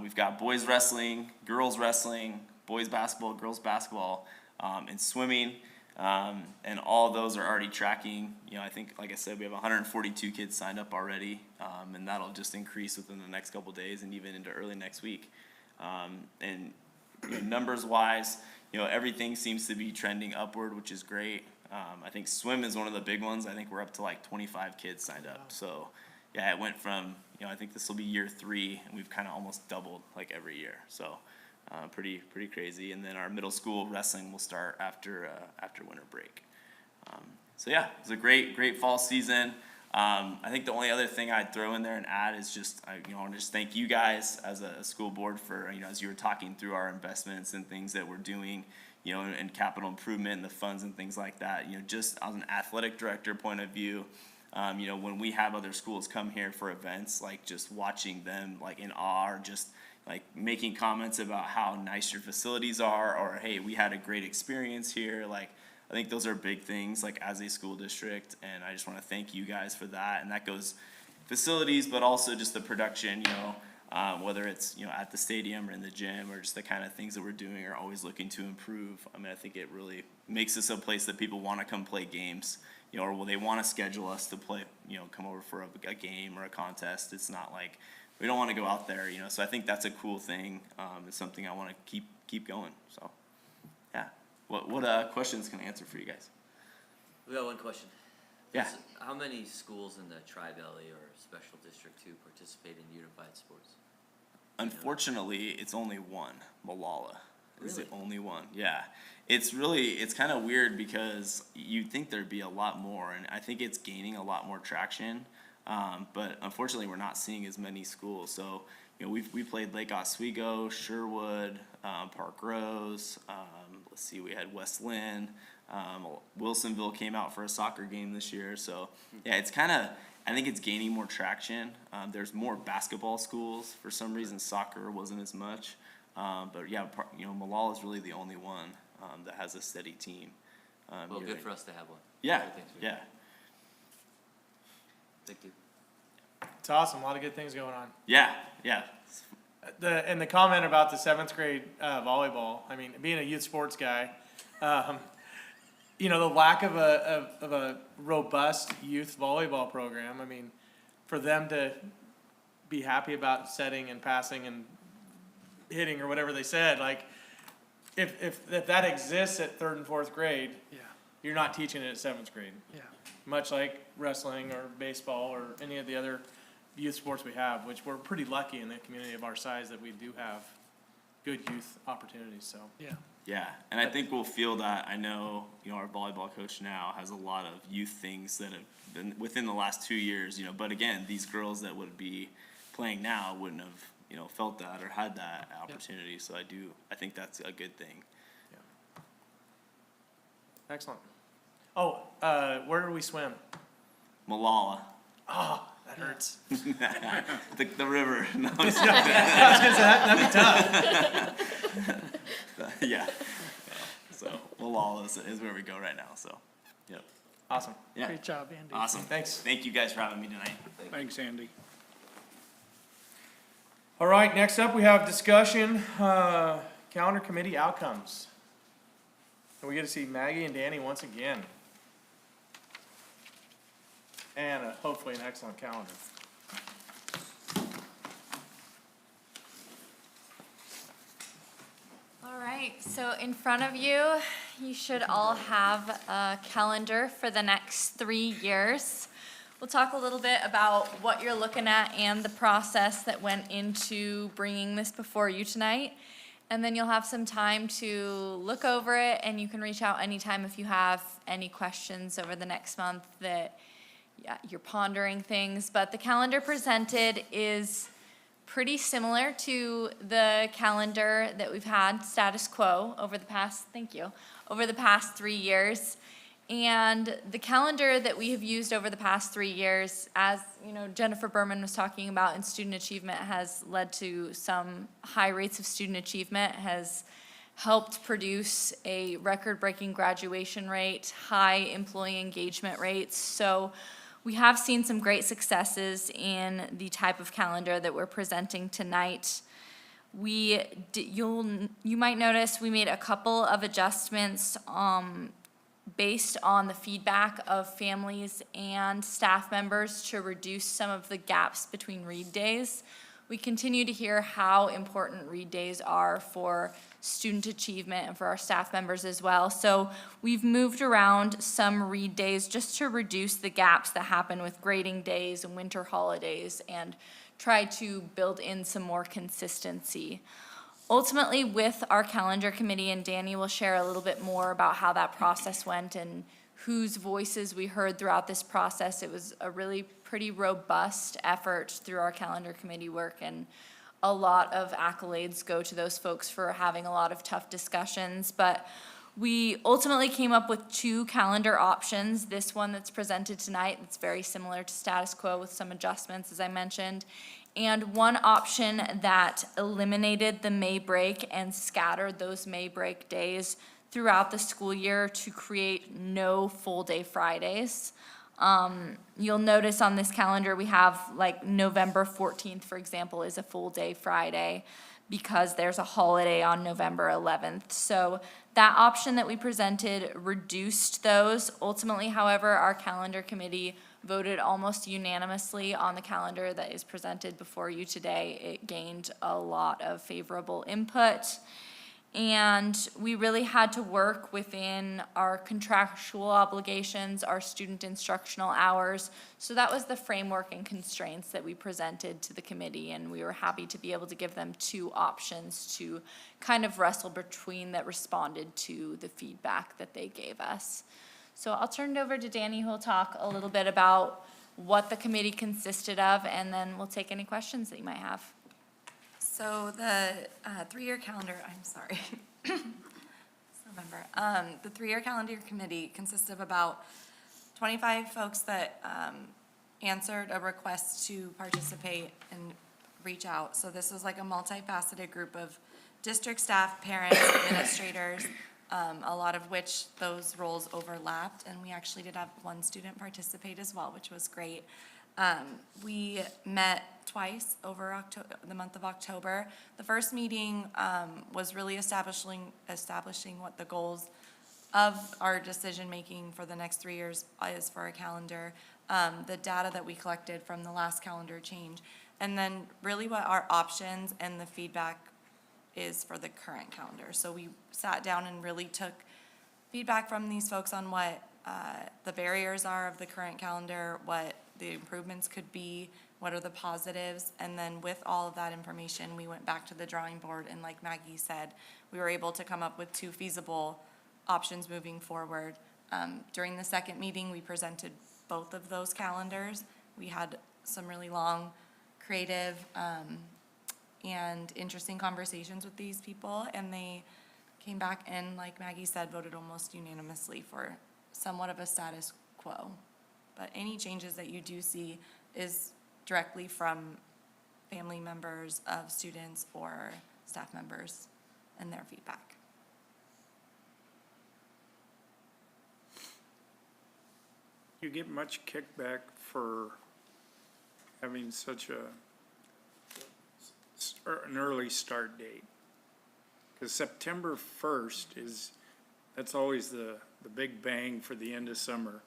We've got boys wrestling, girls wrestling, boys basketball, girls basketball, and swimming. And all of those are already tracking. I think, like I said, we have 142 kids signed up already, and that'll just increase within the next couple days and even into early next week. And numbers-wise, everything seems to be trending upward, which is great. I think swim is one of the big ones. I think we're up to 25 kids signed up. So, yeah, it went from, I think this will be year 3, and we've kind of almost doubled every year. So Pretty crazy. And then our middle school wrestling will start after winter break. So yeah, it's a great fall season. I think the only other thing I'd throw in there and add is just, I want to just thank you guys as a school board for, as you were talking through our investments and things that we're doing, and capital improvement and the funds and things like that, just as an athletic director point of view, when we have other schools come here for events, like just watching them like in awe, or just like making comments about how nice your facilities are, or hey, we had a great experience here, like I think those are big things, like as a school district, and I just want to thank you guys for that. And that goes facilities, but also just the production, whether it's at the stadium or in the gym, or just the kind of things that we're doing are always looking to improve. I mean, I think it really makes us a place that people want to come play games, or will they want to schedule us to play, come over for a game or a contest. It's not like we don't want to go out there, So I think that's a cool thing. It's something I want to keep going. So yeah. What questions can I answer for you guys? We got one question. Yeah. How many schools in the Tri-Valley or Special District 2 participate in unified sports? Unfortunately, it's only one. Malala is the Really? only one. Yeah. It's kind of weird because you'd think there'd be a lot more, and I think it's gaining a lot more traction. But unfortunately, we're not seeing as many schools. So, we played Lake Oswego, Sherwood, Park Rose. Let's see, we had West Lynn. Wilsonville came out for a soccer game this year. So, yeah, it's I think it's gaining more traction. There's more basketball schools. For some reason, soccer wasn't as much. But yeah, Malala is really the only one that has a steady team. Well, good for us to have one. Yeah, Good things for you. yeah. Thank you. It's awesome, a lot of good things going on. Yeah. The comment about the 7th grade volleyball, I mean, being a youth sports guy, the lack of a robust youth volleyball program, I mean, for them to be happy about setting and passing and hitting or whatever they said, like, if that exists at 3rd and 4th grade, you're not teaching it at 7th grade. Yeah. Much like wrestling or baseball or any of the other youth sports we have, which we're pretty lucky in the community of our size that we do have good youth opportunities, so. Yeah. Yeah, and I think we'll feel that. I know, our volleyball coach now has a lot of youth things that have been within the last 2 years, but again, these girls that would be playing now wouldn't have, felt that or had that opportunity. So I think that's a good thing. Excellent. Oh, where do we swim? Malala. Oh, that hurts. the river. No, I was gonna say, that'd be tough. yeah. So Malala is where we go right now. So, yep. Awesome. Yeah. Great job, Andy. Awesome. Thanks. Thank you guys for having me tonight. Thanks, Andy. All right, next up we have discussion, calendar committee outcomes. And we get to see Maggie and Danny once again. And hopefully an excellent calendar. All right, so in front of you, you should all have a calendar for the next 3 years. We'll talk a little bit about what you're looking at and the process that went into bringing this before you tonight. And then you'll have some time to look over it, and you can reach out anytime if you have any questions over the next month that you're pondering things. But the calendar presented is pretty similar to the calendar that we've had status quo over the past, over the past 3 years. And the calendar that we have used over the past 3 years, as Jennifer Berman was talking about, in student achievement, has led to some high rates of student achievement, has helped produce a record-breaking graduation rate, high employee engagement rates. So we have seen some great successes in the type of calendar that we're presenting tonight. You might notice we made a couple of adjustments based on the feedback of families and staff members to reduce some of the gaps between read days. We continue to hear how important read days are for student achievement and for our staff members as well. So we've moved around some read days just to reduce the gaps that happen with grading days and winter holidays and try to build in some more consistency. ultimately, with our calendar committee, and Danny will share a little bit more about how that process went and whose voices we heard throughout this process. It was a really pretty robust effort through our calendar committee work, and a lot of accolades go to those folks for having a lot of tough discussions. But we ultimately came up with 2 calendar options. This one that's presented tonight, that's very similar to status quo with some adjustments, as I mentioned, and one option that eliminated the May break and scattered those May break days throughout the school year to create no full-day Fridays. You'll notice on this calendar, we have like November 14th, for example, is a full-day Friday because there's a holiday on November 11th. So that option that we presented reduced those. Ultimately, however, our calendar committee voted almost unanimously on the calendar that is presented before you today. It gained a lot of favorable input. And we really had to work within our contractual obligations, our student instructional hours. So that was the framework and constraints that we presented to the committee, and we were happy to be able to give them 2 options to kind of wrestle between that responded to the feedback that they gave us. So I'll turn it over to Danny, who will talk a little bit about what the committee consisted of, and then we'll take any questions that you might have. So the 3-year calendar, I'm sorry. It's November. The 3-year calendar committee consists of about 25 folks that answered a request to participate and reach out. So this was like a multifaceted group of district staff, parents, administrators, a lot of which those roles overlapped, and we actually did have one student participate as well, which was great. We met twice over the month of October. The first meeting was really establishing what the goals of our decision-making for the next 3 years is for our calendar, the data that we collected from the last calendar change, and then really what our options and the feedback is for the current calendar. So we sat down and really took feedback from these folks on what the barriers are of the current calendar, what the improvements could be, what are the positives, and then with all of that information, we went back to the drawing board, and like Maggie said, we were able to come up with 2 feasible options moving forward. During the second meeting, we presented both of those calendars. We had some really long, creative, and interesting conversations with these people, and they came back and, like Maggie said, voted almost unanimously for somewhat of a status quo. But any changes that you do see is directly from family members of students or staff members and their feedback. You get much kickback for having such an early start date? Because September 1st that's always the big bang for the end of summer.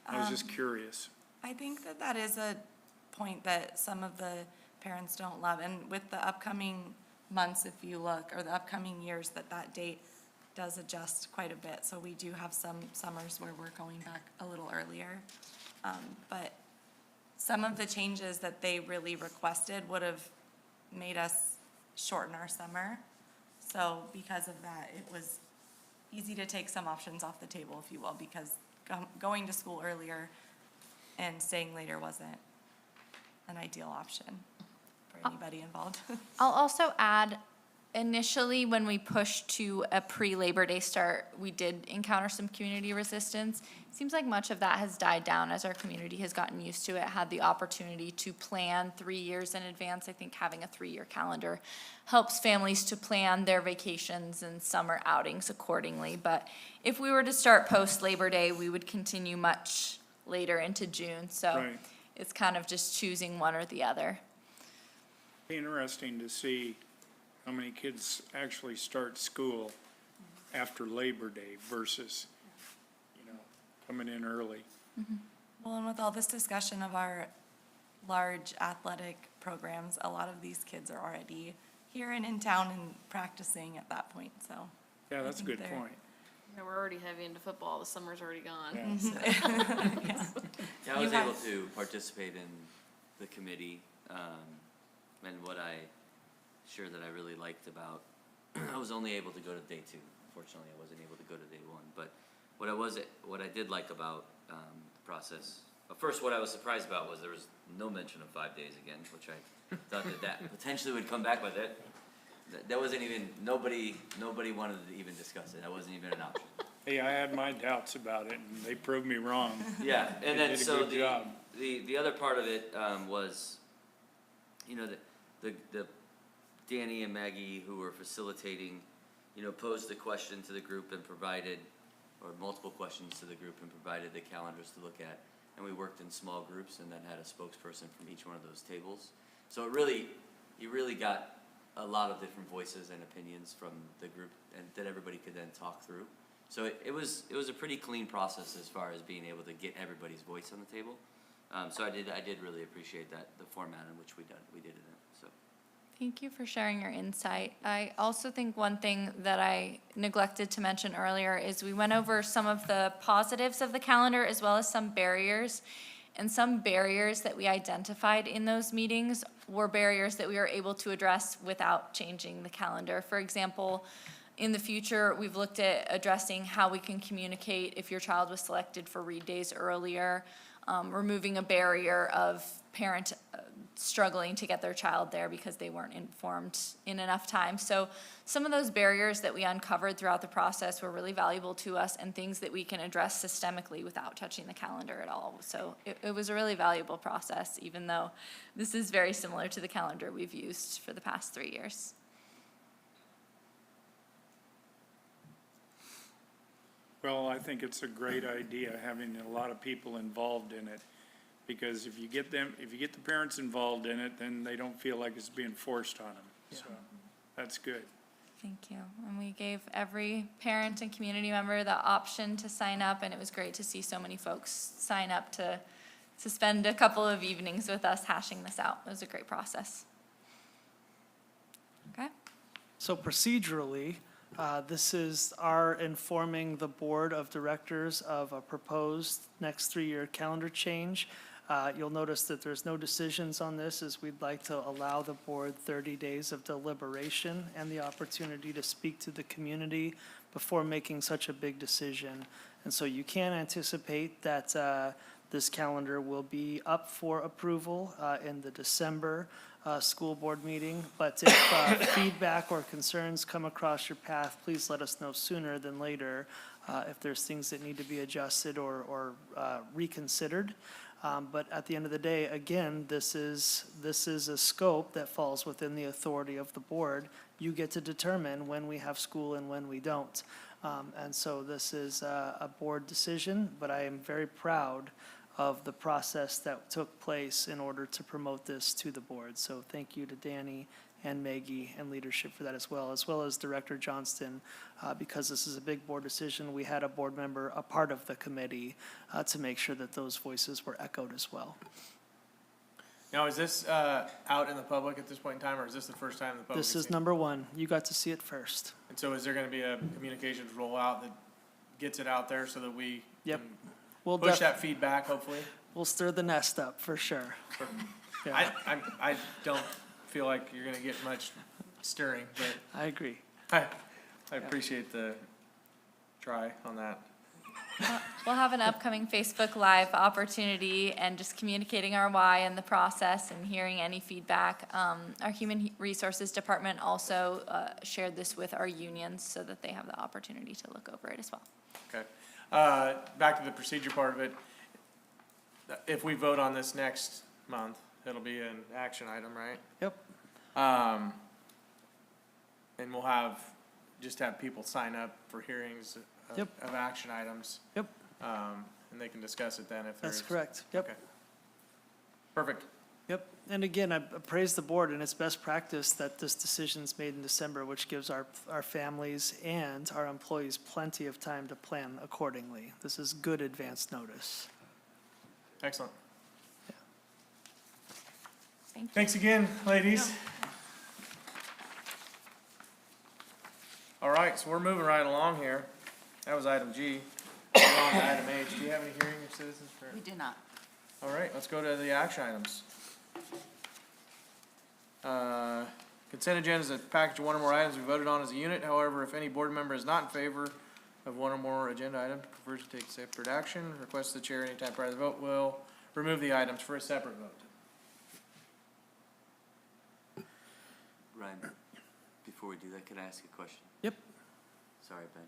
I was just curious. I think that is a point that some of the parents don't love. And with the upcoming months, if you look, or the upcoming years, that date does adjust quite a bit. So we do have some summers where we're going back a little earlier. But some of the changes that they really requested would have made us shorten our summer. So because of that, it was easy to take some options off the table, if you will, because going to school earlier and staying later wasn't an ideal option for anybody involved. I'll also add, initially, when we pushed to a pre-Labor Day start, we did encounter some community resistance. Seems like much of that has died down as our community has gotten used to it, had the opportunity to plan 3 years in advance. I think having a 3-year calendar helps families to plan their vacations and summer outings accordingly. But if we were to start post-Labor Day, we would continue much later into June. So Right. it's kind of just choosing one or the other. Be interesting to see how many kids actually start school after Labor Day versus, coming in early. Well, and with all this discussion of our large athletic programs, a lot of these kids are already here and in town and practicing at that point, so. Yeah, I that's a think good they're- point. Yeah, we're already heavy into football. The summer's already gone. Yeah. Yeah, I was You able have- to participate in the committee, and what I really liked about I was only able to go to day 2. Unfortunately, I wasn't able to go to day 1. But what I did like about the process, first, what I was surprised about was there was no mention of 5 days again, which I thought that potentially would come back, but that wasn't even, nobody wanted to even discuss it. That wasn't even an option. Hey, I had my doubts about it, and they proved me wrong. Yeah, and They then did a so good job. the other part of it was, you know, the Danny and Maggie who were facilitating, you know, posed the question to the group and provided, or multiple questions to the group and provided the calendars to look at. And we worked in small groups and then had a spokesperson from each one of those tables. So you really got a lot of different voices and opinions from the group, and that everybody could then talk through. So it was a pretty clean process as far as being able to get everybody's voice on the table. So I did really appreciate that, the format in which we did it in, so. Thank you for sharing your insight. I also think one thing that I neglected to mention earlier is we went over some of the positives of the calendar as well as some barriers. And some barriers that we identified in those meetings were barriers that we were able to address without changing the calendar. For example, in the future, we've looked at addressing how we can communicate if your child was selected for read days earlier, removing a barrier of parent struggling to get their child there because they weren't informed in enough time. So some of those barriers that we uncovered throughout the process were really valuable to us and things that we can address systemically without touching the calendar at all. So it was a really valuable process, even though this is very similar to the calendar we've used for the past 3 years. Well, I think it's a great idea, having a lot of people involved in it. Because if you get the parents involved in it, then they don't feel like it's being forced on them. So that's good. Thank you. And we gave every parent and community member the option to sign up, and it was great to see so many folks sign up to spend a couple of evenings with us hashing this out. It was a great process. Okay? So procedurally, this is our informing the board of directors of a proposed next 3-year calendar change. You'll notice that there's no decisions on this, as we'd like to allow the board 30 days of deliberation and the opportunity to speak to the community before making such a big decision. And so you can anticipate that this calendar will be up for approval in the December school board meeting. But if feedback or concerns come across your path, please let us know sooner than later if there's things that need to be adjusted or reconsidered. But at the end of the day, again, this is a scope that falls within the authority of the board. You get to determine when we have school and when we don't. And so this is a board decision, but I am very proud of the process that took place in order to promote this to the board. So thank you to Danny and Maggie and leadership for that as well as Director Johnston. Because this is a big board decision, we had a board member, a part of the committee, to make sure that those voices were echoed as well. Now, is this out in the public at this point in time, or is this the first time the public? This has is seen it? number one. You got to see it first. And so is there gonna be a communications rollout that gets it out there so that we Yep. can We'll push that feedback, hopefully? We'll stir the nest up for sure. Yeah, I don't feel like you're gonna get much stirring, but I agree. I appreciate the try on that. We'll have an upcoming Facebook Live opportunity and just communicating our why in the process and hearing any feedback. Our Human Resources Department also shared this with our unions so that they have the opportunity to look over it as well. Okay. Back to the procedure part of it. If we vote on this next month, it'll be an action item, right? Yep. And we'll just have people sign up for hearings Yep. of action items. Yep. And they can discuss it then if there's. That's correct. Yep. Okay. Perfect. Yep. And again, I praise the board and it's best practice that this decision's made in December, which gives our families and our employees plenty of time to plan accordingly. This is good advance notice. Excellent. Thank you. Thanks again, ladies. All right, so we're moving right along here. That was item G. We're on to item H. Do you have any hearing of citizens for? We do not. All right, let's go to the action items. Consent agenda is a package of one or more items we voted on as a unit. However, if any board member is not in favor of one or more agenda items, prefers to take separate action, requests the chair anytime prior to the vote will remove the items for a separate vote. Ryan, before we do that, could I ask a question? Yep. Sorry, Ben.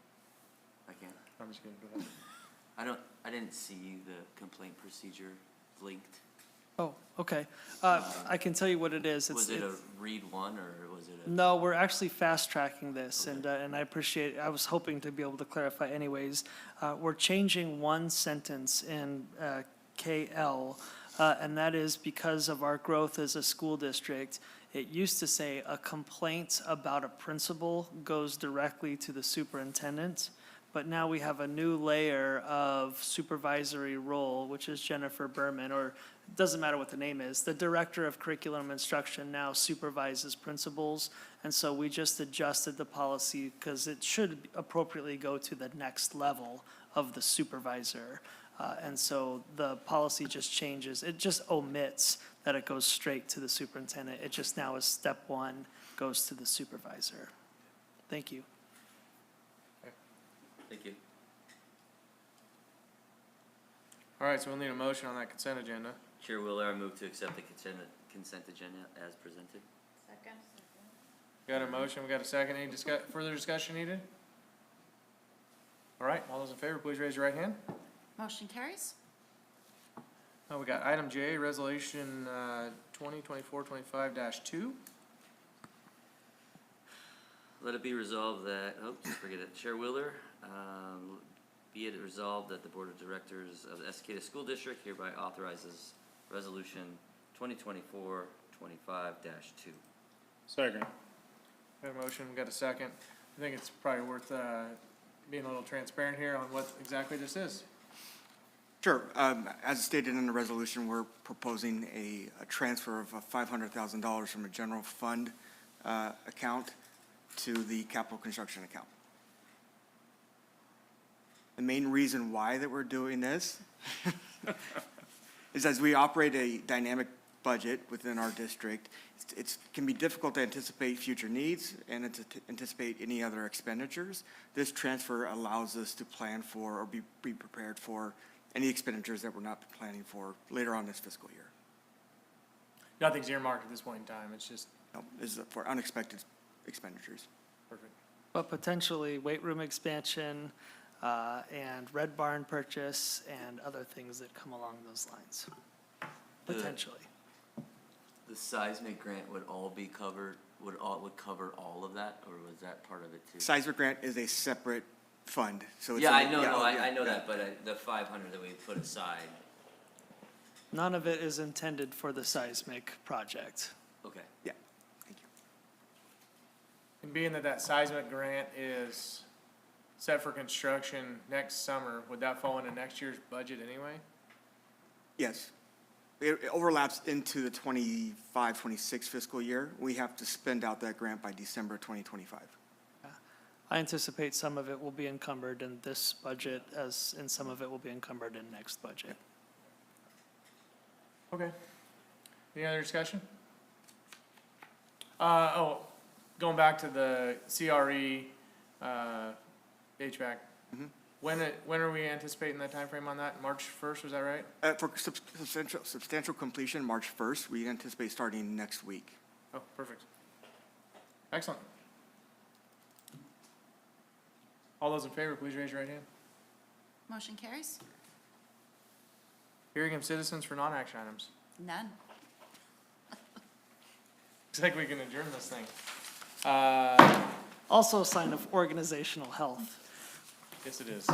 I can't. I'm just kidding. Go ahead. I didn't see the complaint procedure linked. Oh, okay. I can tell you what it is. Was it a read one or was it a? No, we're actually fast tracking this, and I appreciate, I was hoping to be able to clarify anyways. We're changing one sentence in KL, and that is because of our growth as a school district. It used to say a complaint about a principal goes directly to the superintendent, but now we have a new layer of supervisory role, which is Jennifer Berman, or it doesn't matter what the name is. The Director of Curriculum Instruction now supervises principals, and so we just adjusted the policy because it should appropriately go to the next level of the supervisor. And so the policy just changes. It just omits that it goes straight to the superintendent. It just now is step one, goes to the supervisor. Thank you. Thank you. All right, so we'll need a motion on that consent agenda. Chair Wheeler, I move to accept the consent agenda as presented. Second. Got a motion, we got a second. Any further discussion needed? All right, all those in favor, please raise your right hand. Motion carries. We got item J, resolution 2024-25-2. Let it be resolved that, just forget it, Chair Wheeler, be it resolved that the Board of Directors of the Escada School District hereby authorizes Resolution 2024-25-2. Second. Got a motion, we got a second. I think it's probably worth being a little transparent here on what exactly this is. Sure. As stated in the resolution, we're proposing a transfer of $500,000 from a general fund account to the capital construction account. The main reason why that we're doing this is as we operate a dynamic budget within our district, it can be difficult to anticipate future needs and to anticipate any other expenditures. This transfer allows us to plan for or be prepared for any expenditures that we're not planning for later on this fiscal year. Nothing's earmarked at this point in time, it's just No, this is for unexpected expenditures. perfect. But potentially weight room expansion, and Red Barn purchase and other things that come along those lines. Potentially. The seismic grant would all be covered, would cover all of that, or was that part of it too? Seismic grant is a separate fund, so it's. Yeah, a- I know, yeah, I know yeah. that, but the 500 that we put aside, None of it is intended for the seismic project. okay. Yeah, thank you. And being that that seismic grant is set for construction next summer, would that fall into next year's budget anyway? Yes. It overlaps into the 25-26 fiscal year. We have to spend out that grant by December 2025. I anticipate some of it will be encumbered in this budget and some of it will be encumbered in next budget. Okay. Any other discussion? Going back to the CRE, HVAC. Mhm. When are we anticipating that timeframe on that? March 1st, was that right? For substantial completion, March 1st, we anticipate starting next week. Oh, perfect. Excellent. All those in favor, please raise your right hand. Motion carries. Hearing of citizens for non-action items. None. Looks like we can adjourn this thing. Also a sign of organizational health. Yes, it is.